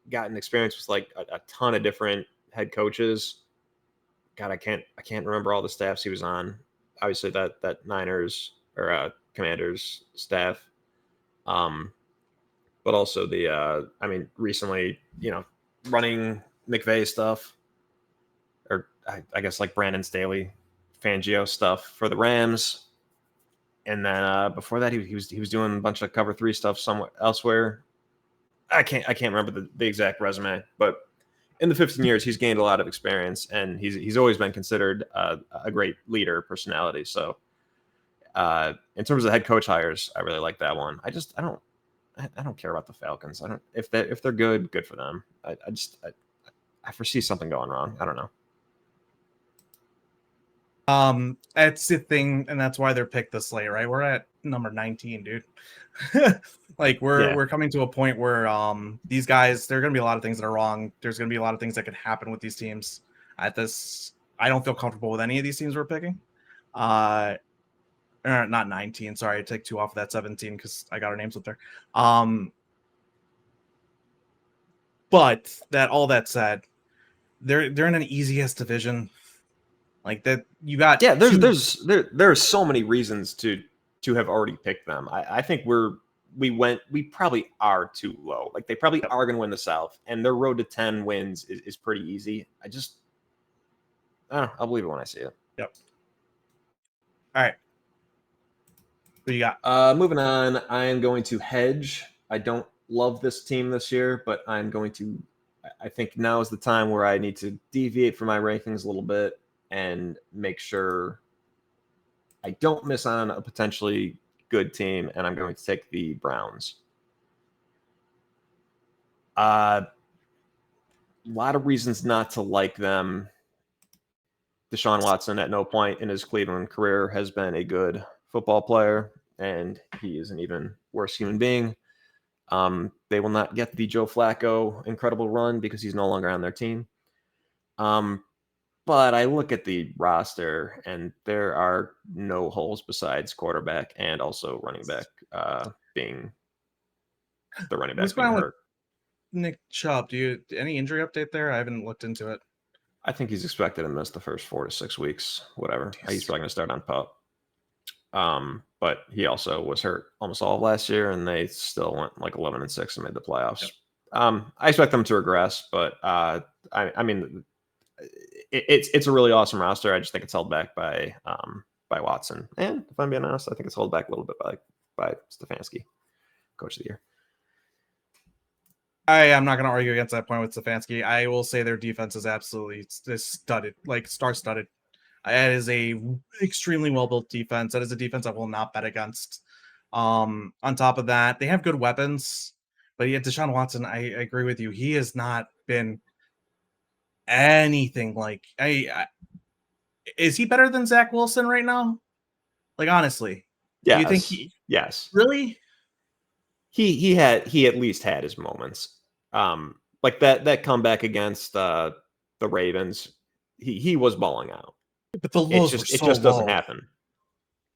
Speaker 1: gotten experience with like a ton of different head coaches. God, I can't remember all the staffs he was on. Obviously, that Niners or Commanders staff, but also recently, running McVay stuff, or I guess like Brandon Staley, Fangio stuff for the Rams. And then before that, he was doing a bunch of cover three stuff somewhere elsewhere. I can't remember the exact resume, but in the 15 years, he's gained a lot of experience, and he's always been considered a great leader personality. So in terms of head coach hires, I really like that one. I don't care about the Falcons. I don't if they're good for them. I foresee something going wrong. I don't know.
Speaker 2: That's the thing, and that's why they're picked this late, right? We're at number 19, dude. Like
Speaker 1: Yeah,
Speaker 2: we're coming to a point where these guys, there are gonna be a lot of things that are wrong. There's gonna be a lot of things that could happen with these teams. At this, I don't feel comfortable with any of these teams we're picking. Not 19, sorry, I take two off of that 17 because I got our names up there. But that all that said, they're in an easiest division. Like that, you got
Speaker 1: yeah.
Speaker 2: two.
Speaker 1: There are so many reasons to have already picked them. I think we probably are too low. Like they probably
Speaker 2: Yep.
Speaker 1: are going to win the South, and their road to 10 wins is pretty easy. I don't know. I'll believe it when I see it.
Speaker 2: Yep. All right. What you got?
Speaker 1: Moving on, I am going to hedge. I don't love this team this year, but I'm going to. I think now is the time where I need to deviate from my rankings a little bit and make sure I don't miss on a potentially good team, and I'm going to take the Browns. A lot of reasons not to like them. Deshaun Watson, at no point in his Cleveland career, has been a good football player, and he is an even worse human being. They will not get the Joe Flacco incredible run because he's no longer on their team. But I look at the roster, and there are no holes besides quarterback and also running back being the running
Speaker 2: What's
Speaker 1: back
Speaker 2: going
Speaker 1: being
Speaker 2: on with
Speaker 1: hurt.
Speaker 2: Nick Chubb? Any injury update there? I haven't looked into it.
Speaker 1: I think he's expected to miss the first 4 to 6 weeks, whatever. He's probably going to start on pup. But he also was hurt almost all of last year, and they still went like 11-6 and made the playoffs.
Speaker 2: Yep.
Speaker 1: I expect them to regress, but I mean, it's a really awesome roster. I just think it's held back by Watson, and if I'm being honest, I think it's held back a little bit by Stefanski, coach of the year.
Speaker 2: I'm not going to argue against that point with Stefanski. I will say their defense is absolutely studded, like star-studded. It is a extremely well-built defense. That is a defense I will not bet against. On top of that, they have good weapons, but yeah, Deshaun Watson, I agree with you. He has not been anything like. Is he better than Zach Wilson right now? Like honestly, do you think
Speaker 1: Yes,
Speaker 2: he
Speaker 1: yes.
Speaker 2: really?
Speaker 1: He at least had his moments. Like that comeback against the Ravens, he was balling out.
Speaker 2: But the lows were
Speaker 1: It
Speaker 2: so
Speaker 1: just doesn't
Speaker 2: low.
Speaker 1: happen.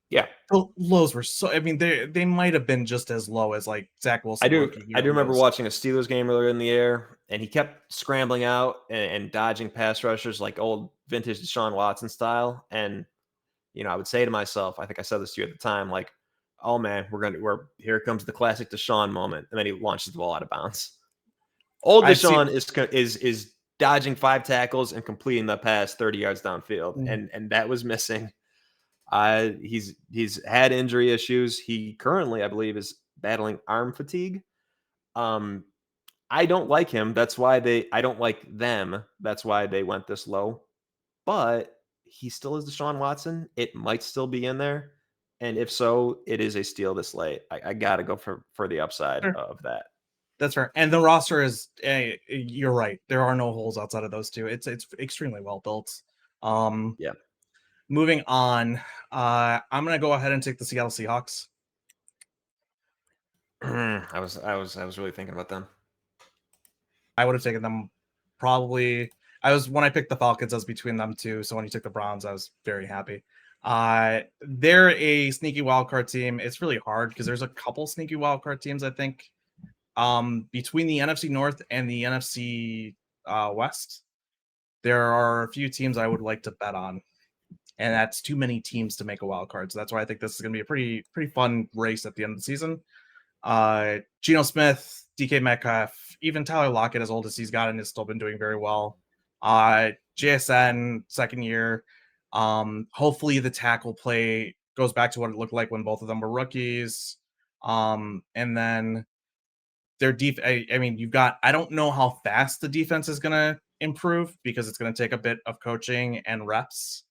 Speaker 1: Yeah,
Speaker 2: The lows were so. I mean, they might have been just as low as like Zach Wilson rookie
Speaker 1: I
Speaker 2: year
Speaker 1: do remember
Speaker 2: lows.
Speaker 1: watching a Steelers game earlier in the year, and he kept scrambling out and dodging pass rushers like old vintage Deshaun Watson style. And I would say to myself, I think I said this to you at the time, like, "Oh man, we're here comes the classic Deshaun moment," and then he launches the ball out of bounds. Old
Speaker 2: I've seen.
Speaker 1: Deshaun is dodging 5 tackles and completing the pass 30 yards downfield,
Speaker 2: Mm.
Speaker 1: and that was missing. He's had injury issues. He currently, I believe, is battling arm fatigue. Um, I don't like him. I don't like them. That's why they went this low. But he still is Deshaun Watson. It might still be in there. And if so, it is a steal this late. I got to go for the upside
Speaker 2: Sure.
Speaker 1: of that.
Speaker 2: That's fair. And the roster is. You're right. There are no holes outside of those two. It's extremely well built.
Speaker 1: Yeah.
Speaker 2: Moving on. I'm gonna go ahead and take the Seattle Seahawks.
Speaker 1: I was really thinking about them.
Speaker 2: I would have taken them probably. When I picked the Falcons, I was between them two. So when you took the Browns, I was very happy. They're a sneaky wildcard team. It's really hard because there's a couple sneaky wildcard teams, I think. Between the NFC North and the NFC West, there are a few teams I would like to bet on, and that's too many teams to make a wild card. So that's why I think this is going to be a pretty fun race at the end of the season. Geno Smith, DK Metcalf, even Tyler Lockett, as old as he's gotten, has still been doing very well. JSN, second year. Hopefully the tackle play goes back to what it looked like when both of them were rookies. And then their I mean, you've got, I don't know how fast the defense is going to improve because it's going to take a bit of coaching and reps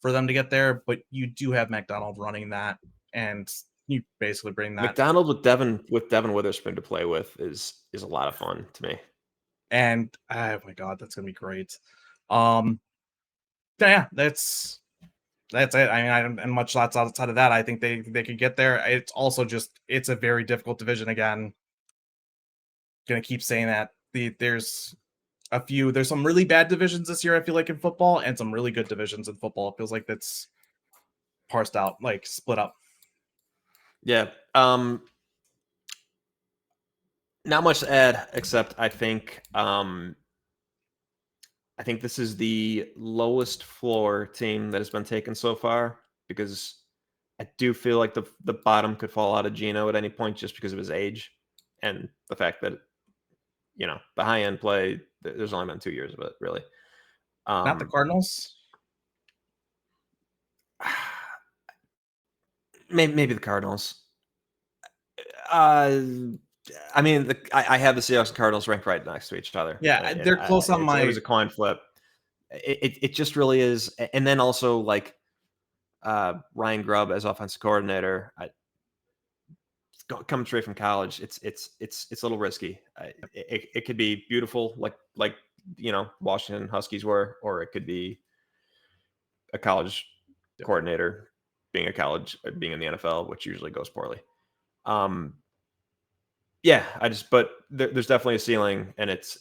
Speaker 2: for them to get there. But you do have McDonald running that, and you basically bring that.
Speaker 1: McDonald with Devin Witherspoon to play with is a lot of fun to me.
Speaker 2: And oh my God, that's going to be great. Yeah, that's it. I mean, I don't, and much lots outside of that. I think they could get there. It's also just, it's a very difficult division again. Gonna keep saying that. There's some really bad divisions this year, I feel like, in football, and some really good divisions in football. It feels like that's parsed out, like split up.
Speaker 1: Yeah. Not much to add, except I think this is the lowest floor team that has been taken so far, because I do feel like the bottom could fall out of Geno at any point just because of his age and the fact that, the high end play, there's only been 2 years of it, really.
Speaker 2: Not the Cardinals.
Speaker 1: Maybe the Cardinals. I mean, I have the Seahawks and Cardinals ranked right next to each other.
Speaker 2: Yeah, they're close on my.
Speaker 1: It was a coin flip. It just really is. And then also, like, Ryan Grubb as offensive coordinator, coming straight from college, it's a little risky. It could be beautiful, like Washington Huskies were, or it could be a college coordinator being in the NFL, which usually goes poorly. Yeah, but there's definitely a ceiling, and it's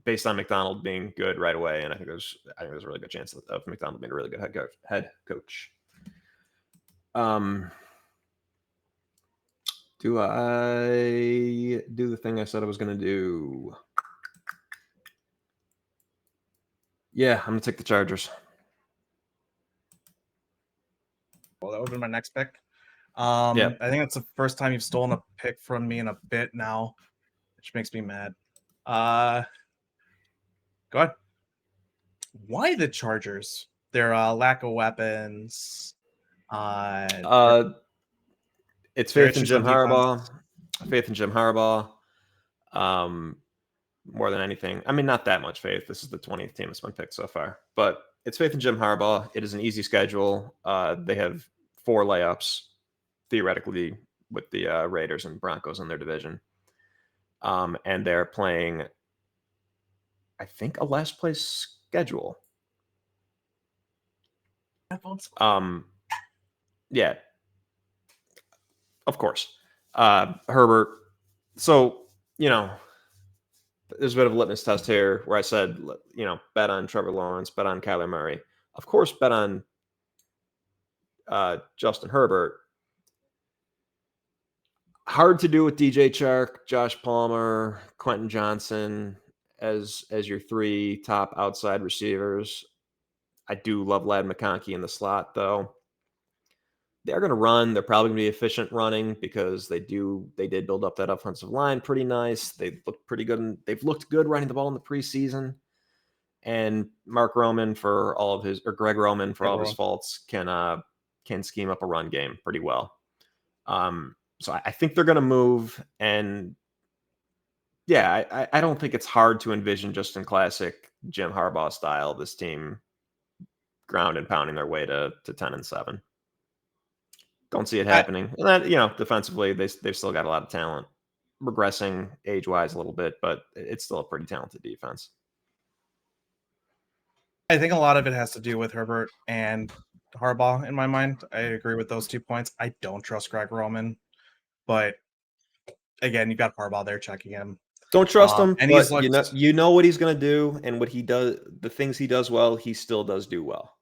Speaker 1: based on McDonald being good right away, and I think there's a really good chance of McDonald being a really good head coach. Do I do the thing I said I was going to do? Yeah, I'm going to take the Chargers.
Speaker 2: Well, that would be my next pick. Yeah. I think that's the first time you've stolen a pick from me in a bit now, which makes me mad. Go ahead. Why the Chargers? Their lack of weapons.
Speaker 1: It's faith in Jim Harbaugh. Faith in Jim Harbaugh. More than anything. I mean, not that much faith. This is the 20th team that's been picked so far. But it's faith in Jim Harbaugh. It is an easy schedule. They have 4 layups, theoretically, with the Raiders and Broncos in their division. And they're playing, I think, a last place schedule. Yeah. Of course. Herbert. So, there's a bit of a litmus test here where I said, bet on Trevor Lawrence, bet on Kyler Murray. Of course, bet on Justin Herbert. Hard to do with DJ Chark, Josh Palmer, Quentin Johnson as your 3 top outside receivers. I do love Ladd McConkey in the slot, though. They're going to run. They're probably going to be efficient running because they did build up that offensive line pretty nice. They look pretty good. They've looked good running the ball in the preseason. And Greg Roman, for all of his faults, can scheme up a run game pretty well. So I think they're going to move. And yeah, I don't think it's hard to envision, just in classic Jim Harbaugh style, this team ground and pounding their way to 10-7. Don't see it happening. And then, defensively, they've still got a lot of talent, regressing age-wise a little bit, but it's still a pretty talented defense.
Speaker 2: I think a lot of it has to do with Herbert and Harbaugh in my mind. I agree with those 2 points. I don't trust Greg Roman, but again, you've got Harbaugh there checking him.
Speaker 1: Don't trust him, and but you know what he's going to do, and what he does, the things he does well, he still does do well.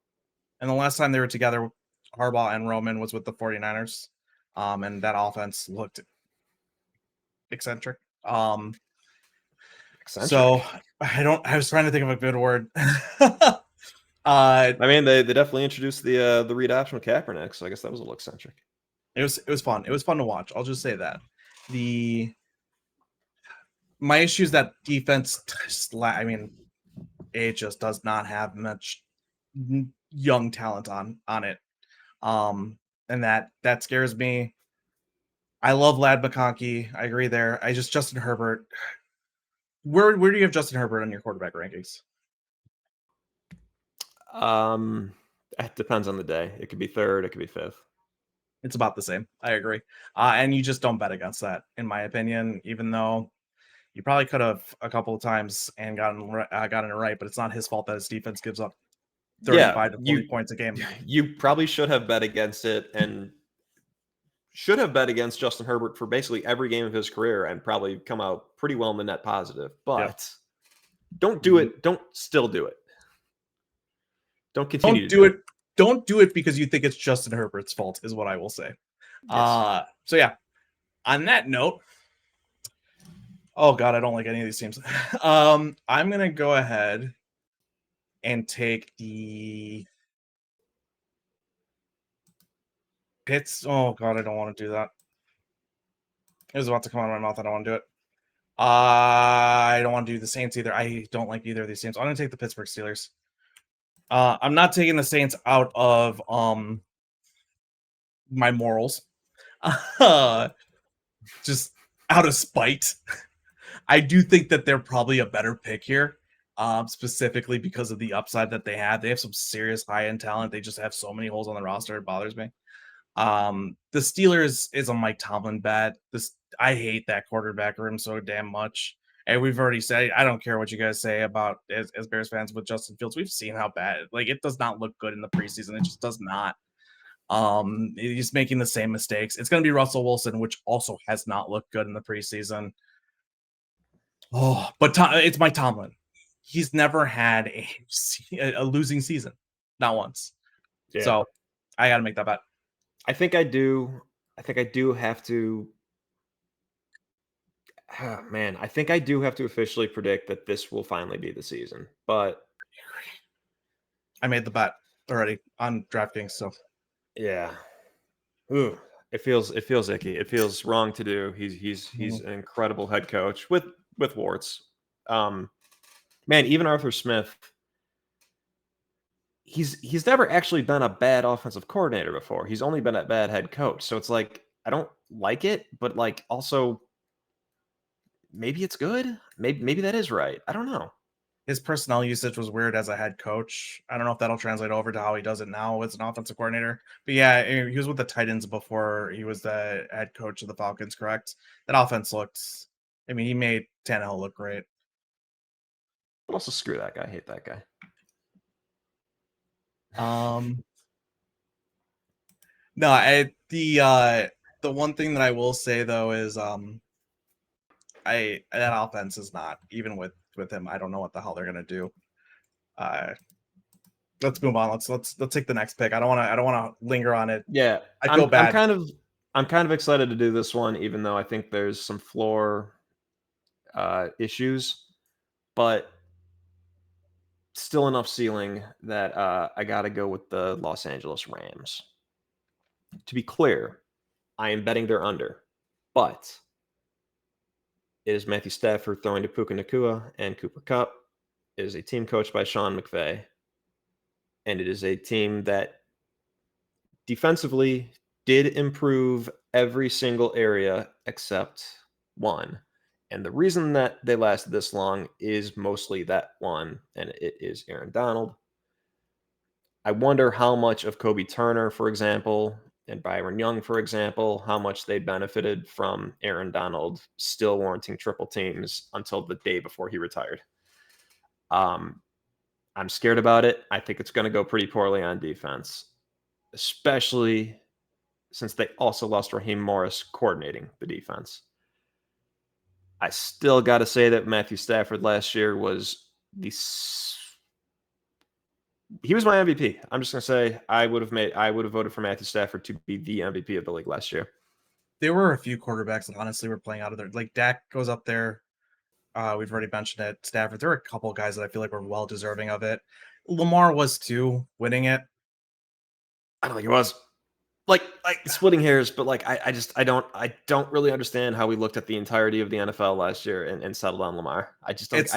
Speaker 2: And the last time they were together, Harbaugh and Roman, was with the 49ers, and that offense looked eccentric. So I was trying to think of a good word.
Speaker 1: I mean, they definitely introduced the read option with Kaepernick, so I guess that was a little eccentric.
Speaker 2: It was fun. It was fun to watch. I'll just say that. My issue is that defense, I mean, it just does not have much young talent on it. And that scares me. I love Lad McConkey. I agree there. Justin Herbert. Where do you have Justin Herbert on your quarterback rankings?
Speaker 1: It depends on the day. It could be third, it could be fifth.
Speaker 2: It's about the same. I agree. And you just don't bet against that, in my opinion, even though you probably could have a couple of times and gotten it right, but it's not his fault that his defense gives up
Speaker 1: Yeah,
Speaker 2: 35 to 40 points a game.
Speaker 1: You probably should have bet against it and should have bet against Justin Herbert for basically every game of his career and probably come out pretty well in the net positive. But don't do it. Don't still do it. Don't continue to do it.
Speaker 2: Don't do it because you think it's Justin Herbert's fault, is what I will say.
Speaker 1: Yes.
Speaker 2: So yeah, on that note, oh God, I don't like any of these teams. I'm gonna go ahead and take the Pits. Oh God, I don't want to do that. It was about to come out of my mouth. I don't want to do it. I don't want to do the Saints either. I don't like either of these teams. I'm gonna take the Pittsburgh Steelers. I'm not taking the Saints out of my morals. Just out of spite. I do think that they're probably a better pick here, specifically because of the upside that they have. They have some serious high-end talent. They just have so many holes on the roster. It bothers me. The Steelers is a Mike Tomlin bet. I hate that quarterback room so damn much. And we've already said, I don't care what you guys say about as Bears fans with Justin Fields. We've seen how bad, like, it does not look good in the preseason. It just does not. He's making the same mistakes. It's going to be Russell Wilson, which also has not looked good in the preseason. Oh, but it's Mike Tomlin. He's never had a losing season, not once. Yeah. So I got to make that bet.
Speaker 1: I think I do have to. Oh, man, I think I do have to officially predict that this will finally be the season. But
Speaker 2: I made the bet already on DraftKings. So
Speaker 1: yeah, ooh, it feels icky. It feels wrong to do. He's an incredible head coach with warts. Man, even Arthur Smith. He's never actually been a bad offensive coordinator before. He's only been a bad head coach. So it's like I don't like it, but like also maybe it's good. Maybe that is right. I don't know.
Speaker 2: His personnel usage was weird as a head coach. I don't know if that'll translate over to how he does it now as an offensive coordinator. But yeah, he was with the Titans before he was the head coach of the Falcons, correct? That offense looked, I mean, he made Tannehill look great.
Speaker 1: But also screw that guy. I hate that guy.
Speaker 2: No, the one thing that I will say though is that offense is not, even with him, I don't know what the hell they're gonna do. Let's move on. Let's take the next pick. I don't want to linger on it.
Speaker 1: Yeah,
Speaker 2: I feel bad.
Speaker 1: I'm kind of excited to do this one, even though I think there's some floor issues, but still enough ceiling that I got to go with the Los Angeles Rams. To be clear, I am betting they're under, but it is Matthew Stafford throwing to Puka Nacua and Cooper Kupp. It is a team coached by Sean McVay, and it is a team that defensively did improve every single area except one. And the reason that they lasted this long is mostly that one, and it is Aaron Donald. I wonder how much of Kobe Turner, for example, and Byron Young, for example, how much they benefited from Aaron Donald still warranting triple teams until the day before he retired. I'm scared about it. I think it's going to go pretty poorly on defense, especially since they also lost Raheem Morris coordinating the defense. I still got to say that Matthew Stafford last year was he was my MVP. I'm just going to say I would have voted for Matthew Stafford to be the MVP of the league last year.
Speaker 2: There were a few quarterbacks that honestly were playing out of there. Like Dak goes up there. We've already mentioned it. Stafford. There were a couple of guys that I feel like were well deserving of it. Lamar was too, winning it.
Speaker 1: I don't think it was. Like splitting hairs, but like I don't really understand how we looked at the entirety of the NFL last year and settled on Lamar. I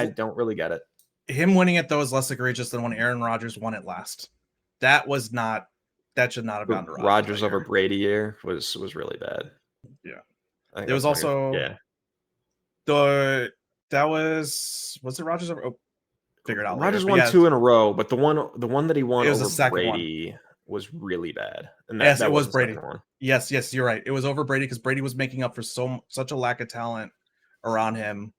Speaker 1: don't really get it.
Speaker 2: Him winning it though is less egregious than when Aaron Rodgers won it last. That was not That should not have gone to Rodgers
Speaker 1: Rodgers
Speaker 2: that
Speaker 1: over
Speaker 2: year.
Speaker 1: Brady year was really bad.
Speaker 2: Yeah.
Speaker 1: I think
Speaker 2: There was
Speaker 1: that's not gonna,
Speaker 2: also
Speaker 1: yeah.
Speaker 2: that was it Rodgers over? Oh, figure it out later.
Speaker 1: Rodgers
Speaker 2: But
Speaker 1: won
Speaker 2: yeah,
Speaker 1: 2 in a row, but the one that he won
Speaker 2: it was the
Speaker 1: over
Speaker 2: second one.
Speaker 1: Brady was really bad, and
Speaker 2: Yes, it
Speaker 1: that was
Speaker 2: was
Speaker 1: the
Speaker 2: Brady.
Speaker 1: second one.
Speaker 2: Yes, you're right. It was over Brady because Brady was making up for such a lack of talent around him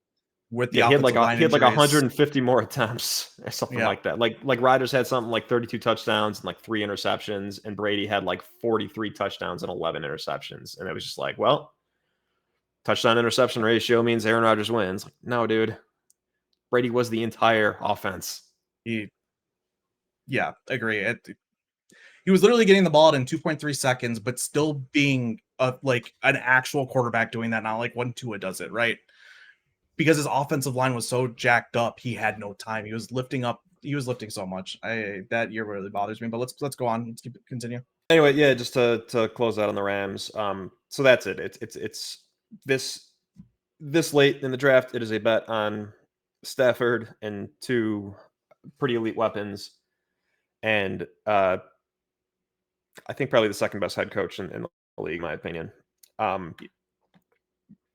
Speaker 2: with the
Speaker 1: Yeah,
Speaker 2: offensive line
Speaker 1: he had like
Speaker 2: injuries.
Speaker 1: 150 more attempts or something
Speaker 2: Yeah,
Speaker 1: like that. Like Rodgers had something like 32 touchdowns and like 3 interceptions, and Brady had like 43 touchdowns and 11 interceptions, and it was just like, well, touchdown interception ratio means Aaron Rodgers wins. Like, no, dude, Brady was the entire offense.
Speaker 2: agree. He was literally getting the ball in 2.3 seconds, but still being like an actual quarterback doing that, not like when Tua does it, right? Because his offensive line was so jacked up, he had no time. He was lifting so much. That year really bothers me. But let's go on. Let's continue.
Speaker 1: Anyway, yeah, just to close out on the Rams. So that's it. It's this late in the draft. It is a bet on Stafford and 2 pretty elite weapons, and I think probably the second best head coach in the league, in my opinion.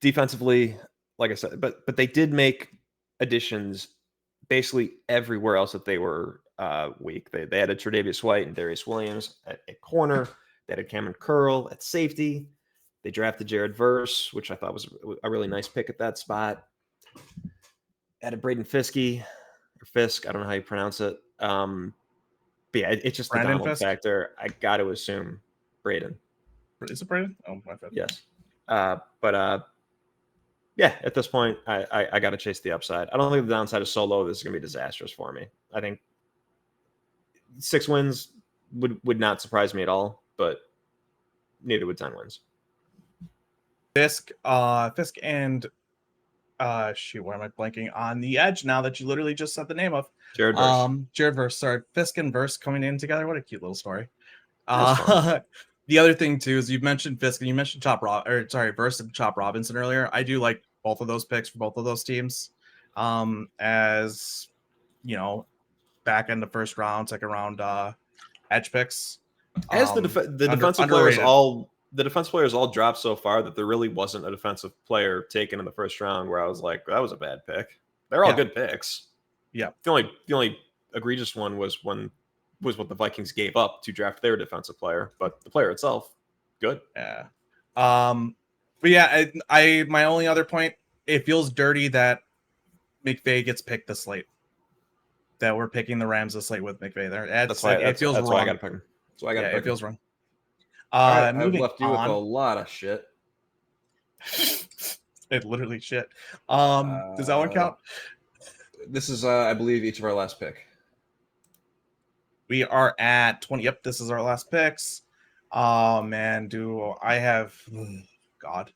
Speaker 1: Defensively, like I said, but they did make additions basically everywhere else that they were weak. They added Tre'Davious White and Darius Williams at corner. They added Cameron Curl at safety. They drafted Jared Verse, which I thought was a really nice pick at that spot. Added Braden Fiske or Fisk. I don't know how you pronounce it. But yeah, it's just
Speaker 2: Brandon
Speaker 1: the Donald
Speaker 2: Fisk?
Speaker 1: factor. I got to assume Braden.
Speaker 2: Is it Brandon? Oh my god.
Speaker 1: Yes. But yeah, at this point, I got to chase the upside. I don't think the downside is so low. This is going to be disastrous for me. I think 6 wins would not surprise me at all, but neither would 10 wins.
Speaker 2: Fisk and shoot, why am I blanking on the edge now that you literally just said the name of?
Speaker 1: Jared Verse.
Speaker 2: Jared Verse. Sorry, Fisk and Verse coming in together. What a cute little story. The other thing too is you mentioned Fisk and you mentioned Verse and Chop Robinson earlier. I do like both of those picks for both of those teams. As you know, back in the first round, second round edge picks.
Speaker 1: As the defensive players all dropped so far that there really wasn't a defensive player taken in the first round where I was like, that was a bad pick. They're all good picks.
Speaker 2: Yeah.
Speaker 1: The only egregious one was what the Vikings gave up to draft their defensive player, but the player itself, good.
Speaker 2: Yeah. But yeah, my only other point, it feels dirty that McVay gets picked this late. That we're picking the Rams this late with McVay there. It feels wrong.
Speaker 1: Why I got to pick him. That's why I got to pick him.
Speaker 2: It feels wrong.
Speaker 1: All right,
Speaker 2: moving
Speaker 1: I've left you
Speaker 2: on.
Speaker 1: with a lot of shit.
Speaker 2: It literally shit. Does that one count?
Speaker 1: This is, I believe, each of our last pick.
Speaker 2: We are at 20. Yep, this is our last picks. Oh man, do I have? God.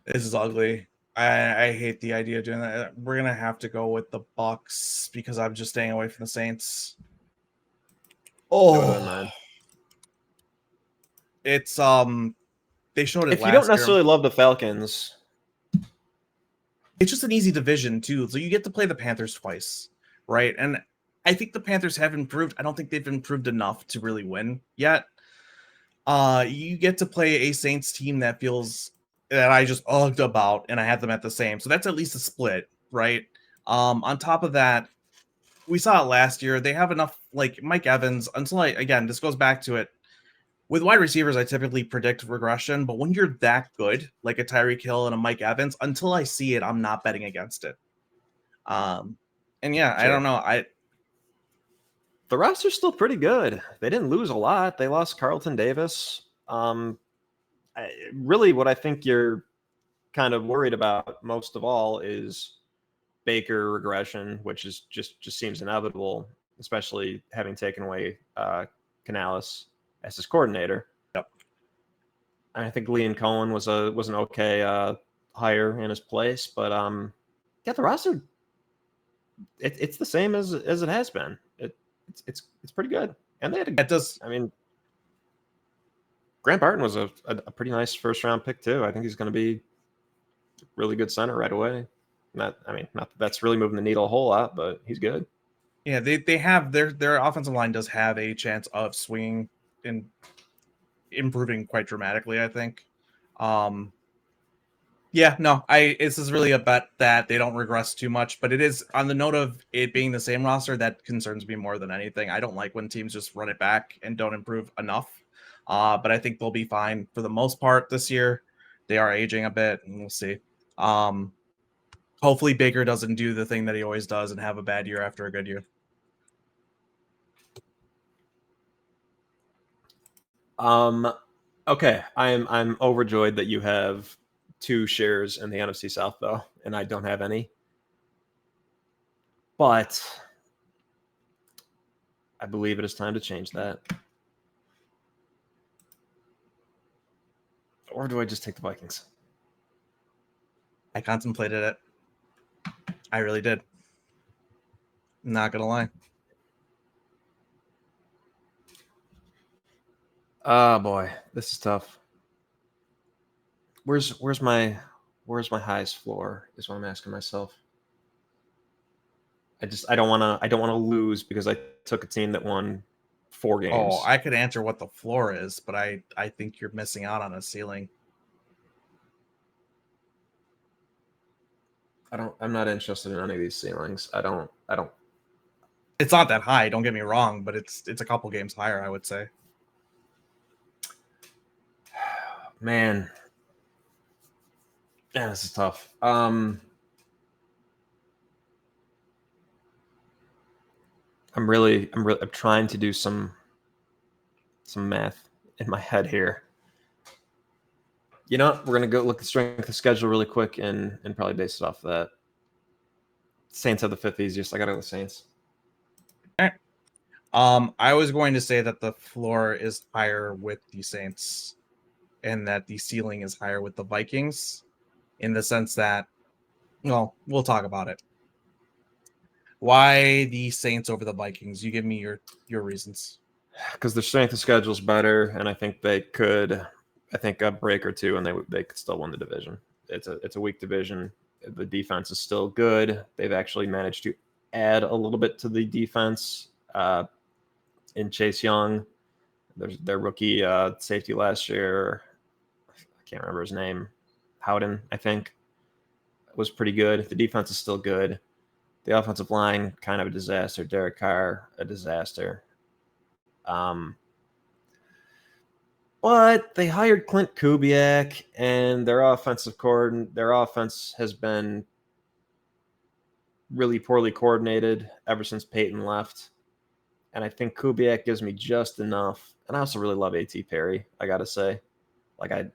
Speaker 2: This is ugly. I hate the idea of doing that. We're gonna have to go with the Bucks because I'm just staying away from the Saints. Oh, it's they showed it.
Speaker 1: If you don't necessarily love the Falcons,
Speaker 2: it's just an easy division too. So you get to play the Panthers twice, right? And I think the Panthers have improved. I don't think they've improved enough to really win yet. You get to play a Saints team that I just ugged about, and I had them at the same. So that's at least a split, right? On top of that, we saw it last year. They have enough, like Mike Evans, this goes back to it. With wide receivers, I typically predict regression, but when you're that good, like a Tyreek Hill and a Mike Evans, until I see it, I'm not betting against it. And yeah, sure. I don't know.
Speaker 1: The roster's still pretty good. They didn't lose a lot. They lost Carlton Davis. Really, what I think you're kind of worried about most of all is Baker regression, which is just seems inevitable, especially having taken away Canales as his coordinator.
Speaker 2: Yep.
Speaker 1: I think Leon Cohen was an okay hire in his place, but yeah, the roster it's the same as it has been. It's pretty good, and they had I mean, Grant Barton was a pretty nice first round pick too. I think he's going to be a really good center right away. Not that that's really moving the needle a whole lot, but he's good.
Speaker 2: Yeah, they have their offensive line does have a chance of swinging and improving quite dramatically, I think. Yeah, no, this is really a bet that they don't regress too much, but it is on the note of it being the same roster that concerns me more than anything. I don't like when teams just run it back and don't improve enough. But I think they'll be fine for the most part this year. They are aging a bit, and we'll see. Um, Hopefully Baker doesn't do the thing that he always does and have a bad year after a good year.
Speaker 1: Okay, I'm overjoyed that you have 2 shares in the NFC South though, and I don't have any. But I believe it is time to change that. Or do I just take the Vikings?
Speaker 2: I contemplated it. I really did. Not gonna lie.
Speaker 1: Oh boy, this is tough. Where's my highest floor is what I'm asking myself. I don't want to lose because I took a team that won 4
Speaker 2: Oh,
Speaker 1: games.
Speaker 2: I could answer what the floor is, but I think you're missing out on a ceiling.
Speaker 1: I'm not interested in any of these ceilings. I don't
Speaker 2: It's not that high, don't get me wrong, but it's a couple games higher, I would say.
Speaker 1: man. Yeah, this is tough. I'm trying to do some math in my head here. You know what? We're gonna go look at the strength of schedule really quick and probably base it off of that. Saints have the 5th easiest. I gotta go with Saints.
Speaker 2: All right. I was going to say that the floor is higher with the Saints and that the ceiling is higher with the Vikings in the sense that, well, we'll talk about it. Why the Saints over the Vikings? You give me your reasons.
Speaker 1: Because their strength of schedule is better, and I think they could. I think a break or two, and they could still win the division. It's a weak division. The defense is still good. They've actually managed to add a little bit to the defense in Chase Young. There's their rookie safety last year. I can't remember his name. Howden, I think, was pretty good. The defense is still good. The offensive line, kind of a disaster. Derek Carr, a disaster. But they hired Clint Kubiak, and their offense has been really poorly coordinated ever since Peyton left. And I think Kubiak gives me just enough. And I also really love A.T. Perry, I gotta say. Like I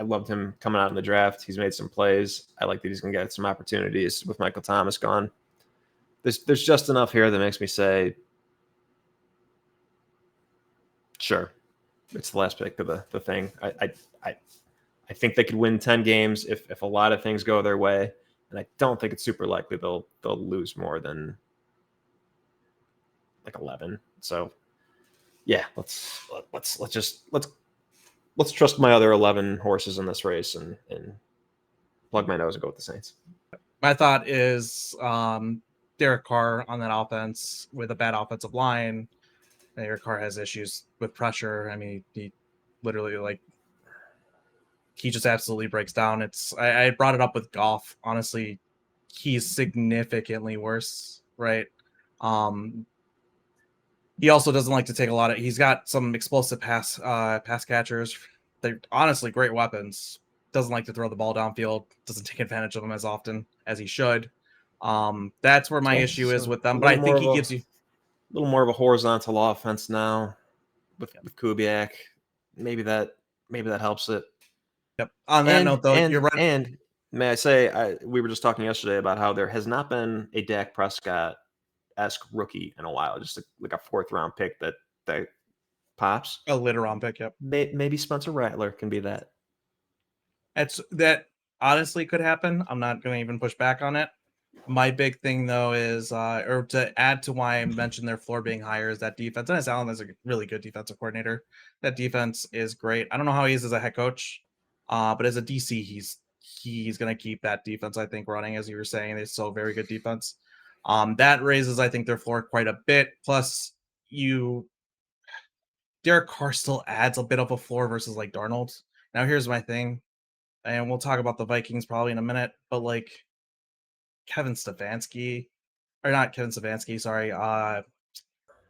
Speaker 1: loved him coming out in the draft. He's made some plays. I like that he's gonna get some opportunities with Michael Thomas gone. There's just enough here that makes me say, sure, it's the last pick of the thing. I think they could win 10 games if a lot of things go their way, and I don't think it's super likely they'll lose more than like 11. So yeah, let's trust my other 11 horses in this race and plug my nose and go with the Saints.
Speaker 2: My thought is Derek Carr on that offense with a bad offensive line. Derek Carr has issues with pressure. I mean, he literally he just absolutely breaks down. I brought it up with Goff. Honestly, he's significantly worse, right? He also doesn't like to take a lot of. He's got some explosive pass catchers. They're honestly great weapons. Doesn't like to throw the ball downfield. Doesn't take advantage of them as often as he should. That's where my issue is with them. But I think he gives you
Speaker 1: a little more of a horizontal offense now with Kubiak. Maybe that helps it.
Speaker 2: Yep. On that note, though, you're right.
Speaker 1: And may I say, we were just talking yesterday about how there has not been a Dak Prescott-esque rookie in a while, just like a 4th round pick that pops.
Speaker 2: A later round pick, yep.
Speaker 1: Maybe Spencer Rattler can be that.
Speaker 2: That honestly could happen. I'm not going to even push back on it. My big thing, though, is or to add to why I mentioned their floor being higher is that defense. Dennis Allen is a really good defensive coordinator. That defense is great. I don't know how he is as a head coach, but as a DC, he's he's going to keep that defense, I think, running, as you were saying. It's still a very good defense. That raises, I think, their floor quite a bit. Plus, Derek Carr still adds a bit of a floor versus like Darnold. Now, here's my thing, and we'll talk about the Vikings probably in a minute, but like Kevin Stefanski, or not Kevin Stefanski, sorry.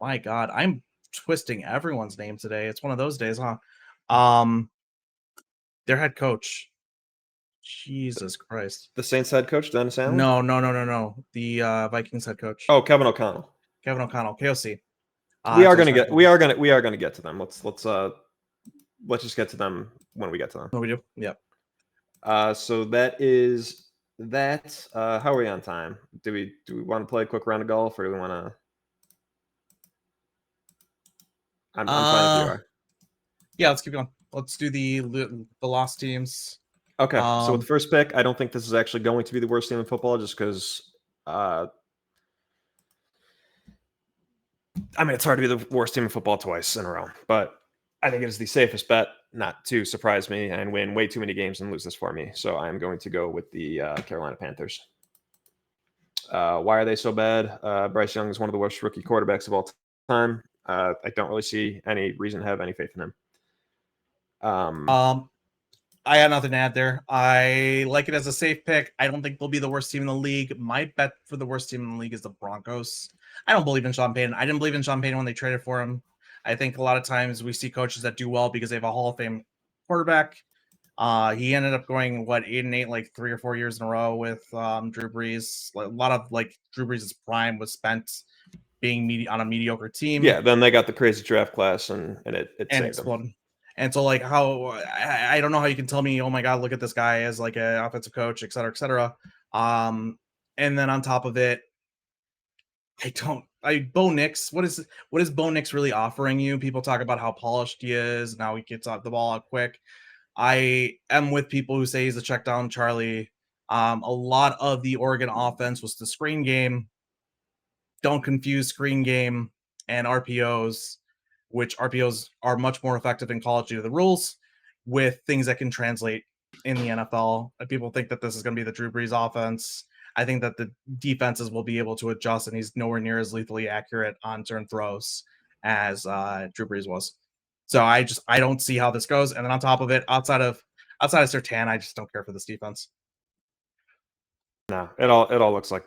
Speaker 2: My God, I'm twisting everyone's name today. It's one of those days, huh? Their head coach. Jesus Christ.
Speaker 1: The Saints head coach, Dennis Allen?
Speaker 2: No. The Vikings head coach.
Speaker 1: Oh, Kevin O'Connell.
Speaker 2: Kevin O'Connell, KOC.
Speaker 1: We are gonna get to them. Let's just get to them when we get to them.
Speaker 2: What we do? Yep.
Speaker 1: So that is that. How are we on time? Do we want to play a quick round of golf, or do we want to? I'm fine if you are.
Speaker 2: Yeah, let's keep going. Let's do the lost teams.
Speaker 1: Okay, so with the first pick, I don't think this is actually going to be the worst team in football, just because. I mean, it's hard to be the worst team in football twice in a row, but I think it is the safest bet not to surprise me and win way too many games and lose this for me. So I'm going to go with the Carolina Panthers. Why are they so bad? Bryce Young is one of the worst rookie quarterbacks of all time. I don't really see any reason to have any faith in him.
Speaker 2: I had nothing to add there. I like it as a safe pick. I don't think they'll be the worst team in the league. My bet for the worst team in the league is the Broncos. I don't believe in Sean Payton. I didn't believe in Sean Payton when they traded for him. I think a lot of times we see coaches that do well because they have a Hall of Fame quarterback. He ended up going 8-8 like 3 or 4 years in a row with Drew Brees. A lot of like Drew Brees' prime was spent being on a mediocre team.
Speaker 1: Yeah, then they got the crazy draft class and it saved
Speaker 2: exploded.
Speaker 1: them.
Speaker 2: And so, like, how I don't know how you can tell me, oh my God, look at this guy as like an offensive coach, et cetera, et cetera. And then on top of it, Bo Nix, what is Bo Nix really offering you? People talk about how polished he is, now he gets off the ball out quick. I am with people who say he's a check down Charlie. A lot of the Oregon offense was the screen game. Don't confuse screen game and RPOs, which RPOs are much more effective in college due to the rules, with things that can translate in the NFL. People think that this is going to be the Drew Brees offense. I think that the defenses will be able to adjust, and he's nowhere near as lethally accurate on turn throws as Drew Brees was. So I don't see how this goes. And then on top of it, outside of Surtain, I just don't care for this defense.
Speaker 1: No, it all looks like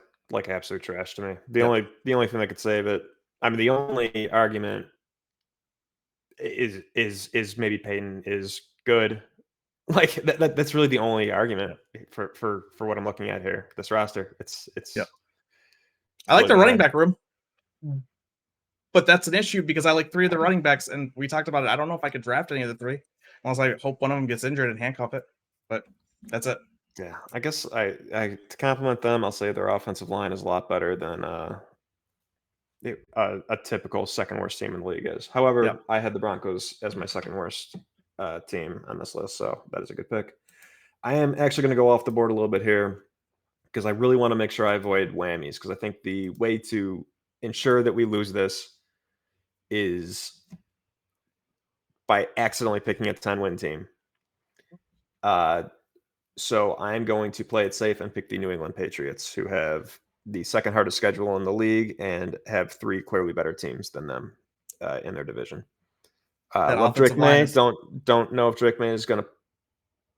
Speaker 1: absolute trash to me. The only thing that could save it, I mean, the only argument is maybe Payton is good. Like that's really the only argument for what I'm looking at here. This roster, it's.
Speaker 2: Yep. I like the running back room, but that's an issue because I like 3 of the running backs, and we talked about it. I don't know if I could draft any of the 3 unless I hope one of them gets injured and handcuff it. But that's it.
Speaker 1: Yeah, I guess I to compliment them, I'll say their offensive line is a lot better than a typical second worst team in the league is. However, I had the Broncos as my second worst team on this list, so that is a good pick. I am actually going to go off the board a little bit here because I really want to make sure I avoid whammies, because I think the way to ensure that we lose this is by accidentally picking a 10-win team. So I'm going to play it safe and pick the New England Patriots, who have the second hardest schedule in the league and have 3 clearly better teams than them in their division. Love Drake May. Don't know if Drake May is going to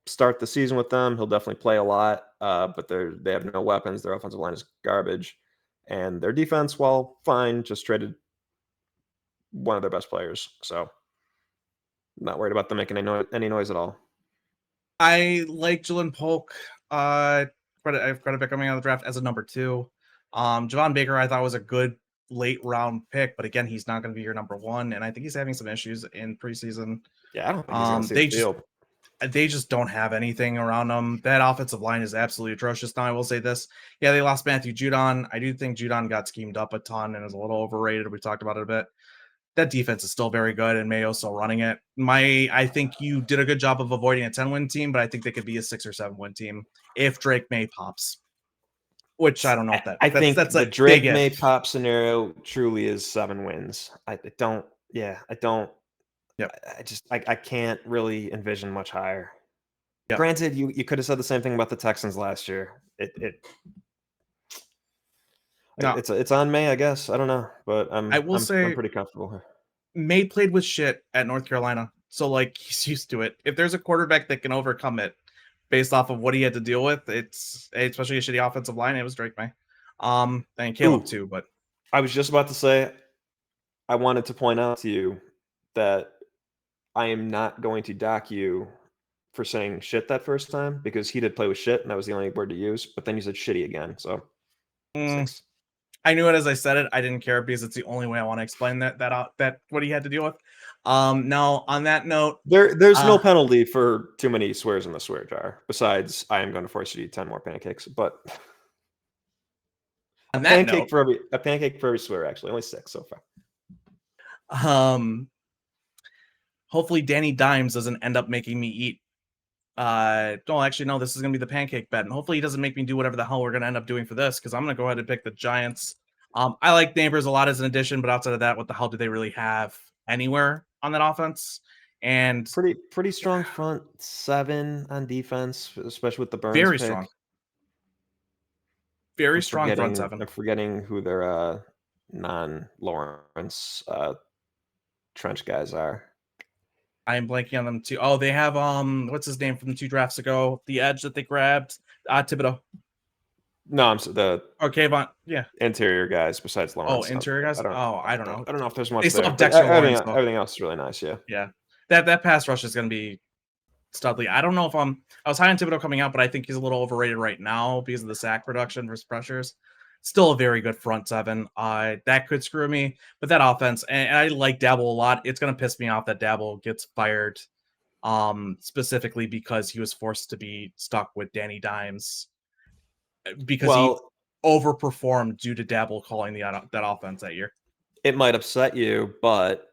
Speaker 1: start the season with them. He'll definitely play a lot, but they have no weapons. Their offensive line is garbage, and their defense, while fine, just traded one of their best players. So I'm not worried about them making any noise at all.
Speaker 2: I like Jalen Polk. I have quite a bit coming out of the draft as a number 2. Javon Baker, I thought was a good late round pick, but again, he's not going to be your number 1, and I think he's having some issues in preseason.
Speaker 1: Yeah, I don't think he's going to see the field.
Speaker 2: They just don't have anything around them. That offensive line is absolutely atrocious. Now, I will say this. Yeah, they lost Matthew Judon. I do think Judon got schemed up a ton and is a little overrated. We talked about it a bit. That defense is still very good, and Mayo's still running it. I think you did a good job of avoiding a 10-win team, but I think they could be a 6 or 7-win team if Drake May pops. Which I don't know if that.
Speaker 1: I think that's the Drake May pop scenario truly is 7 wins. I don't. Yeah, I don't.
Speaker 2: Yep.
Speaker 1: I can't really envision much higher.
Speaker 2: Yep.
Speaker 1: Granted, you could have said the same thing about the Texans last year.
Speaker 2: Now,
Speaker 1: It's on me, I guess. I don't know, but
Speaker 2: I will
Speaker 1: I'm
Speaker 2: say
Speaker 1: pretty comfortable here.
Speaker 2: May played with shit at North Carolina, so like he's used to it. If there's a quarterback that can overcome it based off of what he had to deal with, it's especially a shitty offensive line. It was Drake May, and Caleb
Speaker 1: Ooh,
Speaker 2: too. But
Speaker 1: I was just about to say, I wanted to point out to you that I am not going to dock you for saying shit that first time because he did play with shit, and that was the only word to use. But then you said shitty again, so
Speaker 2: mm,
Speaker 1: 6.
Speaker 2: I knew it as I said it. I didn't care because it's the only way I want to explain that what he had to deal with. Now on that note,
Speaker 1: There's no
Speaker 2: uh,
Speaker 1: penalty for too many swears in the swear jar. Besides, I am going to force you to eat 10 more pancakes. But
Speaker 2: on that note,
Speaker 1: a pancake for every swear. Actually, only 6 so far.
Speaker 2: um, hopefully Danny Dimes doesn't end up making me eat. No, actually, no. This is gonna be the pancake bet, and hopefully he doesn't make me do whatever the hell we're gonna end up doing for this because I'm gonna go ahead and pick the Giants. I like Neighbors a lot as an addition, but outside of that, what the hell do they really have anywhere on that offense? And
Speaker 1: Pretty strong front 7 on defense, especially with the Burns
Speaker 2: very strong,
Speaker 1: pick.
Speaker 2: very strong front seven.
Speaker 1: I'm forgetting who their non-Lawrence trench guys are.
Speaker 2: I am blanking on them too. Oh, they have what's his name from the 2 drafts ago? The edge that they grabbed, Thibodeau
Speaker 1: No, the
Speaker 2: or Kayvon. Yeah.
Speaker 1: interior guys besides
Speaker 2: Oh,
Speaker 1: Lawrence.
Speaker 2: interior guys. Oh, I don't know.
Speaker 1: I don't know if there's
Speaker 2: They
Speaker 1: much
Speaker 2: still
Speaker 1: there,
Speaker 2: have
Speaker 1: but
Speaker 2: Dexter Lawrence though.
Speaker 1: everything else is really nice. Yeah.
Speaker 2: Yeah, that pass rush is gonna be Studley. I don't know if I was high on Thibodeau coming out, but I think he's a little overrated right now because of the sack production versus pressures. Still a very good front seven. That could screw me, but that offense, and I like Dabble a lot. It's gonna piss me off that Dabble gets fired, specifically because he was forced to be stuck with Danny Dimes because he
Speaker 1: Well,
Speaker 2: overperformed due to Dabble calling that offense that year.
Speaker 1: it might upset you, but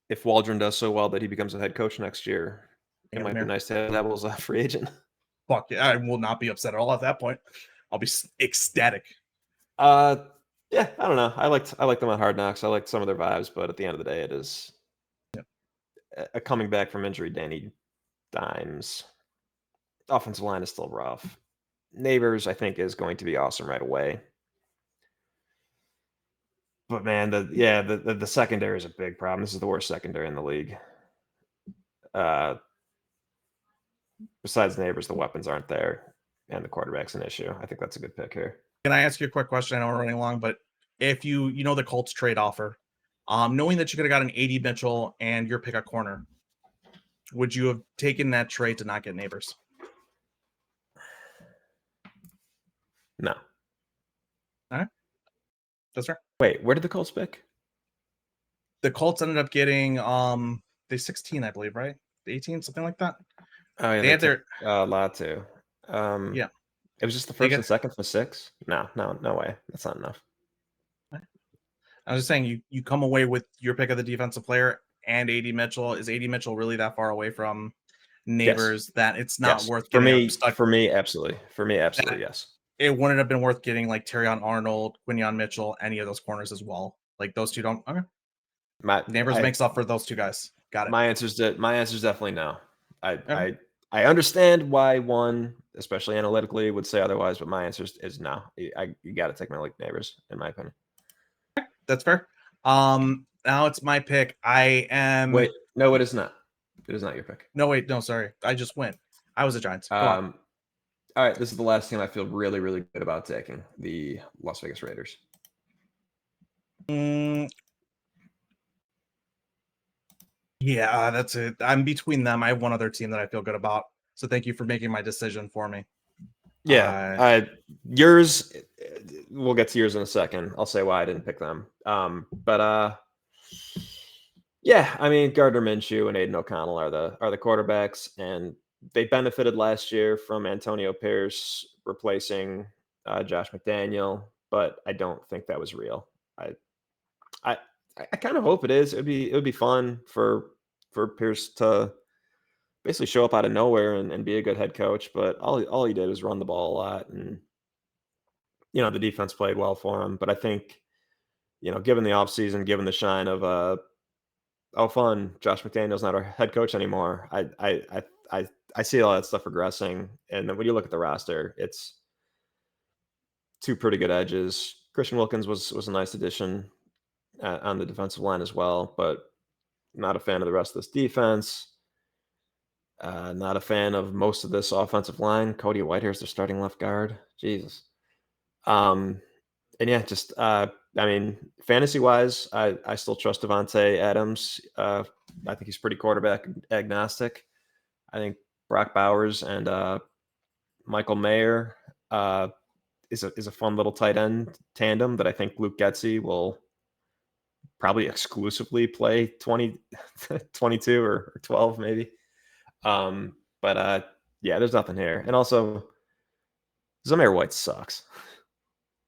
Speaker 1: if Waldron does so well that he becomes a head coach next year, it might be nice to have Devils a free agent.
Speaker 2: Fuck yeah, I will not be upset at all at that point. I'll be ecstatic.
Speaker 1: Yeah, I don't know. I liked them on Hard Knocks. I liked some of their vibes, but at the end of the day, it is a coming back from injury. Danny Dimes. Offensive line is still rough. Neighbors, I think, is going to be awesome right away. But man, the secondary is a big problem. This is the worst secondary in the league. Besides Neighbors, the weapons aren't there, and the quarterback's an issue. I think that's a good pick here.
Speaker 2: Can I ask you a quick question? I know we're running long, but if you know the Colts trade offer, knowing that you could have got an AD Mitchell and your pick a corner, would you have taken that trade to not get Neighbors?
Speaker 1: No.
Speaker 2: All right. That's right.
Speaker 1: Wait, where did the Colts pick?
Speaker 2: The Colts ended up getting the 16, I believe, right? The 18, something like that.
Speaker 1: Oh yeah,
Speaker 2: They had their
Speaker 1: a lot too.
Speaker 2: yeah.
Speaker 1: It was just the first and second for 6. No way. That's not enough.
Speaker 2: I was just saying you come away with your pick of the defensive player and AD Mitchell. Is AD Mitchell really that far away from Neighbors that it's not worth getting
Speaker 1: For me, absolutely. For me, absolutely, yes.
Speaker 2: It wouldn't have been worth getting like Terrion Arnold, Quinion Mitchell, any of those corners as well. Like those two don't. Okay. Neighbors makes up for those two guys. Got it.
Speaker 1: My answer's definitely no.
Speaker 2: Okay.
Speaker 1: I understand why one, especially analytically, would say otherwise, but my answer is no. You got to take my Neighbors, in my opinion.
Speaker 2: That's fair. Now it's my pick. I am.
Speaker 1: Wait, no, it is not. It is not your pick.
Speaker 2: No, wait, no, sorry. I just went. I was a Giants. Go on.
Speaker 1: All right, this is the last team I feel really, really good about taking, the Las Vegas Raiders.
Speaker 2: Yeah, that's it. I'm between them. I have one other team that I feel good about. So thank you for making my decision for me.
Speaker 1: Yeah, yours. We'll get to yours in a second. I'll say why I didn't pick them. But yeah, I mean Gardner Minshew and Aiden O'Connell are the quarterbacks, and they benefited last year from Antonio Pierce replacing Josh McDaniel, but I don't think that was real. I kind of hope it is. It would be fun for Pierce to basically show up out of nowhere and be a good head coach, but all he did was run the ball a lot, and the defense played well for him. But I think given the offseason, given the shine of oh fun, Josh McDaniel's not our head coach anymore, I I see all that stuff progressing, and then when you look at the roster, it's two pretty good edges. Christian Wilkins was a nice addition on the defensive line as well, but not a fan of the rest of this defense. Not a fan of most of this offensive line. Cody Whitehair's their starting left guard. Jesus. And yeah, just I mean, fantasy wise, I still trust Devontae Adams. I think he's pretty quarterback agnostic. I think Brock Bowers and Michael Mayer is a fun little tight end tandem that I think Luke Getsy will probably exclusively play 20, 22 or 12 maybe. But yeah, there's nothing here. And also, Zamir White sucks.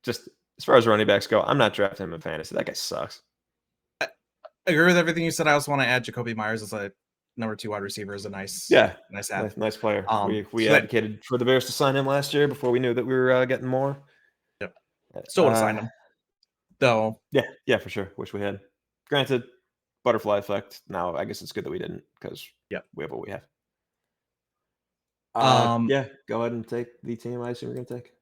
Speaker 1: Just as far as running backs go, I'm not drafting him in fantasy. That guy sucks.
Speaker 2: I agree with everything you said. I also want to add Jacoby Myers as a number 2 wide receiver is a nice add.
Speaker 1: Nice player. We
Speaker 2: so
Speaker 1: advocated for the Bears to sign him last year before we knew that we were getting more.
Speaker 2: Yep. Still would have signed him, though.
Speaker 1: Yeah, for sure. Wish we had. Granted, butterfly effect. Now I guess it's good that we didn't because we have what we have. Yeah, go ahead and take the team I assume we're going to take.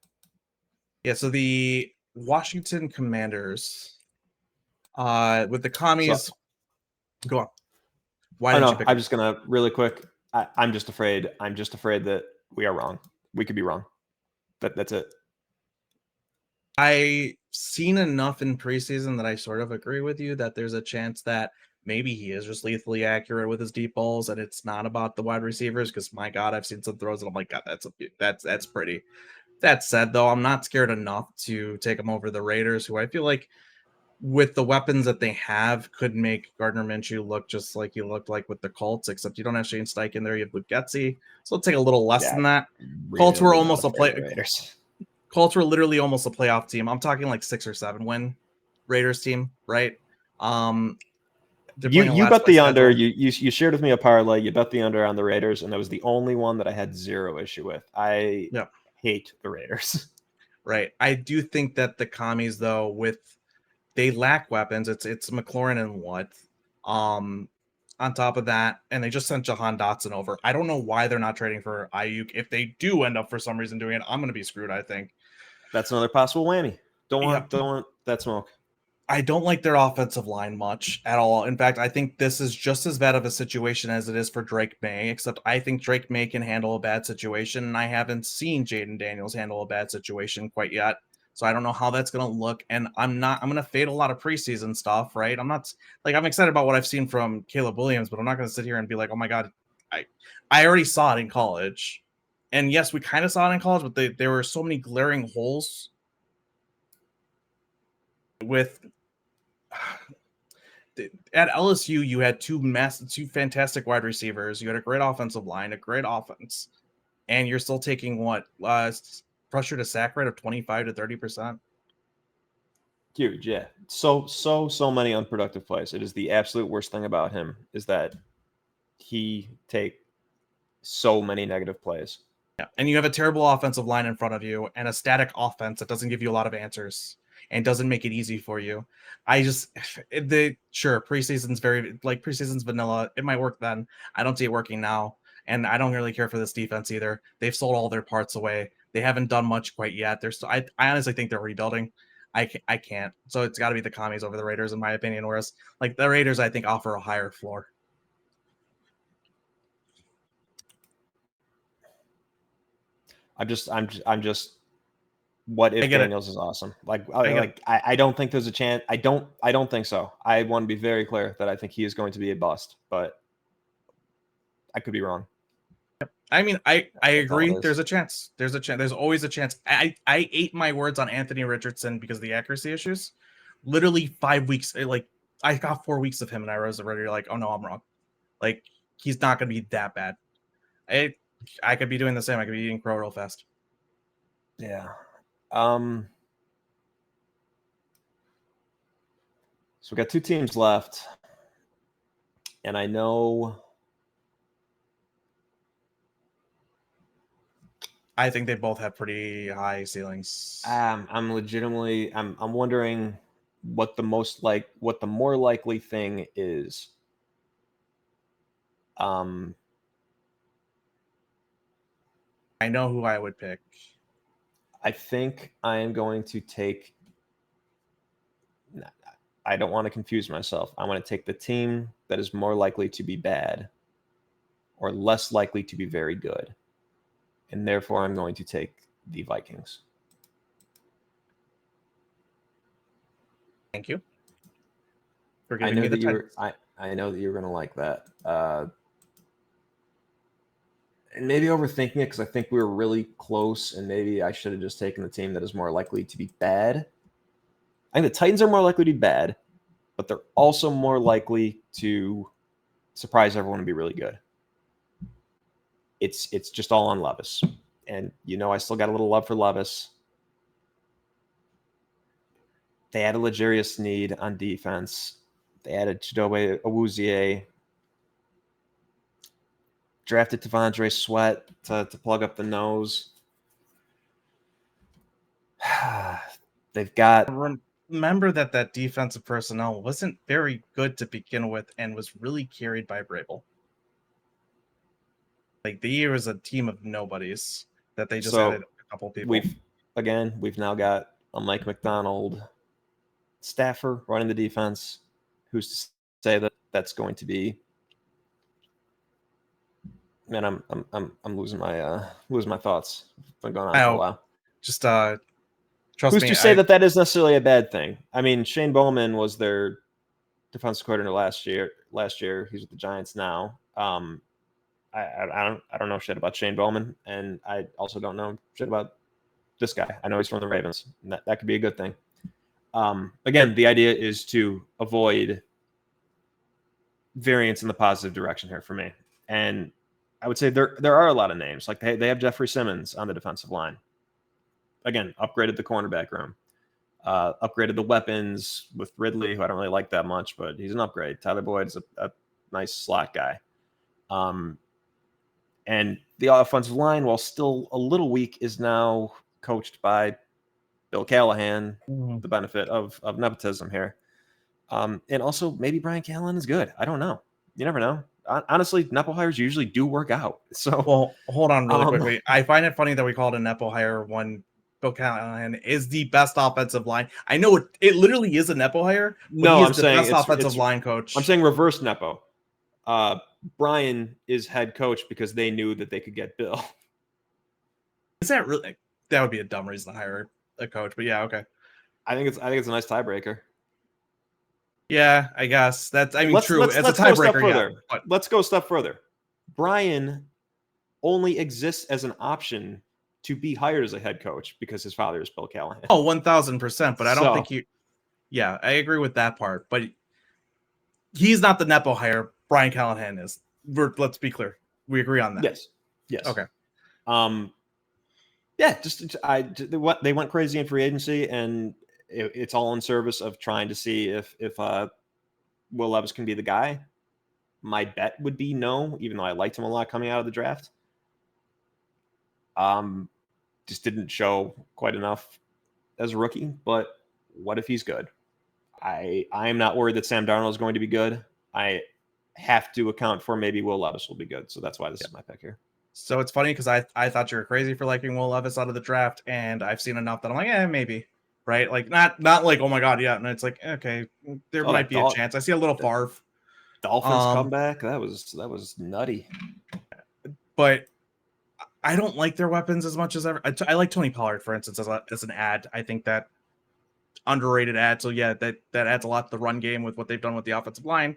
Speaker 2: Yeah, so the Washington Commanders with the commies. Go on. Why didn't you pick
Speaker 1: I'm just going to really quick. I'm just afraid that we are wrong. We could be wrong. That's it.
Speaker 2: I've seen enough in preseason that I sort of agree with you that there's a chance that maybe he is just lethally accurate with his deep balls, and it's not about the wide receivers. Because my God, I've seen some throws and I'm like, God, that's pretty. That said, though, I'm not scared enough to take him over the Raiders, who I feel like with the weapons that they have could make Gardner Minshew look just like he looked like with the Colts, except you don't have Shane Steichen there. You have Luke Getsy, so it'll take a little less than that.
Speaker 1: Really
Speaker 2: Colts were almost a play.
Speaker 1: Raiders.
Speaker 2: Colts were literally almost a playoff team. I'm talking like 6 or 7 win Raiders team, right?
Speaker 1: You bet the under. You shared with me a parlay. You bet the under on the Raiders, and that was the only one that I had zero issue with. I hate the Raiders.
Speaker 2: Right. I do think that the commies, though, they lack weapons. It's McLaurin and what? On top of that, and they just sent Jahan Dotson over. I don't know why they're not trading for Ayuk. If they do end up for some reason doing it, I'm going to be screwed, I think.
Speaker 1: That's another possible whammy. Don't want that smoke.
Speaker 2: I don't like their offensive line much at all. In fact, I think this is just as bad of a situation as it is for Drake May, except I think Drake May can handle a bad situation, and I haven't seen Jaden Daniels handle a bad situation quite yet. So I don't know how that's going to look, and I'm going to fade a lot of preseason stuff, right? I'm excited about what I've seen from Caleb Williams, but I'm not going to sit here and be like, oh my God, I already saw it in college. And yes, we kind of saw it in college, but there were so many glaring holes with at LSU. You had two fantastic wide receivers. You had a great offensive line, a great offense, and you're still taking pressure to sack rate of 25 to 30%.
Speaker 1: Huge, yeah. So many unproductive plays. It is the absolute worst thing about him is that he take so many negative plays.
Speaker 2: Yeah, and you have a terrible offensive line in front of you and a static offense that doesn't give you a lot of answers and doesn't make it easy for you. Preseason's preseason's vanilla. It might work then. I don't see it working now. And I don't really care for this defense either. They've sold all their parts away. They haven't done much quite yet. I honestly think they're rebuilding. I can't. So it's got to be the commies over the Raiders, in my opinion. Whereas, like, the Raiders, I think, offer a higher floor.
Speaker 1: I'm just. What if Daniels is awesome? I don't think there's a chance. I don't think so. I want to be very clear that I think he is going to be a bust, but I could be wrong.
Speaker 2: I mean, I agree. There's a chance. There's always a chance. I ate my words on Anthony Richardson because of the accuracy issues. Literally 5 weeks. I got 4 weeks of him, and I was already like, oh no, I'm wrong. Like, he's not going to be that bad. I could be doing the same. I could be eating crow real fast.
Speaker 1: Yeah. So we got 2 teams left, and I know.
Speaker 2: I think they both have pretty high ceilings.
Speaker 1: I'm wondering what the more likely thing is.
Speaker 2: I know who I would pick.
Speaker 1: I think I am going to take. I don't want to confuse myself. I want to take the team that is more likely to be bad or less likely to be very good. And therefore, I'm going to take the Vikings.
Speaker 2: Thank you for
Speaker 1: I
Speaker 2: giving
Speaker 1: know
Speaker 2: me the
Speaker 1: that you
Speaker 2: Titans.
Speaker 1: were. I know that you were going to like that. And maybe overthinking it because I think we were really close, and maybe I should have just taken the team that is more likely to be bad. I think the Titans are more likely to be bad, but they're also more likely to surprise everyone and be really good. It's just all on Levis, and I still got a little love for Levis. They added L'Jarius Sneed on defense. They added Chidobe Awuzie. Drafted T'Vondre Sweat to plug up the nose. They've got.
Speaker 2: Remember that defensive personnel wasn't very good to begin with and was really carried by Vrabel. Like the year was a team of nobodies that they just added a couple people.
Speaker 1: We've now got a Mike McDonald staffer running the defense. Who's to say that that's going to be? Man, I'm losing my thoughts. It's been going on for a while.
Speaker 2: Just trust
Speaker 1: Who's
Speaker 2: me.
Speaker 1: to say that is necessarily a bad thing? I mean, Shane Bowman was their defensive coordinator last year. He's with the Giants now. I don't know shit about Shane Bowman, and I also don't know shit about this guy. I know he's from the Ravens. And that could be a good thing. Again, the idea is to avoid variance in the positive direction here for me. And I would say there are a lot of names. Like they have Jeffrey Simmons on the defensive line. Again, upgraded the cornerback room. Upgraded the weapons with Ridley, who I don't really like that much, but he's an upgrade. Tyler Boyd's a nice slot guy. And the offensive line, while still a little weak, is now coached by Bill Callahan, the benefit of nepotism here. And also, maybe Brian Callahan is good. I don't know. You never know. Honestly, Nepo hires usually do work out. So,
Speaker 2: well, hold on really quickly. I find it funny that we called a Nepo hire when Bill Callahan is the best offensive line. I know it literally is a Nepo hire, but he is the best offensive line coach.
Speaker 1: I'm saying reverse Nepo. Brian is head coach because they knew that they could get Bill.
Speaker 2: Is that really? That would be a dumb reason to hire a coach, but yeah, okay.
Speaker 1: I think it's a nice tiebreaker.
Speaker 2: Yeah, I guess that's. I mean, true. As a tiebreaker, yeah.
Speaker 1: But let's go a step further. Brian only exists as an option to be hired as a head coach because his father is Bill Callahan.
Speaker 2: Oh, 1000%. But I don't think you. Yeah, I agree with that part. But he's not the Nepo hire. Brian Callahan is. Let's be clear. We agree on that.
Speaker 1: Yes.
Speaker 2: Okay.
Speaker 1: Yeah, they went crazy in free agency, and it's all in service of trying to see if Will Levis can be the guy. My bet would be no, even though I liked him a lot coming out of the draft. Just didn't show quite enough as a rookie, but what if he's good? I am not worried that Sam Darnold is going to be good. I have to account for maybe Will Levis will be good, so that's why this is my pick here.
Speaker 2: So it's funny because I thought you were crazy for liking Will Levis out of the draft, and I've seen enough that I'm like, maybe, right? Like not like, oh my god, yeah. And it's like, okay, there might be a chance. I see a little Favre.
Speaker 1: Dolphins comeback. That was nutty.
Speaker 2: But I don't like their weapons as much as ever. I like Tony Pollard, for instance, as an ad. I think that underrated ad. So yeah, that adds a lot to the run game with what they've done with the offensive line.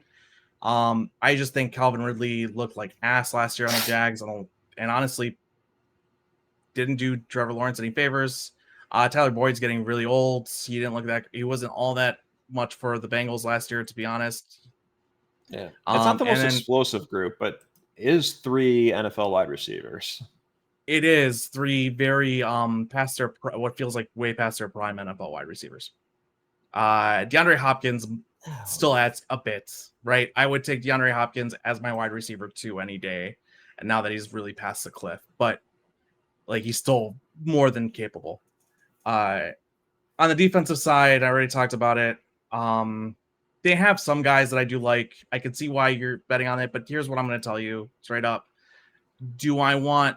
Speaker 2: I just think Calvin Ridley looked like ass last year on the Jags, and honestly didn't do Trevor Lawrence any favors. Tyler Boyd's getting really old. He wasn't all that much for the Bengals last year, to be honest.
Speaker 1: Yeah, it's not the most explosive group, but it is 3 NFL wide receivers.
Speaker 2: It is 3 very past their what feels like way past their prime NFL wide receivers. DeAndre Hopkins still adds a bit, right? I would take DeAndre Hopkins as my wide receiver 2 any day, and now that he's really past the cliff, but like he's still more than capable. On the defensive side, I already talked about it. They have some guys that I do like. I can see why you're betting on it, but here's what I'm going to tell you straight up. Do I want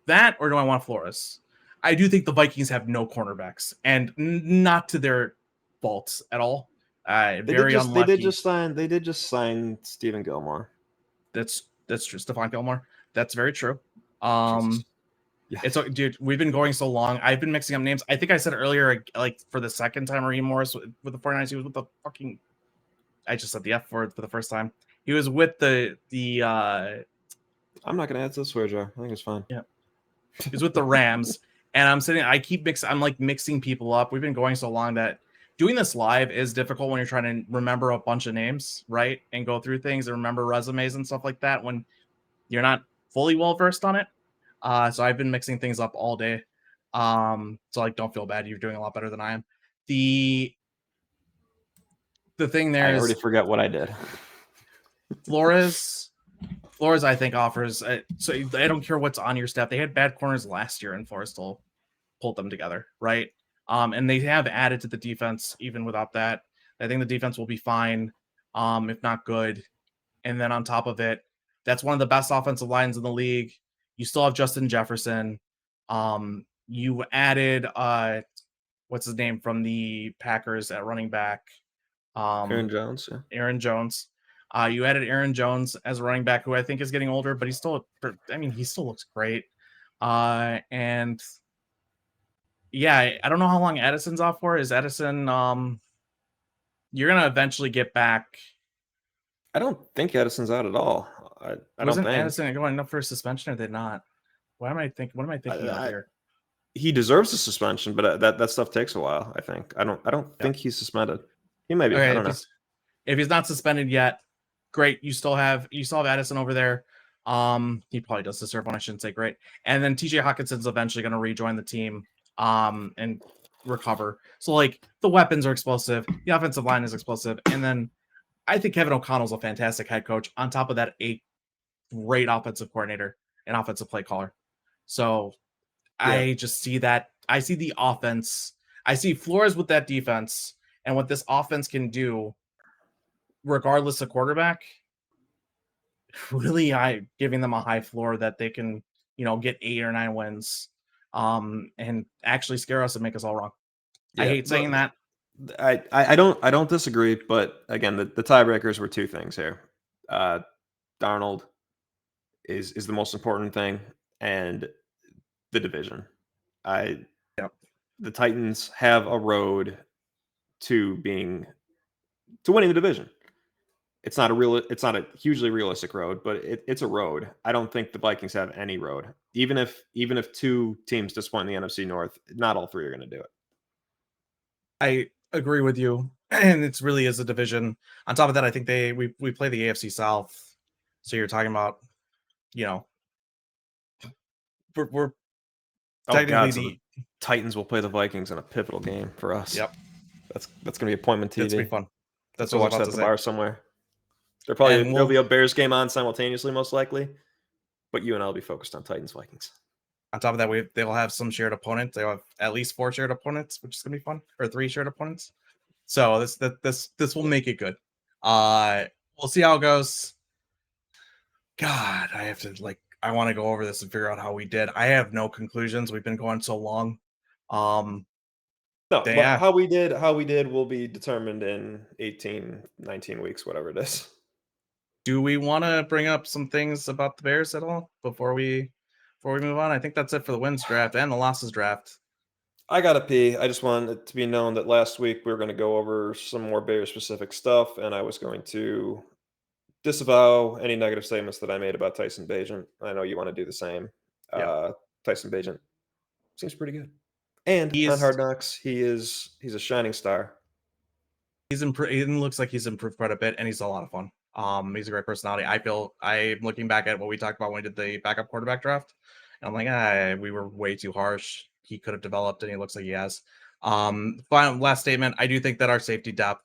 Speaker 2: That, or do I want Flores? I do think the Vikings have no cornerbacks, and not to their faults at all. Very unlucky.
Speaker 1: They did just sign Stephen Gilmore.
Speaker 2: That's true. Stephon Gilmore. That's very true.
Speaker 1: Jesus. Yeah.
Speaker 2: It's dude. We've been going so long. I've been mixing up names. I think I said earlier, like for the second time, Raheem Morris with the 49ers. He was with the fucking. I just said the F word for the first time. He was with the.
Speaker 1: I'm not gonna add to the swear jar. I think it's fine.
Speaker 2: Yeah. He was with the Rams, and I'm sitting. I'm like mixing people up. We've been going so long that doing this live is difficult when you're trying to remember a bunch of names, right? And go through things and remember resumes and stuff like that when you're not fully well versed on it. So I've been mixing things up all day. So like, don't feel bad. You're doing a lot better than I am. The thing there
Speaker 1: I
Speaker 2: is
Speaker 1: already forgot what I did.
Speaker 2: Flores, I think offers. So I don't care what's on your staff. They had bad corners last year, and Flores still pulled them together, right? And they have added to the defense even without that. I think the defense will be fine, if not good. And then on top of it, that's one of the best offensive lines in the league. You still have Justin Jefferson. You added what's his name from the Packers at running back?
Speaker 1: Aaron Jones. Yeah.
Speaker 2: Aaron Jones. You added Aaron Jones as a running back, who I think is getting older, but he still looks great. And yeah, I don't know how long Edison's off for. Is Edison? You're gonna eventually get back.
Speaker 1: I don't think Edison's out at all. I don't think
Speaker 2: Edison going up for a suspension, or did not? What am I thinking of here?
Speaker 1: He deserves a suspension, but that stuff takes a while. I think. I don't think he's suspended. He may be. Okay, I don't know.
Speaker 2: If he's not suspended yet, great. You still have Addison over there. He probably does deserve one. I shouldn't say great. And then TJ Hawkinson's eventually going to rejoin the team, and recover. So like the weapons are explosive, the offensive line is explosive, and then I think Kevin O'Connell's a fantastic head coach. On top of that, a great offensive coordinator and offensive play caller. So yeah. I just see that. I see the offense. I see Flores with that defense and what this offense can do, regardless of quarterback. Really, giving them a high floor that they can, get 8 or 9 wins, and actually scare us and make us all wrong. Yeah, I hate saying that.
Speaker 1: I don't disagree, but again, the tiebreakers were two things here. Darnold is the most important thing, and the division. The Titans have a road to winning the division. It's not a hugely realistic road, but it's a road. I don't think the Vikings have any road. Even if two teams disappoint in the NFC North, not all three are going to do it.
Speaker 2: I agree with you, and it really is a division. On top of that, I think we play the AFC South, so you're talking about, we're technically
Speaker 1: the Titans will play the Vikings in a pivotal game for us.
Speaker 2: Yep,
Speaker 1: that's going to be appointment TV.
Speaker 2: That's gonna be fun.
Speaker 1: That's what I was about to say. Bar somewhere. There'll be a Bears game on simultaneously, most likely, but you and I'll be focused on Titans Vikings.
Speaker 2: On top of that, they'll have some shared opponents. They'll have at least 4 shared opponents, which is gonna be fun, or 3 shared opponents. So this will make it good. We'll see how it goes. God, I want to go over this and figure out how we did. I have no conclusions. We've been going so long.
Speaker 1: No, but how we did will be determined in 18, 19 weeks, whatever it is.
Speaker 2: Do we want to bring up some things about the Bears at all before we move on? I think that's it for the wins draft and the losses draft.
Speaker 1: I gotta pee. I just want it to be known that last week we were going to go over some more Bears specific stuff, and I was going to disavow any negative statements that I made about Tyson Bagent. I know you want to do the same. Yeah. Tyson Bagent seems pretty good, and on Hard Knocks, he's a shining star.
Speaker 2: He's improved. He looks like he's improved quite a bit, and he's a lot of fun. He's a great personality. I'm looking back at what we talked about when we did the backup quarterback draft, and I'm like, we were way too harsh. He could have developed, and he looks like he has. Last statement. I do think that our safety depth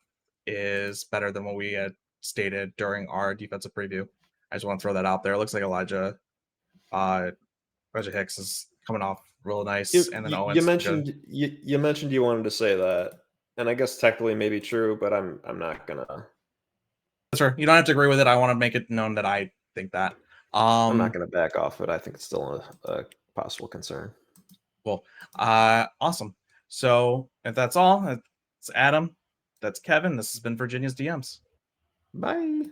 Speaker 2: is better than what we had stated during our defensive preview. I just want to throw that out there. It looks like Elijah Hicks is coming off real nice, and then Owens.
Speaker 1: You mentioned you wanted to say that, and I guess technically may be true, but I'm not gonna.
Speaker 2: Sure, you don't have to agree with it. I want to make it known that I think that.
Speaker 1: I'm not gonna back off it. I think it's still a possible concern.
Speaker 2: Cool. Awesome. So if that's all, it's Adam. That's Kevin. This has been Virginia's DMs.
Speaker 1: Bye.